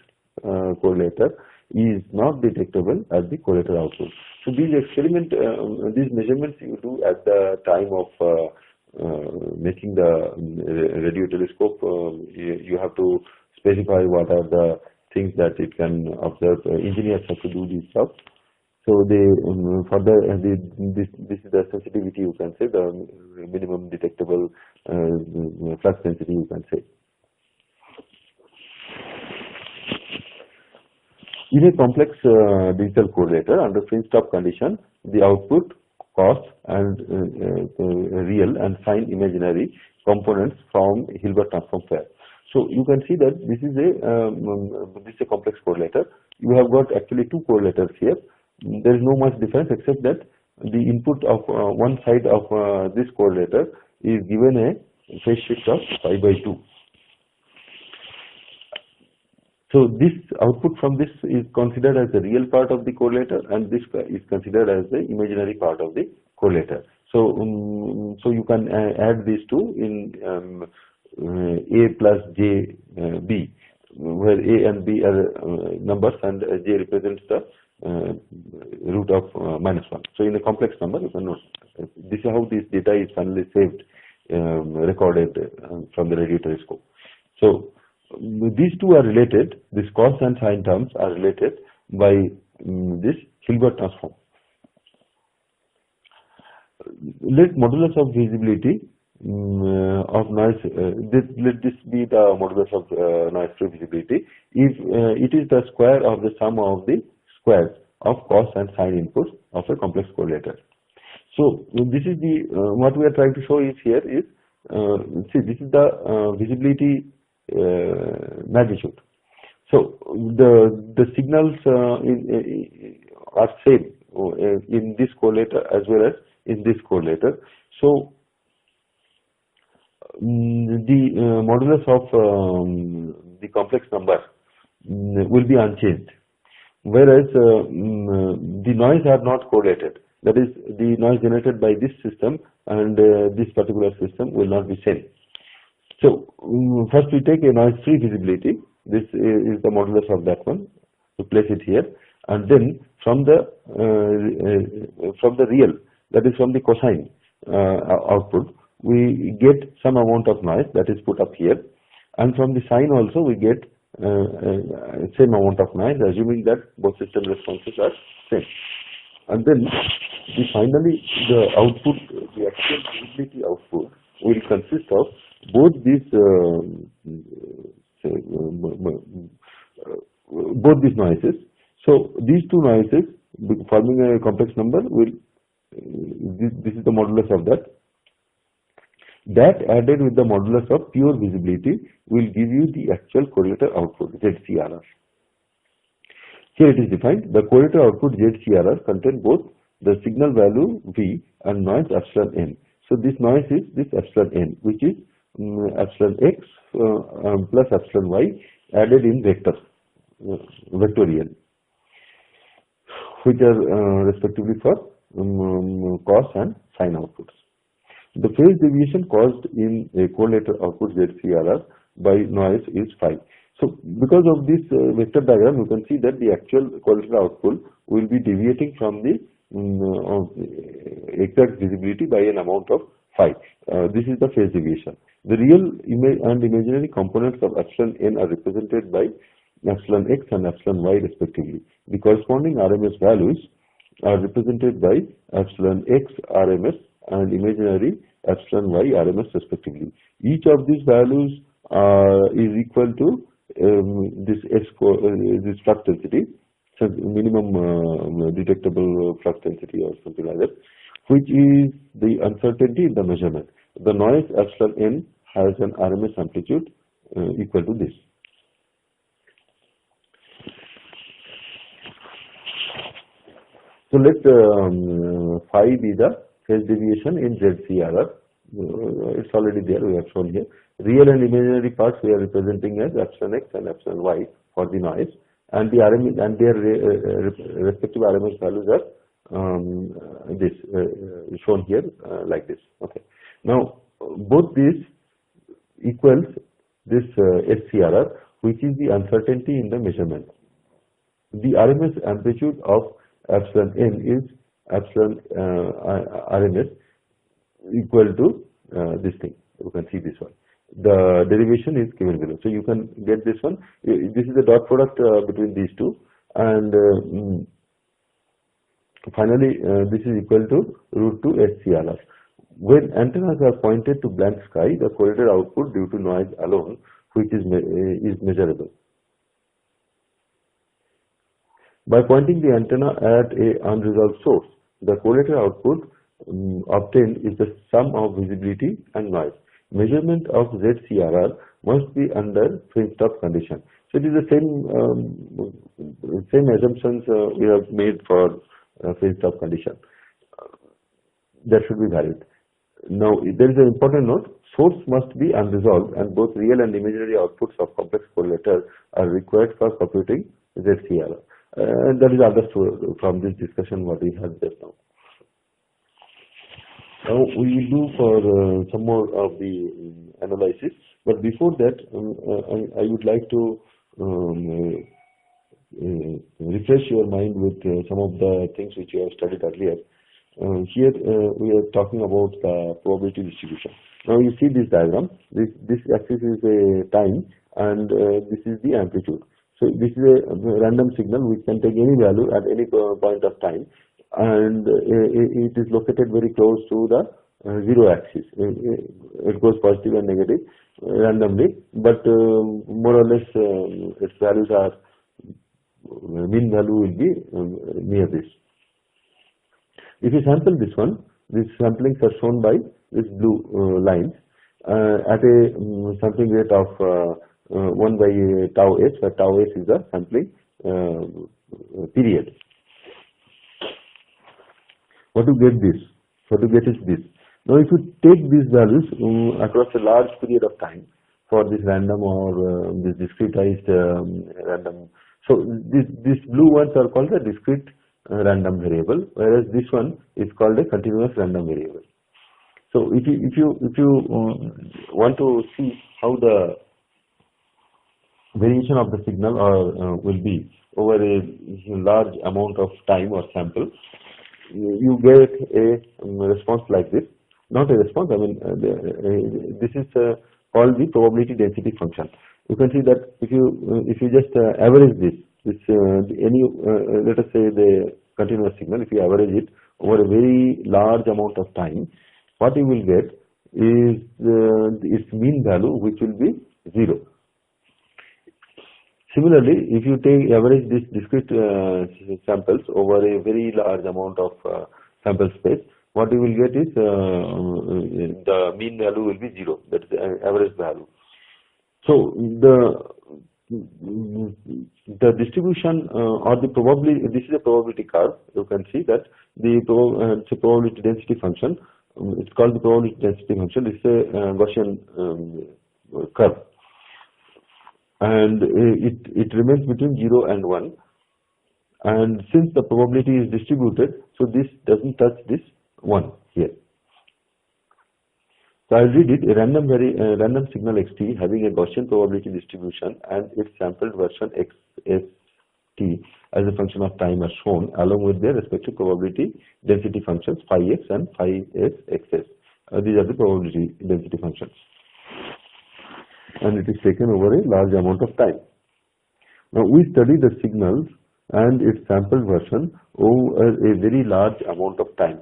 correlator is not detectable at the correlator output. So these measurements you do at the time of making the radio telescope. You have to specify what are the things that it can observe. Engineers have to do this stuff. So they this is the sensitivity, you can say, the minimum detectable flux density, you can say. In a complex digital correlator under fringe stop condition, the output, cost, and real and sign imaginary components from Hilbert transform pair. So you can see that this is a complex correlator. You have got actually two correlators here. There is no much difference except that the input of one side of this correlator is given a phase shift of pi by 2. So this output from this is considered as the real part of the correlator, and this is considered as the imaginary part of the correlator. So so you can add these two in A plus J B, where A and B are numbers and J represents the root of -1. So in a complex number, you can note this is how this data is finally saved, recorded from the radio telescope. So these two are related. This cos and sine terms are related by this Hilbert transform. Let modulus of visibility of noise. Let this be the modulus of noise-free visibility. If it is the square of the sum of the squares of cos and sine inputs of a complex correlator. So this is the what we are trying to show is here is see, this is the visibility magnitude. So the signals are same in this correlator as well as in this correlator. So the modulus of the complex number will be unchanged. whereas the noise are not correlated. That is, the noise generated by this system and this particular system will not be same. So first we take a noise-free visibility. This is the modulus of that one. To place it here, and then from the real, that is from the cosine output, we get some amount of noise that is put up here, and from the sine also we get same amount of noise, assuming that both system responses are same. And then finally the output, the actual visibility output, will consist of both these noises. So these two noises forming a complex number will, this is the modulus of that. That added with the modulus of pure visibility will give you the actual correlator output, ZCRR. Here it is defined. The correlator output ZCRR contain both the signal value V and noise epsilon n. So this noise is this epsilon n, which is epsilon x plus epsilon y added in vectorial, which are respectively for cos and sine outputs. The phase deviation caused in a correlator output ZCRR by noise is phi. So because of this vector diagram, you can see that the actual correlator output will be deviating from the exact visibility by an amount of phi. This is the phase deviation. The real and imaginary components of epsilon n are represented by epsilon x and epsilon y respectively. The corresponding RMS values are represented by epsilon x RMS and imaginary epsilon y RMS respectively. Each of these values is equal to this flux density, so minimum detectable flux density or something like that, which is the uncertainty in the measurement. The noise epsilon n has an RMS amplitude equal to this. So let phi be the phase deviation in ZCRR. It's already there, we have shown here. Real and imaginary parts we are representing as epsilon x and epsilon y for the noise, and the RMS and their respective RMS values are shown here like this. Okay. Now both these equals this SCRR, which is the uncertainty in the measurement. The RMS amplitude of epsilon n is epsilon RMS equal to this thing. You can see this one. The derivation is given below. So you can get this one. This is the dot product between these two, and finally this is equal to √2 SCRR. When antennas are pointed to blank sky, the correlator output due to noise alone, which is measurable. By pointing the antenna at a unresolved source, the correlator output obtained is the sum of visibility and noise. Measurement of ZCRR must be under fringe stop condition. So it is the same assumptions we have made for fringe stop condition. That should be valid. Now there is an important note: source must be unresolved, and both real and imaginary outputs of complex correlator are required for computing ZCRR. And that is understood from this discussion what we had just now. Now we will do for some more of the analysis, but before that I would like to refresh your mind with some of the things which you have studied earlier. Here we are talking about the probability distribution. Now you see this diagram. This axis is a time, and this is the amplitude. So this is a random signal which can take any value at any point of time, and it is located very close to the zero axis. It goes positive and negative randomly, but more or less its values are, mean value will be near this. If you sample this one, these samplings are shown by this blue lines at a sampling rate of 1 by tau s, where tau s is the sampling period. What to get this? What to get is this. Now if you take these values across a large period of time for this random or this discretized random So these blue ones are called the discrete random variable, whereas this one is called a continuous random variable. So if you want to see how the variation of the signal will be over a large amount of time or sample, you get a response like this. Not a response, I mean, this is called the probability density function. You can see that if you just average this let us say the continuous signal, if you average it over a very large amount of time, what you will get is its mean value, which will be 0. Similarly, if you average this discrete samples over a very large amount of sample space, what you will get is the mean value will be 0. That is the average value. So the distribution or the probability, this is a probability curve. You can see that the it's a probability density function. It's called the probability density function. It's a Gaussian curve, and it remains between 0 and 1. And since the probability is distributed, so this doesn't touch this 1 here. So I'll read it. A random signal xt having a Gaussian probability distribution and its sampled version xst as a function of time are shown along with their respective probability density functions phi x and phi s xs. These are the probability density functions, and it is taken over a large amount of time. Now we study the signals and its sampled version over a very large amount of time.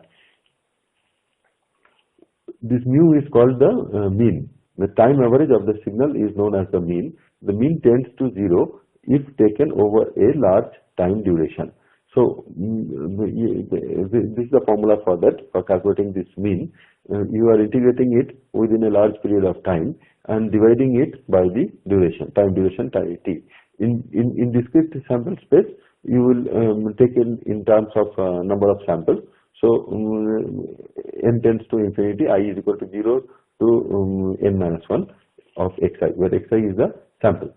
This mu is called the mean. The time average of the signal is known as the mean. The mean tends to 0 if taken over a large time duration. So this is the formula for that, for calculating this mean. You are integrating it within a large period of time and dividing it by the duration, time duration, time t. In discrete sample space, you will take in terms of number of samples. So n tends to infinity, I is equal to 0 to n minus 1 of xi, where xi is the sample.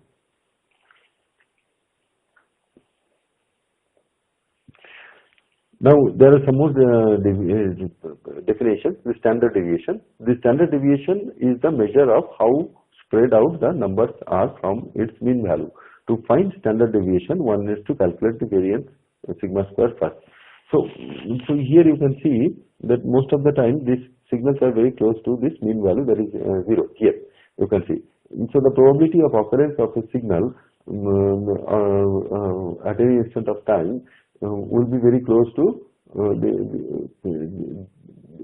Now there are some more definitions. The standard deviation. The standard deviation is the measure of how spread out the numbers are from its mean value. To find standard deviation, one needs to calculate the variance sigma square first. So here you can see that most of the time these signals are very close to this mean value, that is 0. Here you can see. So the probability of occurrence of a signal at any instant of time will be very close to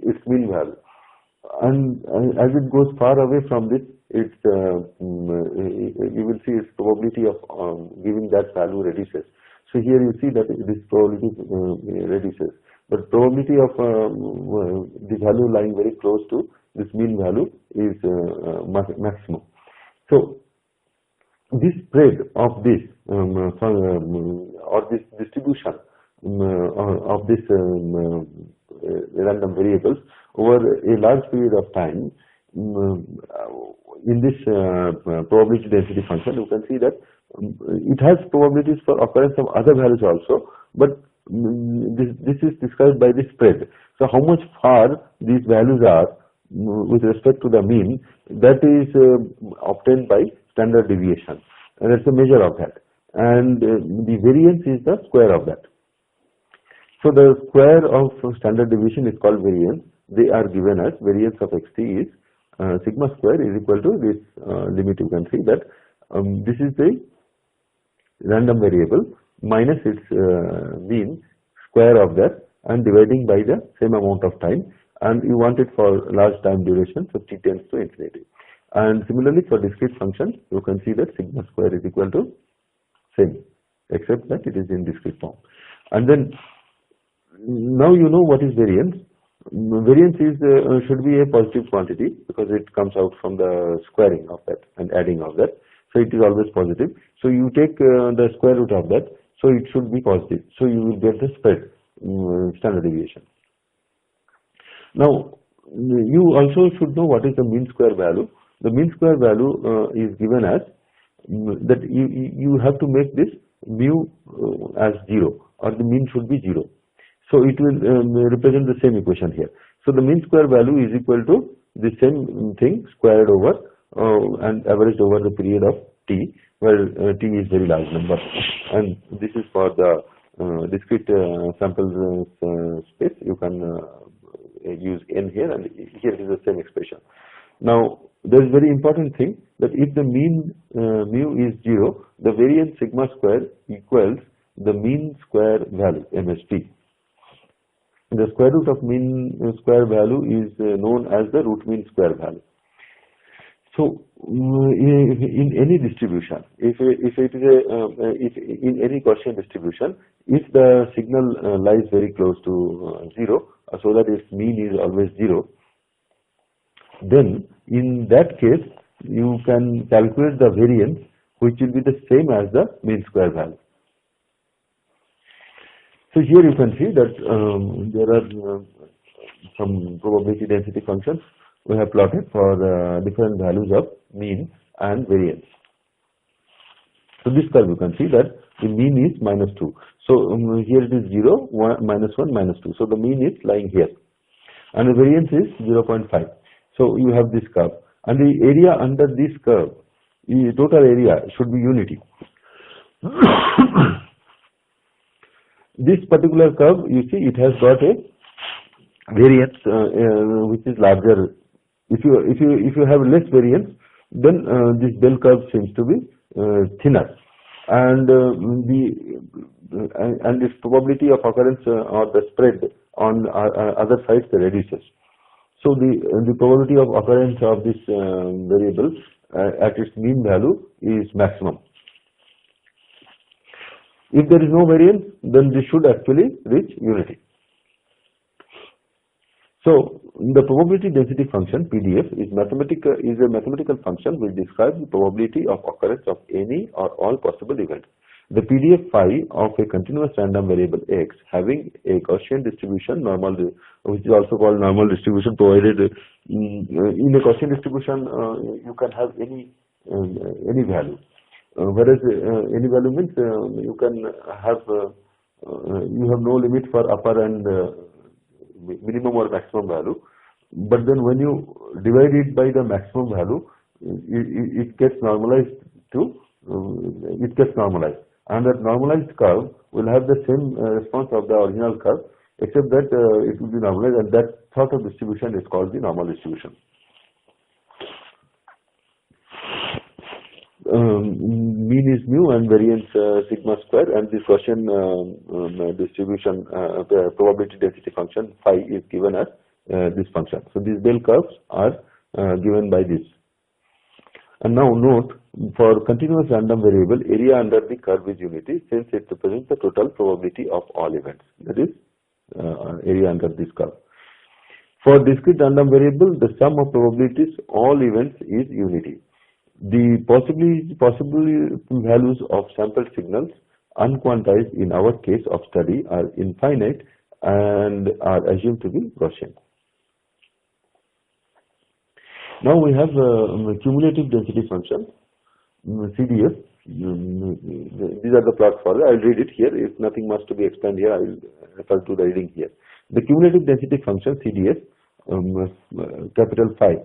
its mean value, and as it goes far away from this, its you will see its probability of giving that value reduces. So here you see that this probability reduces, but probability of the value lying very close to this mean value is maximum. So this spread of this or this distribution of this random variables over a large period of time, in this probability density function, you can see that it has probabilities for occurrence of other values also, but this is described by the spread. So how much far these values are with respect to the mean, that is obtained by standard deviation, and that's a measure of that, and the variance is the square of that. So the square of standard deviation is called variance. They are given as variance of xt is sigma square is equal to this limit. You can see that this is the random variable minus its mean, square of that, and dividing by the same amount of time, and you want it for large time duration, so t tends to infinity. And similarly for discrete functions, you can see that sigma square is equal to same, except that it is in discrete form. And then now you know what is variance. Variance is should be a positive quantity because it comes out from the squaring of that and adding of that. So it is always positive. So you take the square root of that. So it should be positive. So you will get the spread standard deviation. Now you also should know what is the mean square value. The mean square value is given as that you have to make this mu as 0, or the mean should be 0. So it will represent the same equation here. So the mean square value is equal to the same thing squared over and averaged over the period of t, where t is very large number, and this is for the discrete sample space. You can use n here, and here is the same expression. Now there is very important thing that if the mean mu is 0, the variance sigma square equals the mean square value MST. The square root of mean square value is known as the root mean square value. So in any distribution, if in any Gaussian distribution, if the signal lies very close to 0, so that its mean is always 0, then in that case you can calculate the variance, which will be the same as the mean square value. So here you can see that there are some probability density functions we have plotted for different values of mean and variance. So this curve you can see that the mean is -2. So here it is 0, 1, -1, -2. So the mean is lying here, and the variance is 0.5. So you have this curve, and the area under this curve, the total area should be unity. This particular curve, you see, it has got a variance which is larger. If you have less variance, then this bell curve seems to be thinner, and its probability of occurrence or the spread on other sides reduces. So the probability of occurrence of this variable at its mean value is maximum. If there is no variance, then this should actually reach unity. So the probability density function PDF is a mathematical function which describes the probability of occurrence of any or all possible events. The PDF phi of a continuous random variable x having a Gaussian distribution normal, which is also called normal distribution, provided in a Gaussian distribution you can have any value. Whereas any value means you can have you have no limit for upper and minimum or maximum value, but then when you divide it by the maximum value, it gets normalized and that normalized curve will have the same response of the original curve, except that it will be normalized, and that sort of distribution is called the normal distribution. Mean is mu and variance sigma square, and this Gaussian distribution probability density function phi is given as this function. So these bell curves are given by this. And now note, for continuous random variable, area under the curve is unity, since it represents the total probability of all events, that is area under this curve. For discrete random variable, the sum of probabilities all events is unity. The possible values of sample signals unquantized in our case of study are infinite and are assumed to be Gaussian. Now we have cumulative density function, CDF. These are the plots for it. I will read it here. If nothing much to be explained here, I will refer to the reading here. The cumulative density function CDF, capital phi,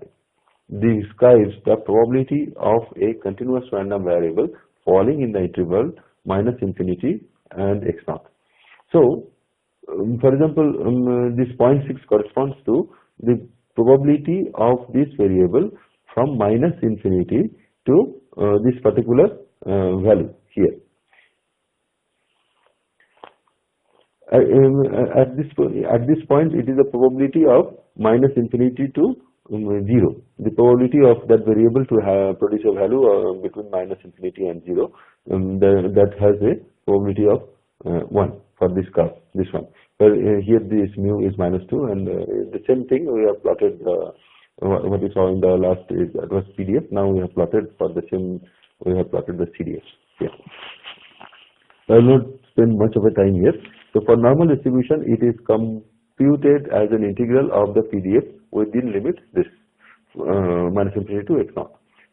describes the probability of a continuous random variable falling in the interval -infinity and x0. So, for example, this 0.6 corresponds to the probability of this variable from -infinity to this particular value here. At this point, it is the probability of -infinity to 0. The probability of that variable to produce a value between -infinity and 0, that has a probability of 1 for this curve, this one. Here this mu is -2, and the same thing we have plotted. What we saw in the last is that was PDF. Now we have plotted for the same. We have plotted the CDF. Yeah. I will not spend much of a time here. So for normal distribution, it is computed as an integral of the PDF within limits this -infinity to x0.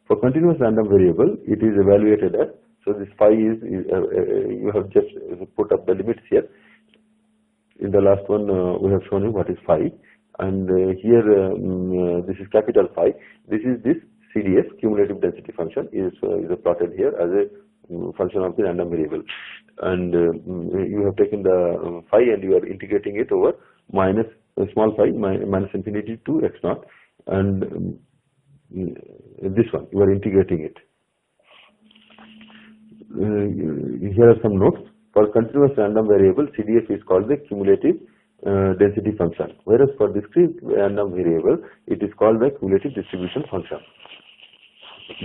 For continuous random variable, it is evaluated at, so this phi is you have just put up the limits here. In the last one, we have shown you what is phi, and here this is capital Phi. This is this CDF, cumulative density function, is plotted here as a function of the random variable, and you have taken the phi and you are integrating it over minus small phi minus infinity to x naught, and this one you are integrating it. Here are some notes. For continuous random variable, CDF is called the cumulative density function, whereas for discrete random variable, it is called the cumulative distribution function.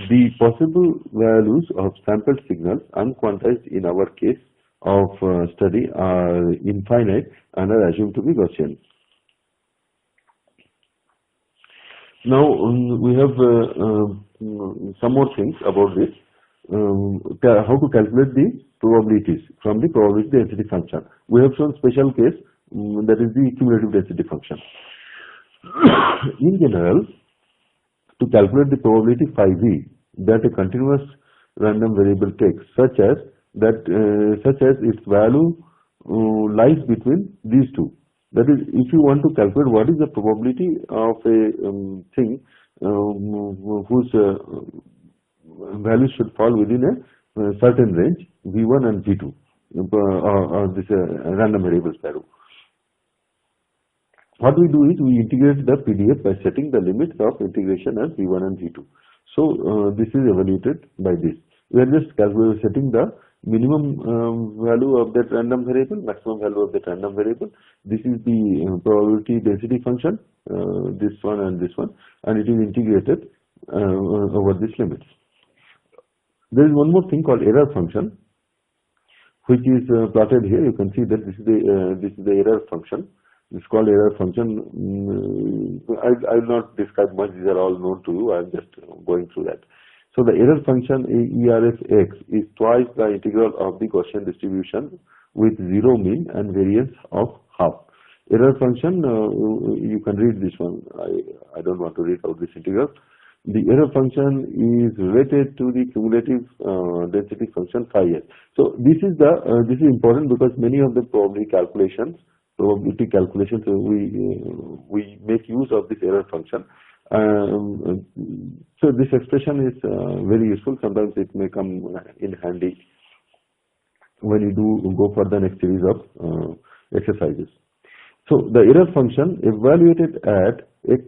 The possible values of sampled signals unquantized in our case of study are infinite and are assumed to be Gaussian. Now we have some more things about this. How to calculate the probabilities from the probability density function. We have shown special case, that is the cumulative density function. In general, to calculate the probability phi v that a continuous random variable takes, such as its value lies between these two. That is, if you want to calculate what is the probability of a thing whose values should fall within a certain range, v1 and v2, or this random variables value. What we do is we integrate the PDF by setting the limits of integration as v1 and v2. So this is evaluated by this. We are just setting the minimum value of that random variable, maximum value of that random variable. This is the probability density function, this one and this one, and it is integrated over these limits. There is one more thing called error function, which is plotted here. You can see that this is the error function. It's called error function. I will not describe much. These are all known to you. I am just going through that. So the error function ERF(x) is twice the integral of the Gaussian distribution with zero mean and variance of half. Error function, you can read this one. I don't want to read out this integral. The error function is related to the cumulative density function phi s. So this is important because many of the probability calculations we make use of this error function. So this expression is very useful. Sometimes it may come in handy when you do go for the next series of exercises. So the error function evaluated at x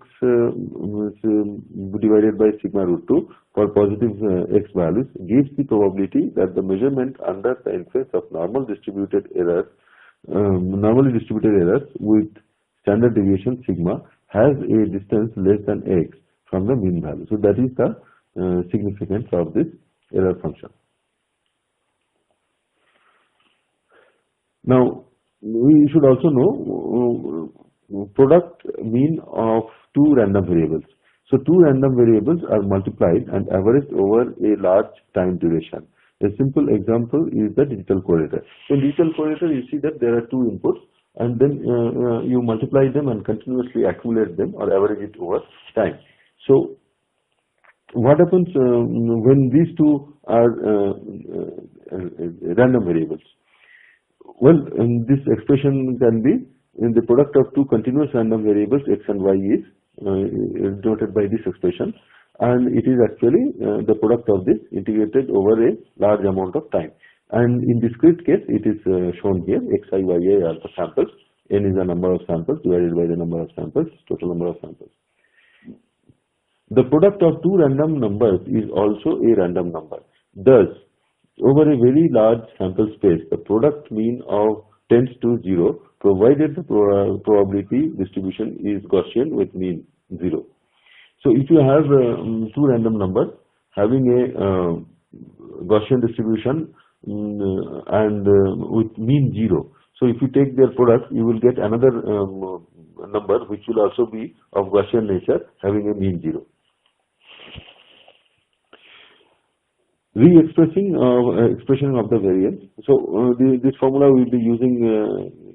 divided by sigma root 2 for positive x values gives the probability that the measurement under the influence of normally distributed errors with standard deviation sigma has a distance less than x from the mean value. So that is the significance of this error function. Now we should also know product mean of two random variables. So two random variables are multiplied and averaged over a large time duration. A simple example is the digital correlator. So in digital correlator, you see that there are two inputs, and then you multiply them and continuously accumulate them or average it over time. So what happens when these two are random variables? Well, this expression can be in the product of two continuous random variables x and y is denoted by this expression, and it is actually the product of this integrated over a large amount of time. And in discrete case, it is shown here. Xi, yi are the samples. N is the number of samples divided by the number of samples, total number of samples. The product of two random numbers is also a random number. Thus, over a very large sample space, the product mean of tends to 0, provided the probability distribution is Gaussian with mean 0. So if you have two random numbers having a Gaussian distribution and with mean 0, so if you take their product, you will get another number which will also be of Gaussian nature having a mean 0. Re-expressing expression of the variance. So this formula we will be using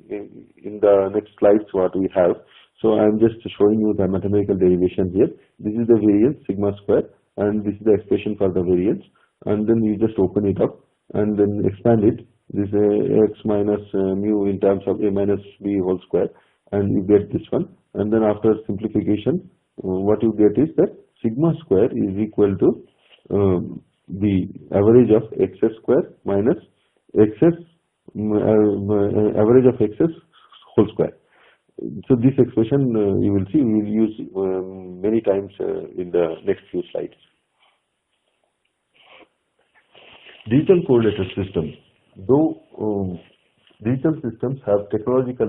in the next slides what we have. So I am just showing you the mathematical derivation here. This is the variance sigma square, and this is the expression for the variance, and then you just open it up and then expand it. This x minus mu in terms of a minus b whole square, and you get this one. And then after simplification, what you get is that sigma square is equal to the average of xs square minus xs average of xs whole square. So this expression you will see we will use many times in the next few slides. Digital correlated systems. Though digital systems have technological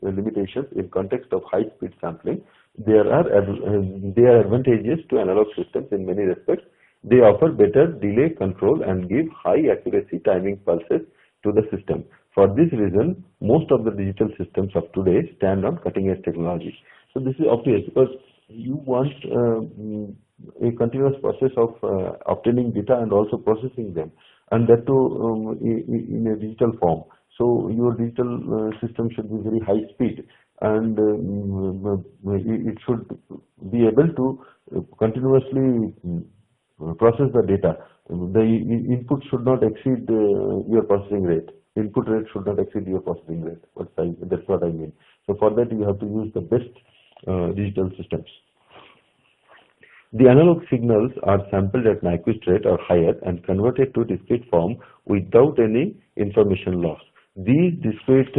limitations in context of high-speed sampling, there are advantages to analog systems in many respects. They offer better delay control and give high accuracy timing pulses to the system. For this reason, most of the digital systems of today stand on cutting-edge technology. So this is obvious because you want a continuous process of obtaining data and also processing them, and that too in a digital form. So your digital system should be very high speed, and it should be able to continuously process the data. The input should not exceed your processing rate. Input rate should not exceed your processing rate. That's what I mean. So for that you have to use the best digital systems. The analog signals are sampled at Nyquist rate or higher and converted to discrete form without any information loss. These discrete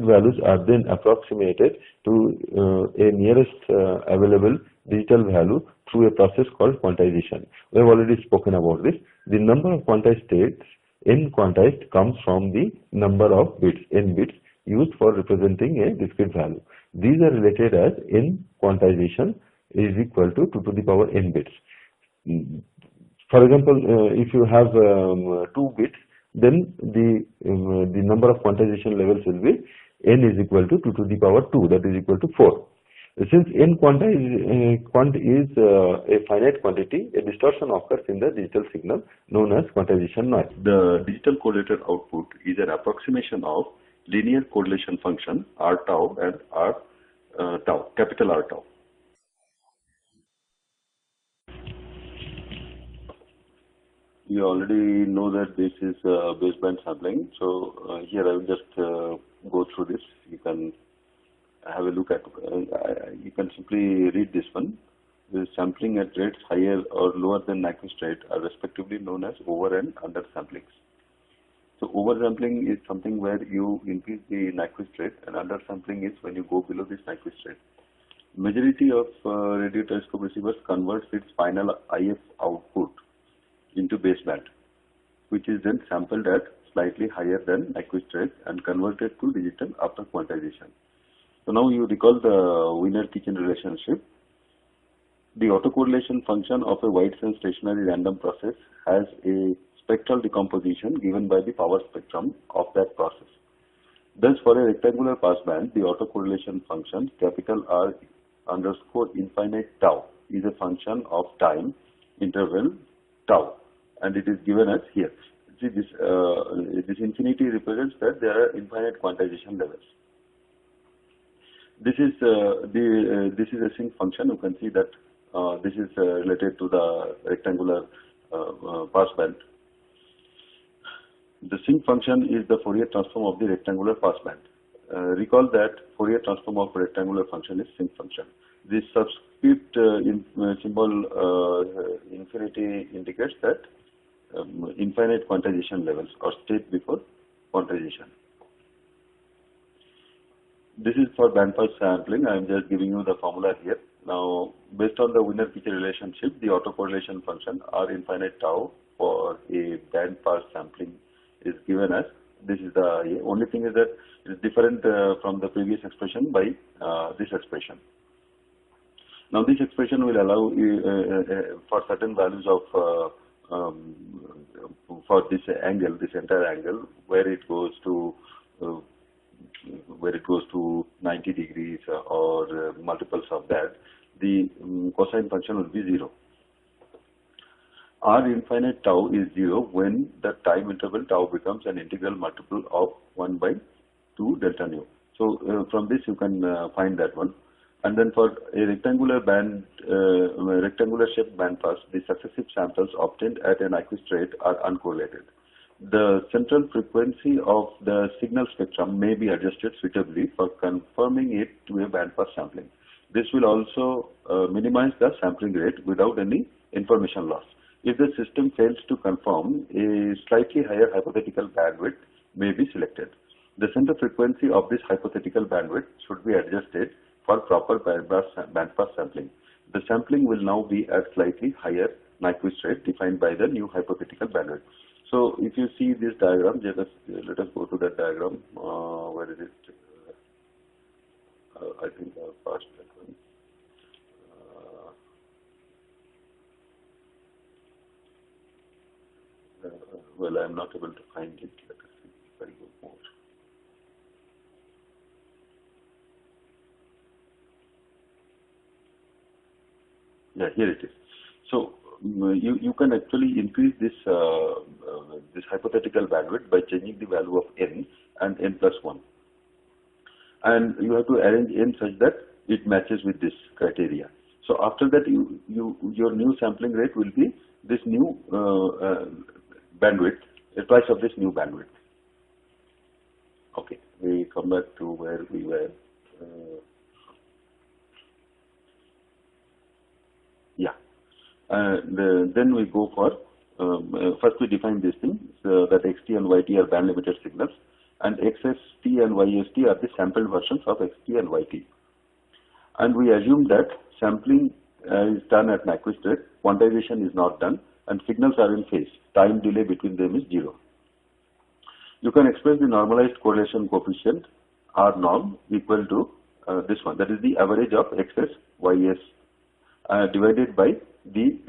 values are then approximated to a nearest available digital value through a process called quantization. We have already spoken about this. The number of quantized states, n quantized, comes from the number of bits, n bits, used for representing a discrete value. These are related as n quantization is equal to 2 to the power n bits. For example, if you have 2 bits, then the number of quantization levels will be n is equal to 2 to the power 2, that is equal to 4. Since n quant is a finite quantity, a distortion occurs in the digital signal known as quantization noise. The digital correlated output is an approximation of linear correlation function R tau and R tau, capital R tau. You already know that this is baseband sampling, so here I will just go through this. You can have a look at, you can simply read this one. The sampling at rates higher or lower than Nyquist rate are respectively known as over and under samplings. So oversampling is something where you increase the Nyquist rate, and undersampling is when you go below this Nyquist rate. Majority of radio telescope receivers converts its final IF output into baseband, which is then sampled at slightly higher than Nyquist rate and converted to digital after quantization. So now you recall the winner-kitchen relationship. The autocorrelation function of a wide-sense stationary random process has a spectral decomposition given by the power spectrum of that process. Thus, for a rectangular passband, the autocorrelation function capital R underscore infinite tau is a function of time interval tau, and it is given as here. See, this infinity represents that there are infinite quantization levels. This is a sinc function. You can see that this is related to the rectangular passband. The sinc function is the Fourier transform of the rectangular passband. Recall that Fourier transform of rectangular function is sinc function. This subscript symbol infinity indicates that infinite quantization levels or state before quantization. This is for bandpass sampling. I am just giving you the formula here. Now, based on the winner-pitcher relationship, the autocorrelation function R infinite tau for a bandpass sampling is given as, this is the only thing is that it is different from the previous expression by this expression. Now, this expression will allow for certain values of for this angle, this entire angle, where it goes to 90 degrees or multiples of that, the cosine function will be 0. R infinite tau is 0 when the time interval tau becomes an integral multiple of 1 by 2 delta nu. So from this you can find that one. And then for a rectangular shaped band pass, the successive samples obtained at a Nyquist rate are uncorrelated. The central frequency of the signal spectrum may be adjusted suitably for confirming it to a band pass sampling. This will also minimize the sampling rate without any information loss. If the system fails to conform, a slightly higher hypothetical bandwidth may be selected. The center frequency of this hypothetical bandwidth should be adjusted for proper band pass sampling. The sampling will now be at slightly higher Nyquist rate defined by the new hypothetical bandwidth. So if you see this diagram, let us go to that diagram. Where is it? I think I passed that one. Well, I am not able to find it. Let us see if I go more. Yeah, here it is. So you can actually increase this this hypothetical bandwidth by changing the value of n and n plus 1. And you have to arrange n such that it matches with this criteria. So after that, your new sampling rate will be this new bandwidth, twice of this new bandwidth. Okay, we come back to where we were. Yeah, and then we go for first we define this thing that xt and yt are band limited signals, and xst and yst are the sampled versions of xt and yt. And we assume that sampling is done at Nyquist rate, quantization is not done, and signals are in phase. Time delay between them is 0. You can express the normalized correlation coefficient R norm equal to this one, that is the average of xs, ys divided by the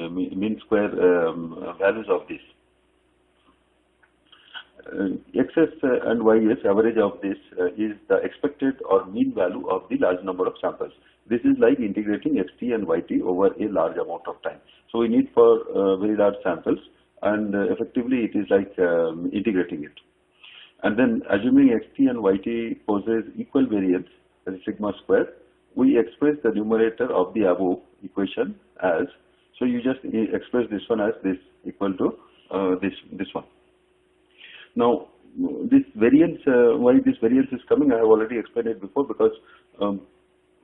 mean square values of this. Xs and ys average of this is the expected or mean value of the large number of samples. This is like integrating xt and yt over a large amount of time. So we need for very large samples, and effectively it is like integrating it. And then assuming xt and yt possess equal variance, that is sigma square, we express the numerator of the above equation as, so you just express this one as this equal to this one. Now this variance, why this variance is coming, I have already explained it before, because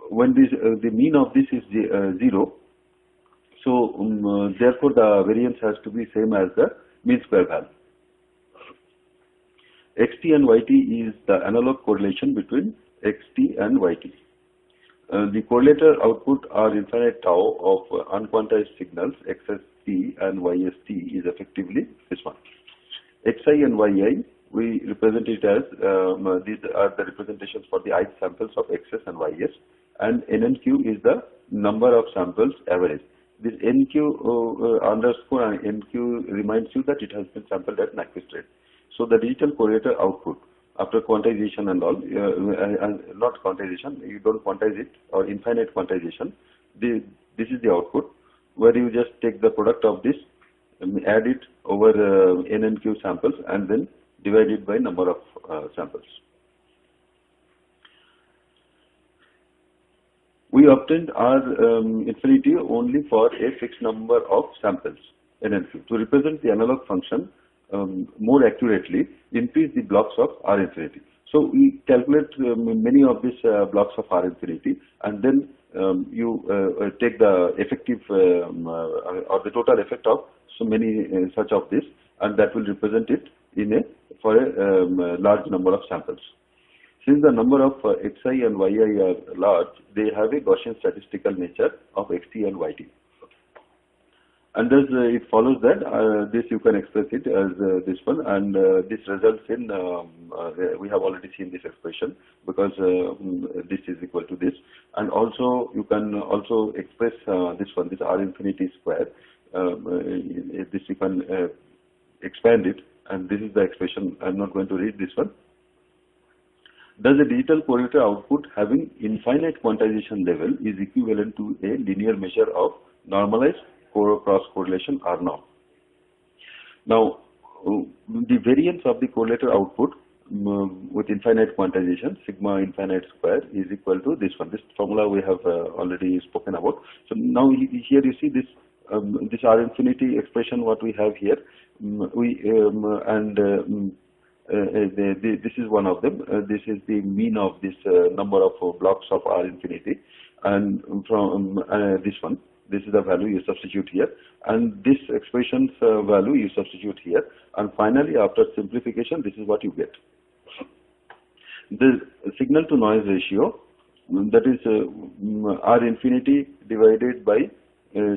when this the mean of this is 0, so therefore the variance has to be same as the mean square value. xt and yt is the analog correlation between xt and yt. The correlator output are infinite tau of unquantized signals xst and yst is effectively this one. xi and yi, we represent it as these are the representations for the ith samples of xs and ys, and nnq is the number of samples average. This nq underscore and nq reminds you that it has been sampled at Nyquist rate. So the digital correlator output after quantization and all, not quantization, you don't quantize it, or infinite quantization, this is the output, where you just take the product of this, add it over n and q samples, and then divide it by number of samples. We obtained R infinity only for a fixed number of samples, n and q. To represent the analog function more accurately, increase the blocks of R infinity. So we calculate many of these blocks of R infinity, and then you take the effective or the total effect of so many such of this, and that will represent it in for a large number of samples. Since the number of xi and yi are large, they have a Gaussian statistical nature of xt and yt. And thus it follows that this you can express it as this one, and this results in, we have already seen this expression, because this is equal to this, and also you can also express this one, this R infinity square, this you can expand it, and this is the expression. I am not going to read this one. Thus a digital correlator output having infinite quantization level is equivalent to a linear measure of normalized cross correlation R norm. Now the variance of the correlator output with infinite quantization, sigma infinite square is equal to this one. This formula we have already spoken about. So now here you see this this R infinity expression what we have here. This is one of them. This is the mean of this number of blocks of R infinity, and from this one. This is the value you substitute here, and this expression's value you substitute here, and finally after simplification this is what you get. The signal to noise ratio, that is R infinity divided by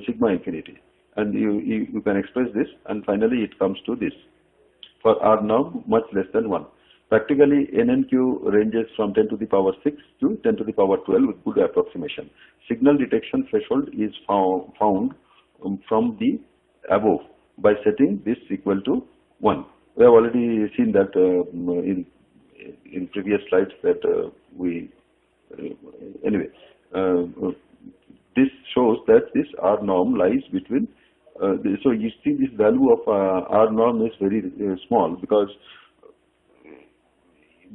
sigma infinity, and you can express this, and finally it comes to this for R norm much less than 1. Practically, NNQ ranges from 10 to the power 6 to 10 to the power 12 with good approximation. Signal detection threshold is found from the above by setting this equal to 1. We have already seen that in previous slides that anyway, this shows that this R norm lies between, so you see this value of R norm is very small because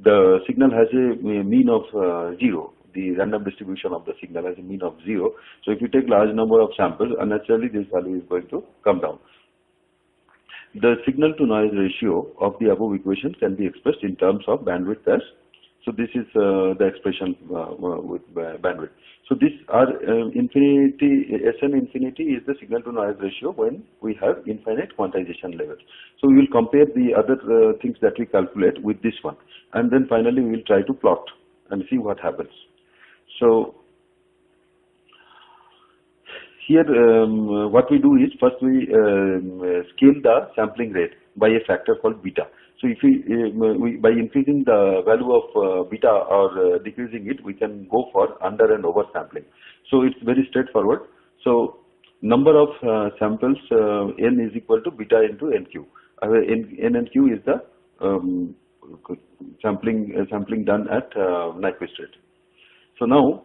the signal has a mean of 0. The random distribution of the signal has a mean of 0. So if you take large number of samples, unnaturally this value is going to come down. The signal to noise ratio of the above equation can be expressed in terms of bandwidth as. So this is the expression with bandwidth. So this R infinity, Sn infinity is the signal to noise ratio when we have infinite quantization levels. So we will compare the other things that we calculate with this one, and then finally we will try to plot and see what happens. So here what we do is first we scale the sampling rate by a factor called beta. So if we by increasing the value of beta or decreasing it, we can go for under and over sampling. So it's very straightforward. So number of samples n is equal to beta into nq. N and q is the sampling done at Nyquist rate. So now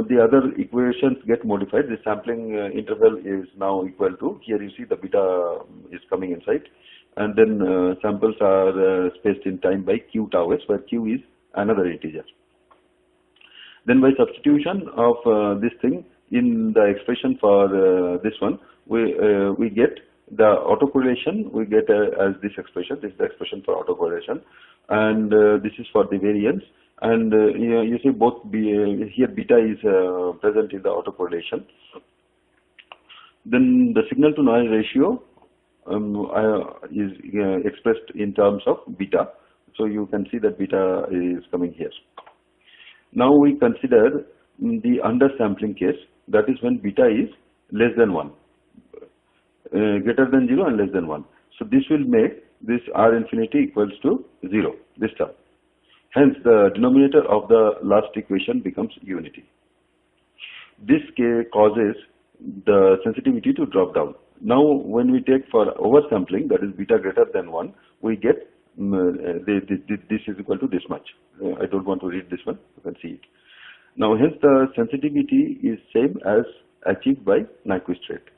the other equations get modified. The sampling interval is now equal to, here you see the beta is coming inside, and then samples are spaced in time by q tau s, where q is another integer. Then by substitution of this thing in the expression for this one, we get the autocorrelation. We get as this expression. This is the expression for autocorrelation, and this is for the variance. And you see both here beta is present in the autocorrelation. Then the signal to noise ratio is expressed in terms of beta. So you can see that beta is coming here. Now we consider the undersampling case. That is when beta is less than 1, greater than 0 and less than 1. So this will make this R infinity equals to 0, this term. Hence the denominator of the last equation becomes unity. This causes the sensitivity to drop down. Now when we take for oversampling, that is beta greater than 1, we get this is equal to this much. I don't want to read this one, you can see it. Now hence the sensitivity is same as achieved by Nyquist rate.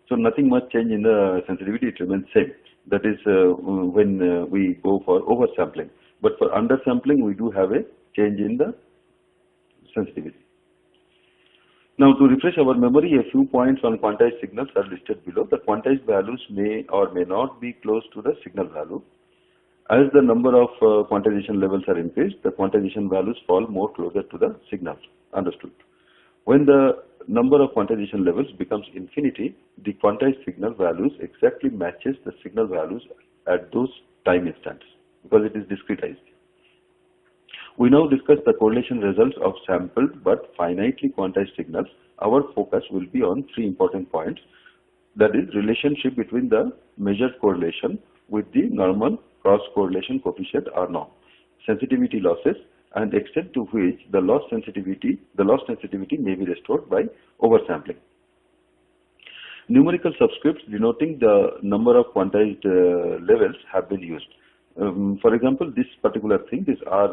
So nothing much change in the sensitivity, it remains same. That is when we go for oversampling. But for undersampling, we do have a change in the sensitivity. Now to refresh our memory, a few points on quantized signals are listed below. The quantized values may or may not be close to the signal value. As the number of quantization levels are increased, the quantization values fall more closer to the signal. Understood. When the number of quantization levels becomes infinity, the quantized signal values exactly matches the signal values at those time instants because it is discretized. We now discuss the correlation results of sampled but finitely quantized signals. Our focus will be on three important points. That is, relationship between the measured correlation with the normal cross correlation coefficient R norm, sensitivity losses, and extent to which the lost sensitivity may be restored by oversampling. Numerical subscripts denoting the number of quantized levels have been used. For example, this particular thing, this R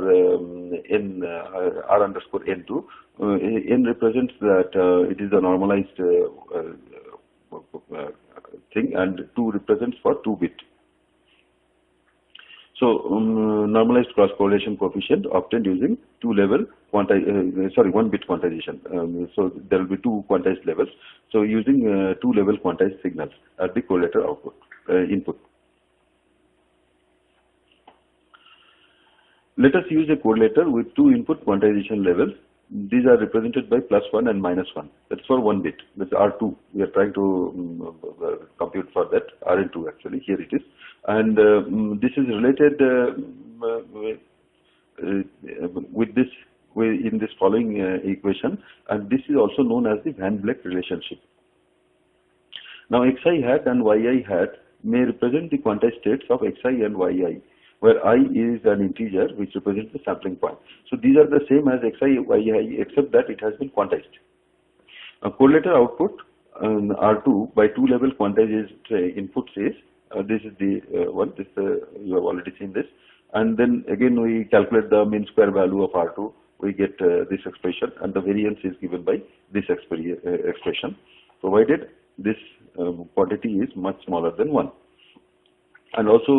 underscore N2, N represents that it is a normalized thing, and 2 represents for 2 bit. Normalized cross correlation coefficient obtained using one bit quantization. So there will be two quantized levels. So using two level quantized signals at the correlator output input. Let us use a correlator with two input quantization levels. These are represented by +1 and -1. That's for one bit. That's R2. We are trying to compute for that. Rn2 actually. Here it is. And this is related with this in this following equation. And this is also known as the Van Vleck relationship. Now xi hat and yi hat may represent the quantized states of xi and yi, where I is an integer which represents the sampling point. So these are the same as xi, yi, except that it has been quantized. A correlator output R2 by two level quantized inputs is this is the one. This you have already seen this, and then again we calculate the mean square value of R2. We get this expression, and the variance is given by this expression, provided this quantity is much smaller than 1. And also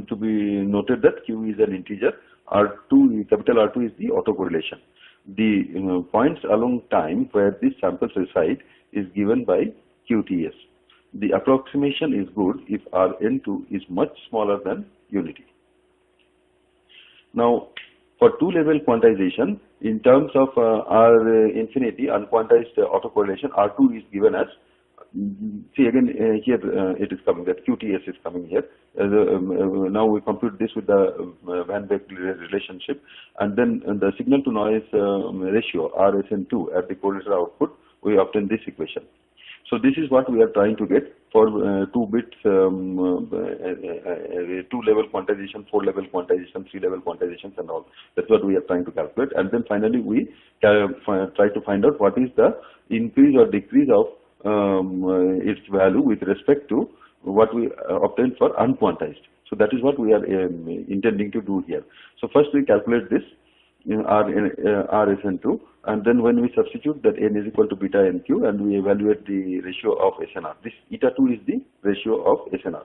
to be noted that Q is an integer. R2, capital R2 is the autocorrelation. The points along time where these samples reside is given by QTS. The approximation is good if Rn2 is much smaller than unity. Now, for two-level quantization, in terms of R infinity unquantized autocorrelation, R2 is given as, see again here it is coming, that QTS is coming here. Now we compute this with the Van Vleck relationship, and then the signal to noise ratio RSN2 at the correlator output, we obtain this equation. So this is what we are trying to get for 2 bits, 2 level quantization, 4 level quantization, 3 level quantizations and all. That's what we are trying to calculate. And then finally we try to find out what is the increase or decrease of its value with respect to what we obtained for unquantized. So that is what we are intending to do here. So first we calculate this RSN2, and then when we substitute that n is equal to beta nq, and we evaluate the ratio of SNR. This eta 2 is the ratio of SNR,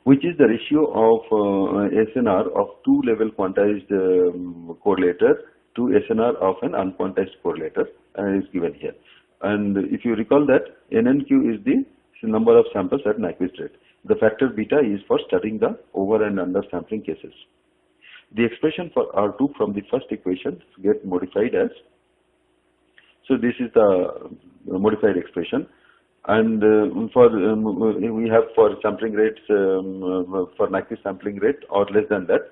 which is the ratio of SNR of two level quantized correlator to SNR of an unquantized correlator is given here. And if you recall that NNQ is the number of samples at Nyquist rate. The factor beta is for studying the over and under sampling cases. The expression for R2 from the first equation get modified as, so this is the modified expression, and we have for sampling rates, for Nyquist sampling rate or less than that,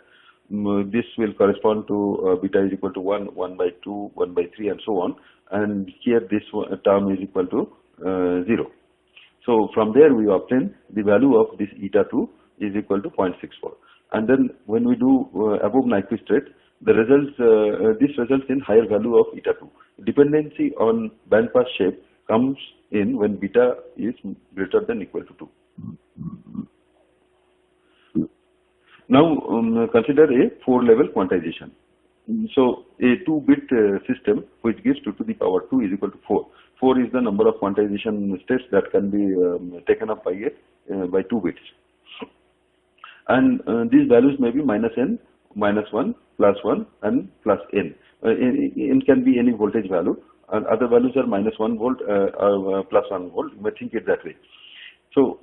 this will correspond to beta is equal to 1, 1 by 2, 1 by 3 and so on, and here this term is equal to 0. So from there we obtain the value of this eta 2 is equal to 0.64. And then when we do above Nyquist rate, the results, this results in higher value of eta 2. Dependency on bandpass shape comes in when beta is greater than equal to 2. Now consider a 4-level quantization. So a 2-bit system which gives 2 to the power 2 is equal to 4. 4 is the number of quantization states that can be taken up by 2 bits. And these values may be -n, -1, +1 and +n. N can be any voltage value, and other values are -1 volt or +1 volt. You may think it that way. So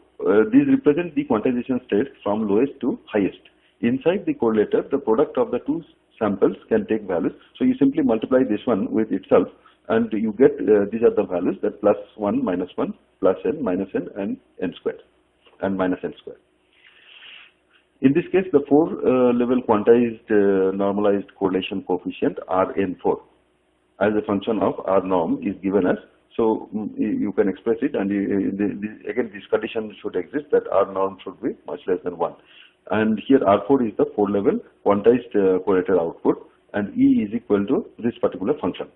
these represent the quantization states from lowest to highest. Inside the correlator, the product of the two samples can take values. So you simply multiply this one with itself, and you get these are the values, that +1, -1, +n, -n, and n squared, and -n squared. In this case, the 4-level quantized normalized correlation coefficient Rn4 as a function of R norm is given as, so you can express it, and again this condition should exist that R norm should be much less than 1. And here R4 is the 4-level quantized correlator output, and E is equal to this particular function.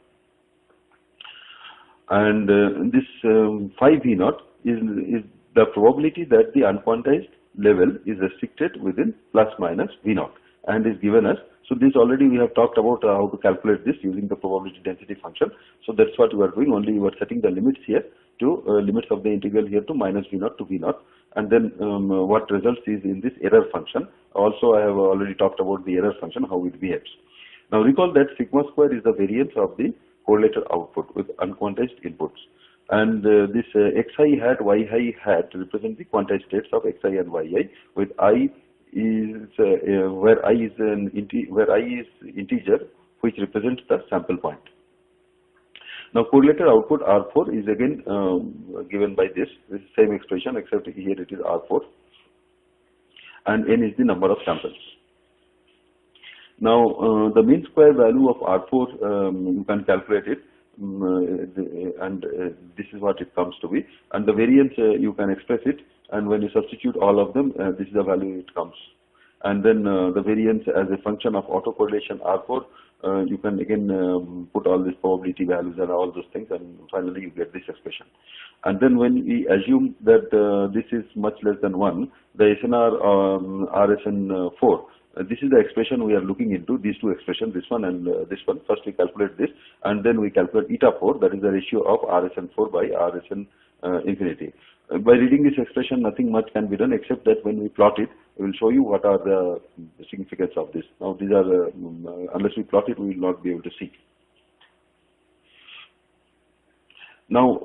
And this phi V0 is the probability that the unquantized level is restricted within plus minus V0 and is given as, so this already we have talked about how to calculate this using the probability density function. So that's what we are doing, only we are setting the limits here. to limits of the integral here to minus V0 to V0, and then what results is in this error function. Also, I have already talked about the error function, how it behaves. Now recall that sigma square is the variance of the correlator output with unquantized inputs, and this xi hat, yi hat represent the quantized states of xi and yi, with I is where I is integer, which represents the sample point. Now correlator output R4 is again given by this same expression, except here it is R4, and n is the number of samples. Now the mean square value of R4 you can calculate it, and this is what it comes to be, and the variance you can express it, and when you substitute all of them, this is the value it comes, and then the variance as a function of autocorrelation R4, you can again put all these probability values and all those things, and finally you get this expression. And then when we assume that this is much less than 1, the SNR RSN4, this is the expression we are looking into, these two expressions, this one and this one. First we calculate this, and then we calculate eta 4, that is the ratio of RSN4 by RSN infinity. By reading this expression, nothing much can be done, except that when we plot it, we will show you what are the significance of this. Now these are, unless we plot it, we will not be able to see. Now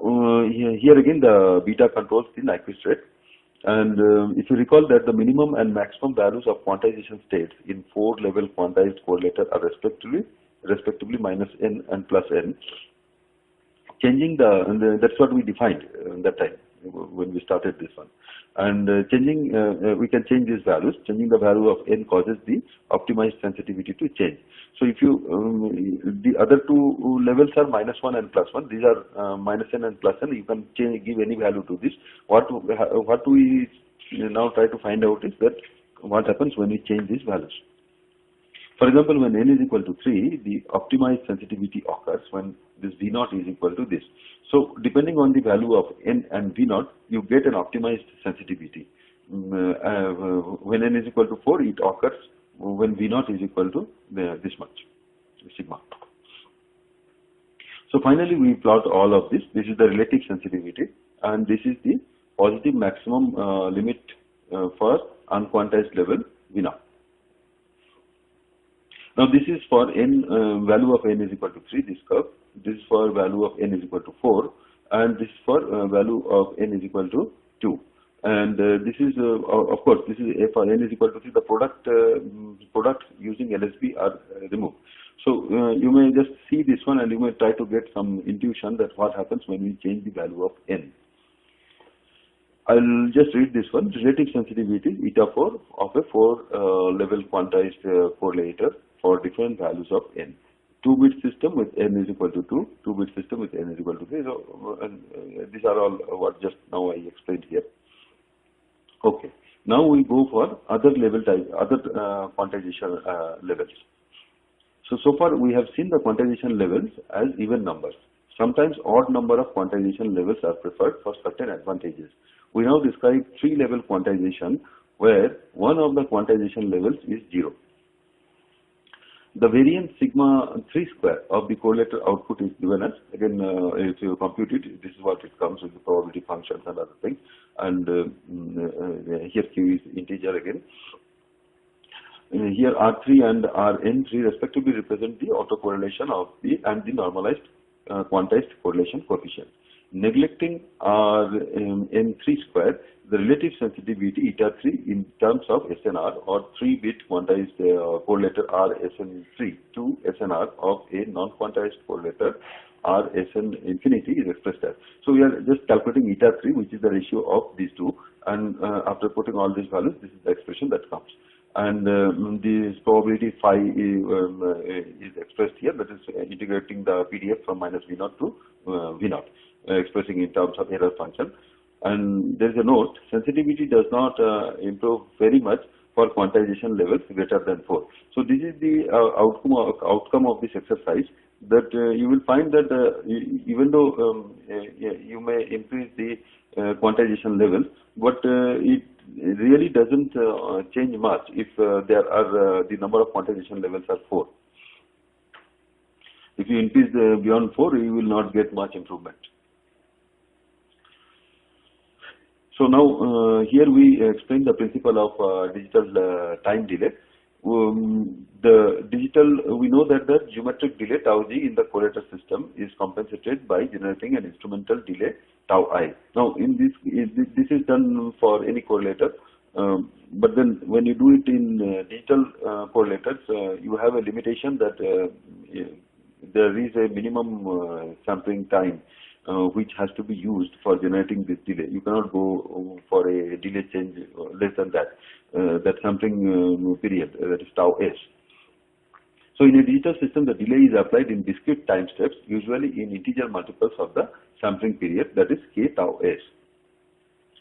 here again the beta controls the Nyquist rate, and if you recall that the minimum and maximum values of quantization states in 4-level quantized correlator are respectively minus n and plus n. Changing that's what we defined that time when we started this one, and we can change these values. Changing the value of n causes the optimized sensitivity to change. So if you the other two levels are minus 1 and plus 1, these are minus n and plus n. You can give any value to this. What we now try to find out is that what happens when we change these values. For example, when n is equal to 3, the optimized sensitivity occurs when this V0 is equal to this. So depending on the value of n and V0, you get an optimized sensitivity. When n is equal to 4, it occurs when V0 is equal to this much, sigma. So finally we plot all of this. This is the relative sensitivity, and this is the positive maximum limit for unquantized level V0. Now this is for n, value of n is equal to 3, this curve. This is for value of n is equal to 4, and this is for value of n is equal to 2. And this is, of course, this is for n is equal to 3, the product using LSB are removed. So you may just see this one, and you may try to get some intuition that what happens when we change the value of n. I'll just read this one. Relative sensitivity eta 4 of a 4-level quantized correlator for different values of n. 2-bit system with n is equal to 2, 2-bit system with n is equal to 3. So these are all what just now I explained here. Okay. Now we go for other level type, other quantization levels. So far we have seen the quantization levels as even numbers. Sometimes odd number of quantization levels are preferred for certain advantages. We now describe 3-level quantization where one of the quantization levels is 0. The variance sigma 3 square of the correlator output is given as, again if you compute it, this is what it comes with the probability functions and other things, and here q is integer again. Here R3 and Rn3 respectively represent the autocorrelation of and the normalized quantized correlation coefficient. Neglecting Rn3 square, the relative sensitivity eta 3 in terms of SNR or 3-bit quantized correlator RSN3 to SNR of a non-quantized correlator RSN infinity is expressed as. So we are just calculating eta 3, which is the ratio of these two, and after putting all these values, this is the expression that comes. And this probability phi is expressed here, that is integrating the PDF from minus V0 to V0, expressing in terms of error function. And there is a note, sensitivity does not improve very much for quantization levels greater than 4. So this is the outcome of this exercise, that you will find that even though you may increase the quantization level, but it really doesn't change much if there are the number of quantization levels are 4. If you increase beyond 4, you will not get much improvement. So now here we explain the principle of digital time delay. We know that the geometric delay tau g in the correlator system is compensated by generating an instrumental delay tau I. Now in this is done for any correlator, but then when you do it in digital correlators, you have a limitation that there is a minimum sampling time which has to be used for generating this delay. You cannot go for a delay change less than that, that sampling period, that is tau s. So in a digital system, the delay is applied in discrete time steps, usually in integer multiples of the sampling period, that is k tau s,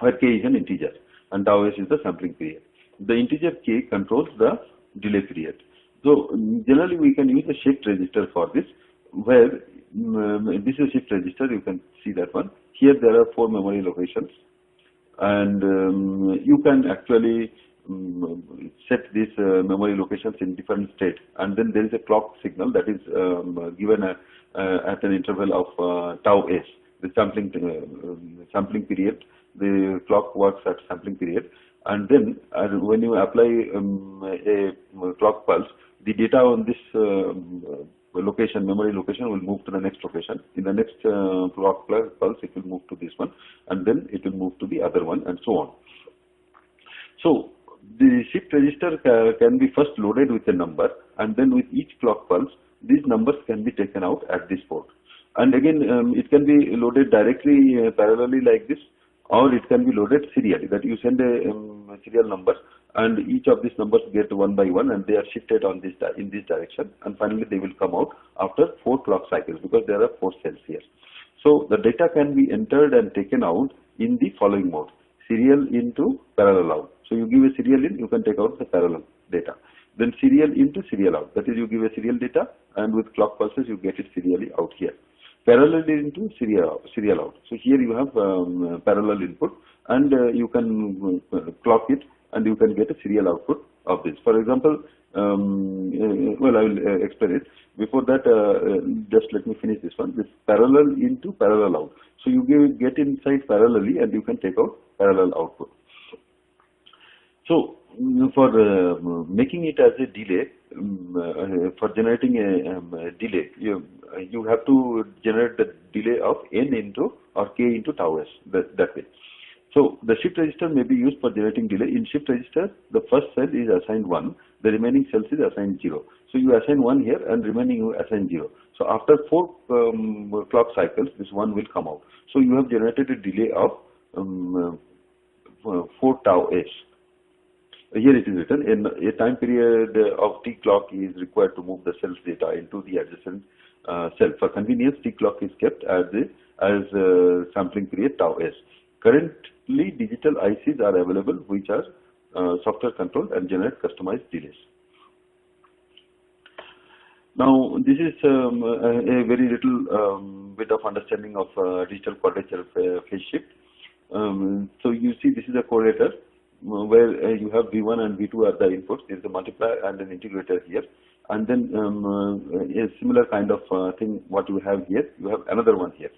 where k is an integer and tau s is the sampling period. The integer k controls the delay period. So generally we can use a shift register for this, where this is a shift register. You can see that one. Here there are 4 memory locations, and you can actually set these memory locations in different states, and then there is a clock signal that is given at an interval of tau s, the sampling period. The clock works at sampling period, and then when you apply a clock pulse, the data on this memory location will move to the next location. In the next clock pulse, it will move to this one, and then it will move to the other one, and so on. So the shift register can be first loaded with a number, and then with each clock pulse, these numbers can be taken out at this port. And again, it can be loaded directly parallelly like this, or it can be loaded serially, that you send a serial number, and each of these numbers get one by one, and they are shifted on this in this direction, and finally they will come out after 4 clock cycles, because there are 4 cells here. So the data can be entered and taken out in the following mode: serial into parallel out. So you give a serial in, you can take out the parallel data. Then serial into serial out, that is, you give a serial data, and with clock pulses you get it serially out here. Parallel into serial out. So here you have parallel input, and you can clock it, and you can get a serial output of this. For example, well, I will explain it. Before that, just let me finish this one. This parallel into parallel out. So you get inside parallelly, and you can take out parallel output. So for making it as a delay, for generating a delay, you have to generate the delay of n into or k into tau s, that way. So the shift register may be used for generating delay. In shift register, the first cell is assigned 1, the remaining cells is assigned 0. So you assign 1 here, and remaining you assign 0. So after 4 clock cycles, this 1 will come out. So you have generated a delay of 4 tau s. Here it is written, in a time period of t clock is required to move the cell's data into the adjacent cell. For convenience, t clock is kept as sampling period tau s. Currently, digital ICs are available which are software controlled and generate customized delays. Now, this is a very little bit of understanding of digital quadrature phase shift. So you see, this is a correlator where you have V1 and V2 are the inputs. There is a multiplier and an integrator here, and then a similar kind of thing what you have here, you have another one here.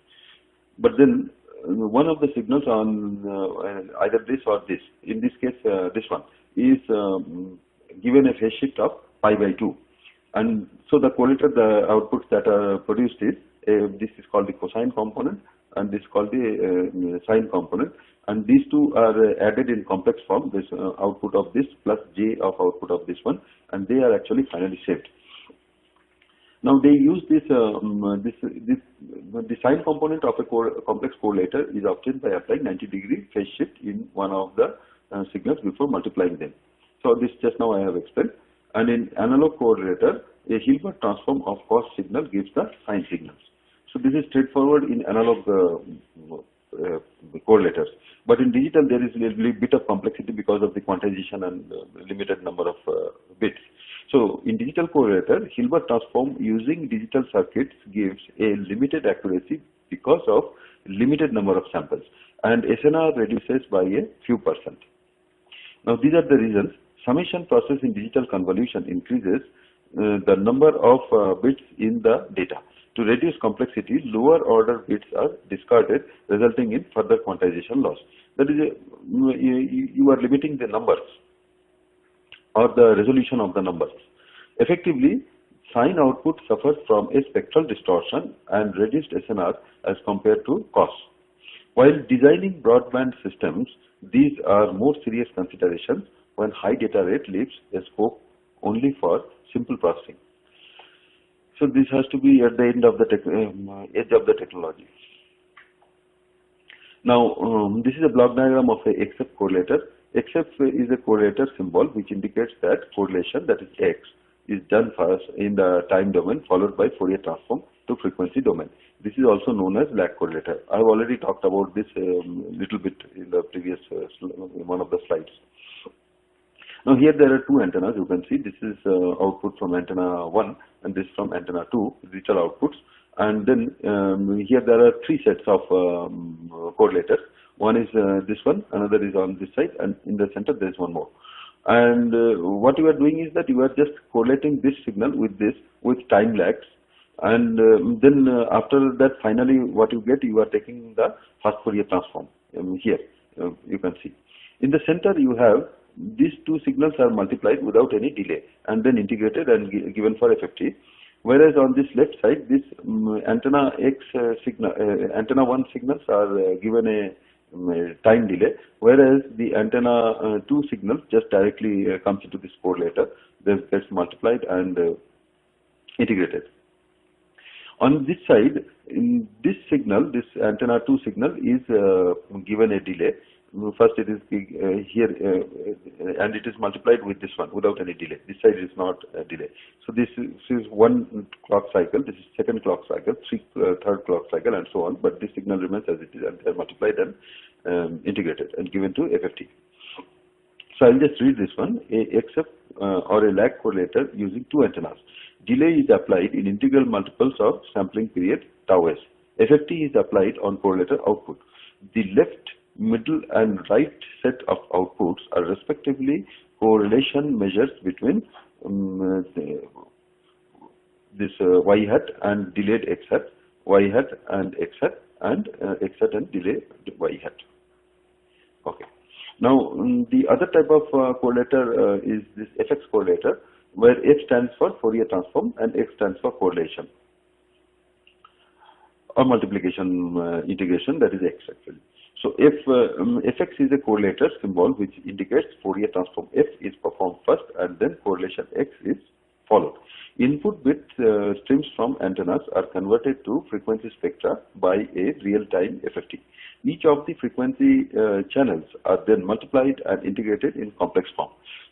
But then one of the signals on either this or this, in this case this one, is given a phase shift of pi by 2. And so the correlator, the outputs that are produced is, this is called the cosine component, and this is called the sine component. And these two are added in complex form, this output of this plus j of output of this one, and they are actually finally shaped. Now they use this, the sine component of a complex correlator is obtained by applying 90-degree phase shift in one of the signals before multiplying them. So this just now I have explained. And in analog correlator, a Hilbert transform of cos signal gives the sine signals. So this is straightforward in analog correlators. But in digital, there is a little bit of complexity because of the quantization and limited number of bits. So in digital correlator, Hilbert transform using digital circuits gives a limited accuracy because of limited number of samples, and SNR reduces by a few %. Now these are the reasons. Summation process in digital convolution increases the number of bits in the data. To reduce complexity, lower order bits are discarded, resulting in further quantization loss. That is you are limiting the numbers or the resolution of the numbers. Effectively, sine output suffers from a spectral distortion and reduced SNR as compared to cos. While designing broadband systems, these are more serious considerations when high data rate leaves a scope only for simple processing. So this has to be at the end of the edge of the technology. Now, this is a block diagram of a XF correlator. XF is a correlator symbol which indicates that correlation, that is X, is done first in the time domain followed by Fourier transform to frequency domain. This is also known as lag correlator. I have already talked about this little bit in the previous one of the slides. Now here there are two antennas. You can see this is output from antenna 1 and this from antenna 2, which are outputs. And then here there are three sets of correlators. One is this one, another is on this side, and in the center there is one more. And what you are doing is that you are just correlating this signal with this with time lags. And then after that, finally what you get, you are taking the first Fourier transform. Here you can see. In the center you have these two signals are multiplied without any delay and then integrated and given for FFT. Whereas on this left side, this antenna X signal, antenna 1 signals are given a time delay, whereas the antenna 2 signal just directly comes into this correlator, then gets multiplied and integrated. On this side, in this signal, this antenna 2 signal is given a delay. First it is here and it is multiplied with this one without any delay. This side is not a delay. So this is one clock cycle, this is second clock cycle, third clock cycle and so on, but this signal remains as it is and they are multiplied and integrated and given to FFT. So I will just read this one. A XF or a lag correlator using two antennas. Delay is applied in integral multiples of sampling period tau s. FFT is applied on correlator output. The left, middle and right set of outputs are respectively correlation measures between this y hat and delayed x hat, y hat and x hat, and x hat and delayed y hat. Okay. Now the other type of correlator is this FX correlator, where F stands for Fourier transform and X stands for correlation or multiplication integration, that is X actually. So if Fx is a correlator symbol which indicates Fourier transform F is performed first and then correlation X is followed. Input bit streams from antennas are converted to frequency spectra by a real-time FFT. Each of the frequency channels are then multiplied and integrated in complex form.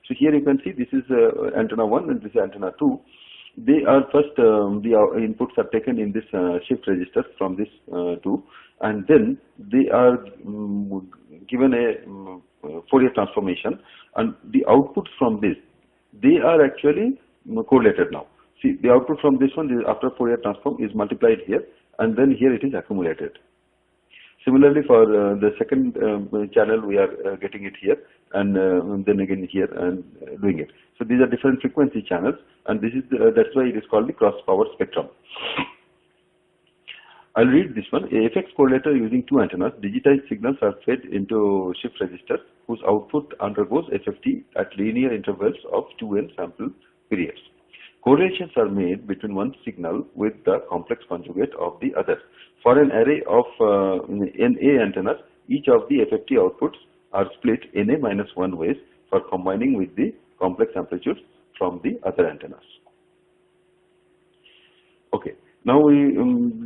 So here you can see this is antenna 1 and this is antenna 2. They are first, the inputs are taken in this shift register from this 2, and then they are given a Fourier transformation, and the outputs from this, they are actually correlated now. See, the output from this one is after Fourier transform is multiplied here, and then here it is accumulated. Similarly, for the second channel, we are getting it here, and then again here, and doing it. So these are different frequency channels, and this is that's why it is called the cross power spectrum. I'll read this one. A FX correlator using two antennas, digitized signals are fed into shift registers whose output undergoes FFT at linear intervals of 2n sample periods. Correlations are made between one signal with the complex conjugate of the other. For an array of NA antennas, each of the FFT outputs are split NA-1 ways for combining with the complex amplitudes from the other antennas. Okay, now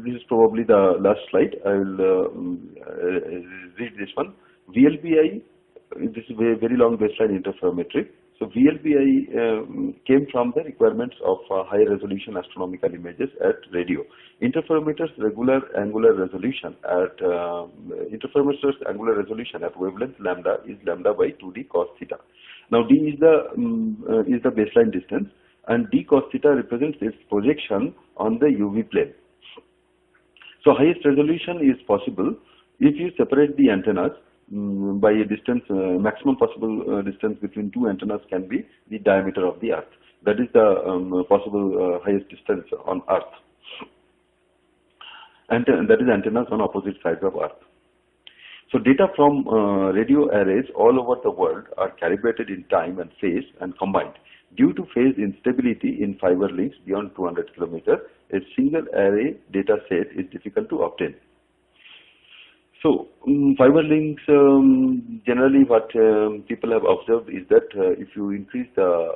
this is probably the last slide. I will read this one. VLBI, this is a very long baseline interferometry. So VLBI came from the requirements of high resolution astronomical images at radio. Interferometers regular angular resolution at interferometers angular resolution at wavelength lambda is lambda by 2d cos theta. Now d is the baseline distance, and d cos theta represents its projection on the UV plane. So highest resolution is possible if you separate the antennas by a distance, maximum possible distance between two antennas can be the diameter of the earth. That is the possible highest distance on earth. And that is antennas on opposite sides of earth. So data from radio arrays all over the world are calibrated in time and phase and combined. Due to phase instability in fiber links beyond 200 kilometers, a single array data set is difficult to obtain. So fiber links, generally what people have observed is that if you increase the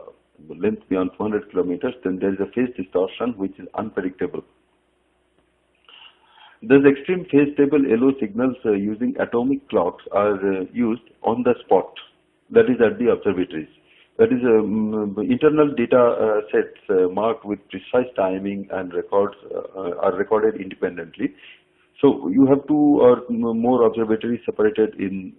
length beyond 200 kilometers, then there is a phase distortion which is unpredictable. Thus, extreme phase stable LO signals using atomic clocks are used on the spot, that is at the observatories. That is, internal data sets marked with precise timing and records are recorded independently. So you have two or more observatories separated in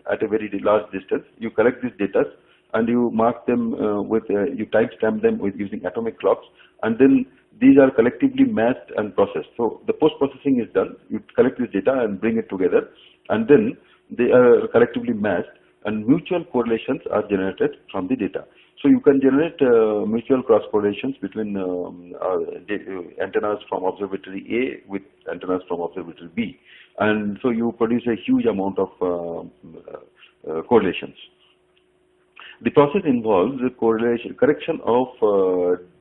at a very large distance. You collect these data and you mark them you timestamp them with using atomic clocks, and then these are collectively matched and processed. So the post-processing is done. You collect this data and bring it together, and then they are collectively matched, and mutual correlations are generated from the data. So you can generate mutual cross correlations between antennas from observatory A with antennas from observatory B, and so you produce a huge amount of correlations. The process involves the correction of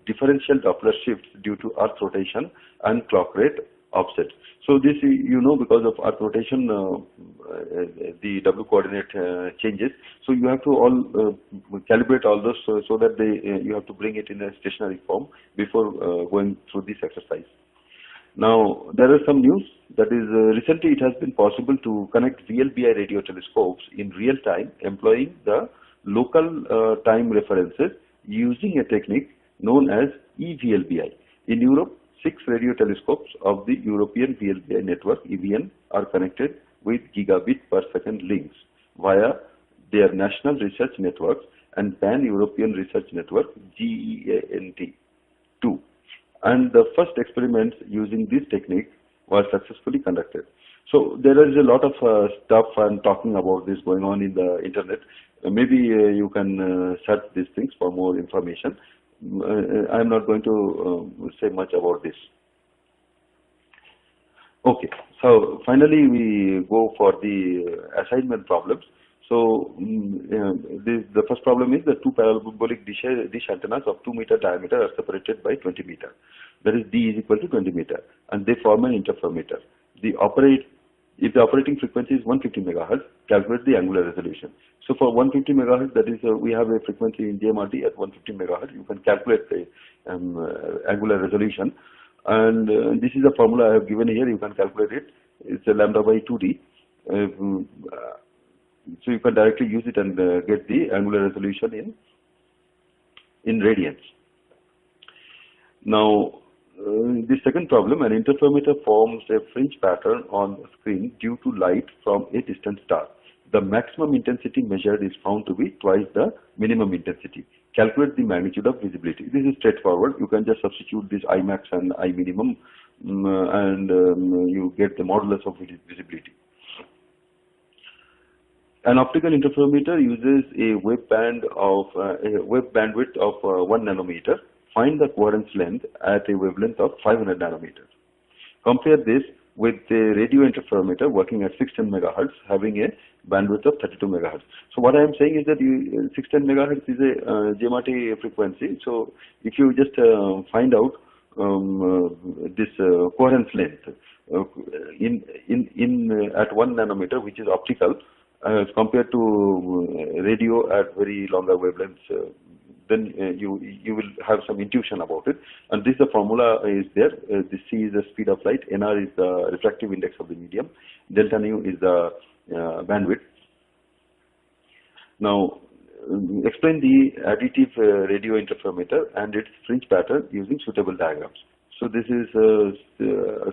differential Doppler shifts due to Earth rotation and clock rate offset. So this, you know, because of Earth rotation, the W coordinate changes. So you have to all calibrate all those so that you have to bring it in a stationary form before going through this exercise. Now there are some news that is recently it has been possible to connect VLBI radio telescopes in real time employing the local time references using a technique known as eVLBI. In Europe, 6 radio telescopes of the European VLBI network (EVN) are connected with gigabit per second links via their national research networks and Pan-European Research Network (GEANT2). And the first experiments using this technique were successfully conducted. So there is a lot of stuff and talking about this going on in the internet. Maybe you can search these things for more information. I am not going to say much about this. Okay, so finally we go for the assignment problems. So the first problem is the two parabolic dish antennas of 2 meter diameter are separated by 20 meter. That is D is equal to 20 meter, and they form an interferometer. If the operating frequency is 150 megahertz, calculate the angular resolution. So for 150 megahertz, that is we have a frequency in JMRT at 150 megahertz. You can calculate the angular resolution, and this is the formula I have given here. You can calculate it. It's a lambda by 2D. So you can directly use it and get the angular resolution in radians. Now, the second problem, an interferometer forms a fringe pattern on the screen due to light from a distant star. The maximum intensity measured is found to be twice the minimum intensity. Calculate the magnitude of visibility. This is straightforward. You can just substitute this I max and I minimum, and you get the modulus of visibility. An optical interferometer uses a wave bandwidth of 1 nanometer. Find the coherence length at a wavelength of 500 nanometers. Compare this with a radio interferometer working at 610 megahertz having a bandwidth of 32 megahertz. So what I am saying is that 610 megahertz is a JMRT frequency. So if you just find out this coherence length at 1 nanometer, which is optical, as compared to radio at very longer wavelengths, then you will have some intuition about it. And this the formula is there. The C is the speed of light, NR is the refractive index of the medium, delta nu is the bandwidth. Now explain the additive radio interferometer and its fringe pattern using suitable diagrams. So this is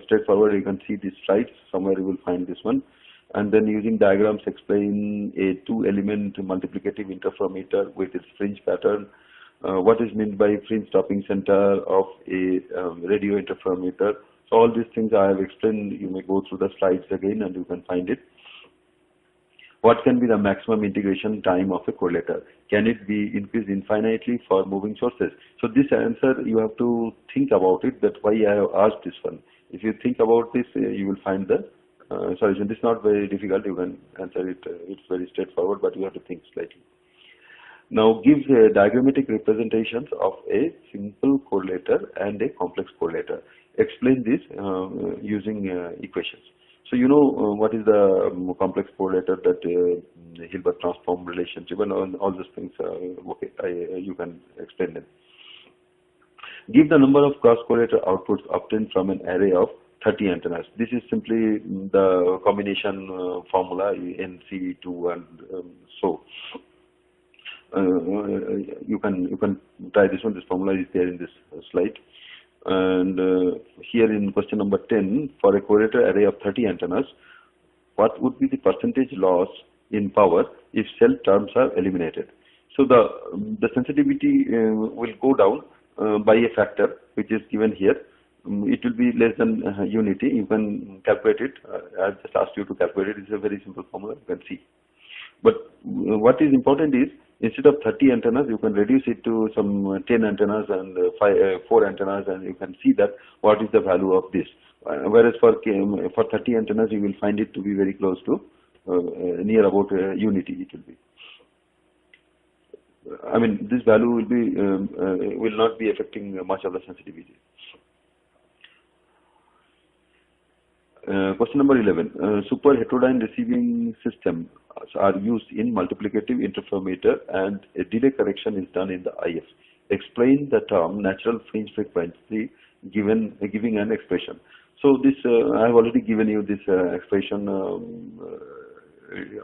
straightforward. You can see these slides, somewhere you will find this one. And then using diagrams explain a 2-element multiplicative interferometer with its fringe pattern. What is meant by fringe stopping center of a radio interferometer. So all these things I have explained. You may go through the slides again and you can find it. What can be the maximum integration time of a correlator? Can it be increased infinitely for moving sources? So this answer you have to think about it, that why I have asked this one. If you think about this, you will find the solution. This is not very difficult. You can answer it. It's very straightforward, but you have to think slightly. Now, give diagrammatic representations of a simple correlator and a complex correlator. Explain this using equations. So you know what is the complex correlator, that Hilbert transform relationship, and all those things. Okay, you can explain them. Give the number of cross-correlator outputs obtained from an array of 30 antennas. This is simply the combination formula NC2 and so. You can try this one. This formula is there in this slide. And here in question number 10, for a correlator array of 30 antennas, what would be the percentage loss in power if cell terms are eliminated? So the sensitivity will go down by a factor which is given here. It will be less than unity. You can calculate it. I just asked you to calculate it. It's a very simple formula. You can see. But what is important is, instead of 30 antennas, you can reduce it to some 10 antennas and 4 antennas, and you can see that what is the value of this. Whereas for 30 antennas, you will find it to be very close to near about unity. It will be. I mean, this value will be will not be affecting much of the sensitivity. Question number 11. Super heterodyne receiving systems are used in multiplicative interferometer, and a delay correction is done in the IF. Explain the term natural fringe frequency giving an expression. So this I have already given you this expression.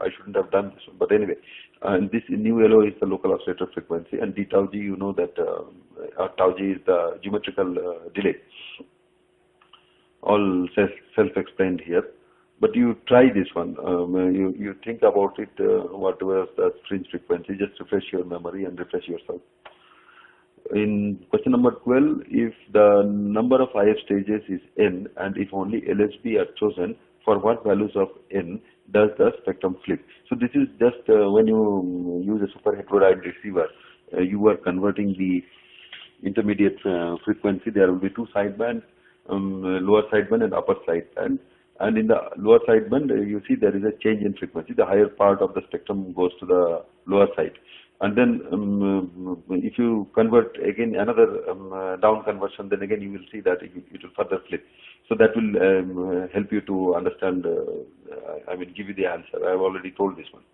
I shouldn't have done this one, but anyway, and this new yellow is the local oscillator frequency, and d tau g, you know that tau g is the geometrical delay. All self-explained here, but you try this one. You think about it. What was the fringe frequency? Just refresh your memory and refresh yourself. In question number 12, if the number of IF stages is n, and if only LSB are chosen, for what values of n does the spectrum flip? So this is just when you use a super heterodyne receiver, you are converting the intermediate frequency. There will be two sidebands. Lower sideband and upper sideband, and in the lower sideband you see there is a change in frequency. The higher part of the spectrum goes to the lower side, and then if you convert again another down conversion, then again you will see that it will further flip. So that will help you to understand. I mean, give you the answer. I have already told this one.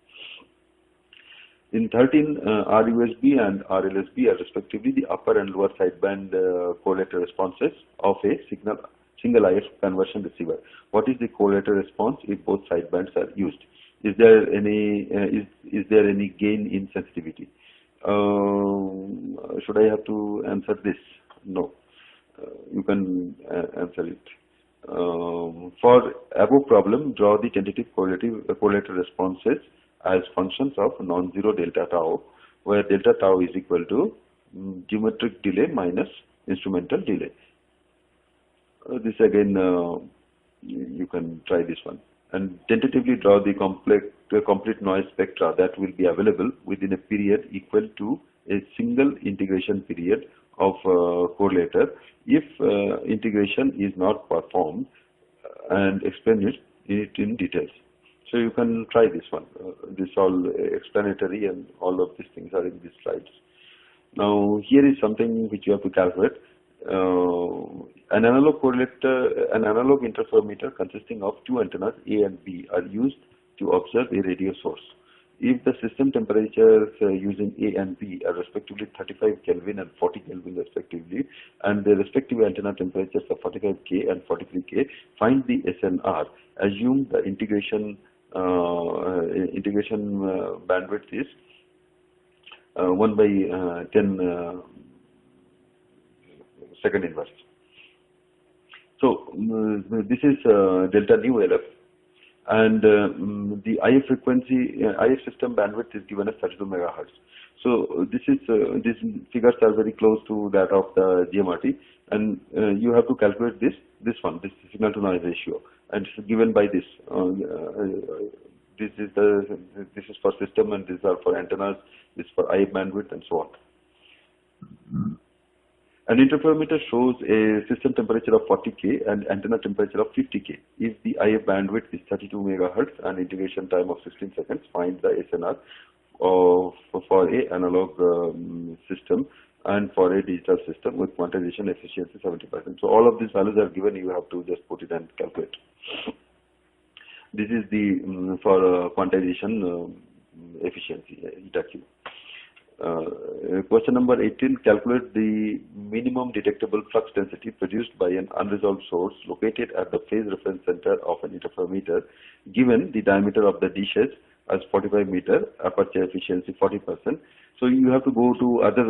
In 13, RUSB and RLSB are respectively the upper and lower sideband correlator responses of a single IF conversion receiver. What is the correlator response if both sidebands are used? Is there any gain in sensitivity? Should I have to answer this? No. You can answer it. For above problem, draw the tentative correlator responses as functions of non-zero delta tau, where delta tau is equal to geometric delay minus instrumental delay. This again, you can try this one. And tentatively draw the complete noise spectra that will be available within a period equal to a single integration period of correlator if integration is not performed, and explain it in details. So you can try this one. This all explanatory, and all of these things are in these slides. Now here is something which you have to calculate. An analog interferometer consisting of two antennas A and B are used to observe a radio source. If the system temperatures using A and B are respectively 35 Kelvin and 40 Kelvin respectively, and the respective antenna temperatures are 45 K and 43 K, find the SNR. Assume the integration bandwidth is 1 by 10 second inverse. So this is delta nu LF, and the IF frequency, IF system bandwidth is given as 32 megahertz. So this is these figures are very close to that of the GMRT, and you have to calculate this signal to noise ratio, and it's given by this. This is for system, and these are for antennas. This is for IF bandwidth, and so on. An interferometer shows a system temperature of 40K and antenna temperature of 50K. If the IF bandwidth is 32 megahertz and integration time of 16 seconds, find the SNR for a analog system and for a digital system with quantization efficiency 70%. So all of these values are given, you have to just put it and calculate. This is the for quantization efficiency, eta Q. Question number 18, calculate the minimum detectable flux density produced by an unresolved source located at the phase reference center of an interferometer, given the diameter of the dishes as 45 meter, aperture efficiency 40%. So you have to go to other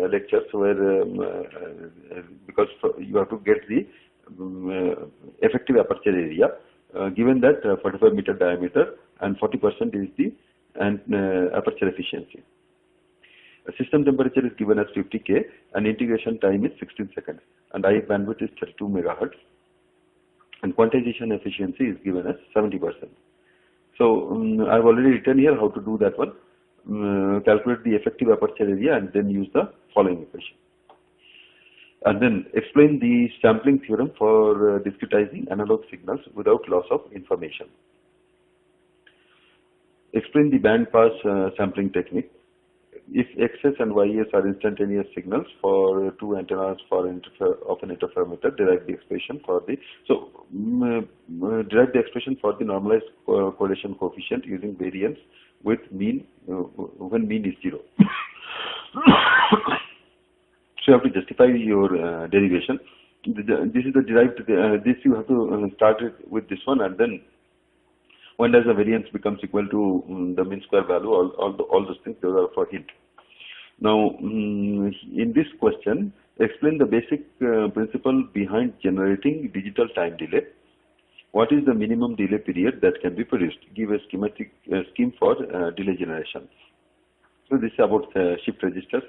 lectures where, because you have to get the effective aperture area, given that 45 meter diameter and 40% is the aperture efficiency. A system temperature is given as 50K and integration time is 16 seconds and IF bandwidth is 32 megahertz and quantization efficiency is given as 70%. So I've already written here how to do that one. Calculate the effective aperture area and then use the following equation. And then explain the sampling theorem for discretizing analog signals without loss of information. Explain the band pass sampling technique. If XS and YS are instantaneous signals for two antennas of an interferometer, derive the expression for the normalized correlation coefficient using variance with mean when mean is 0. So you have to justify your derivation. This is the derived. This you have to start it with this one, and then when does the variance becomes equal to the mean square value? All those things, those are for hint. Now, in this question, explain the basic principle behind generating digital time delay. What is the minimum delay period that can be produced? Give a schematic scheme for delay generation. So this is about shift registers.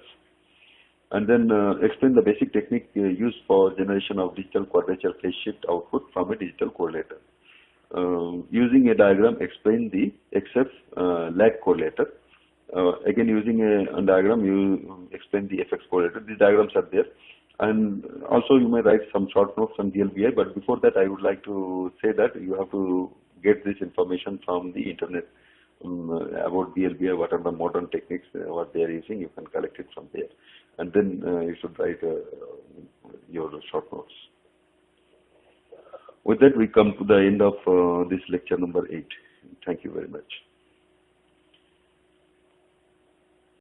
And then explain the basic technique used for generation of digital quadrature phase shift output from a digital correlator. Using a diagram, explain the XF lag correlator. Again, using a diagram, you explain the FX correlator. These diagrams are there. And also you may write some short notes on DLBI, but before that I would like to say that you have to get this information from the internet about DLBI, what are the modern techniques, what they are using, you can collect it from there. And then you should write your short notes. With that we come to the end of this lecture number 8. Thank you very much.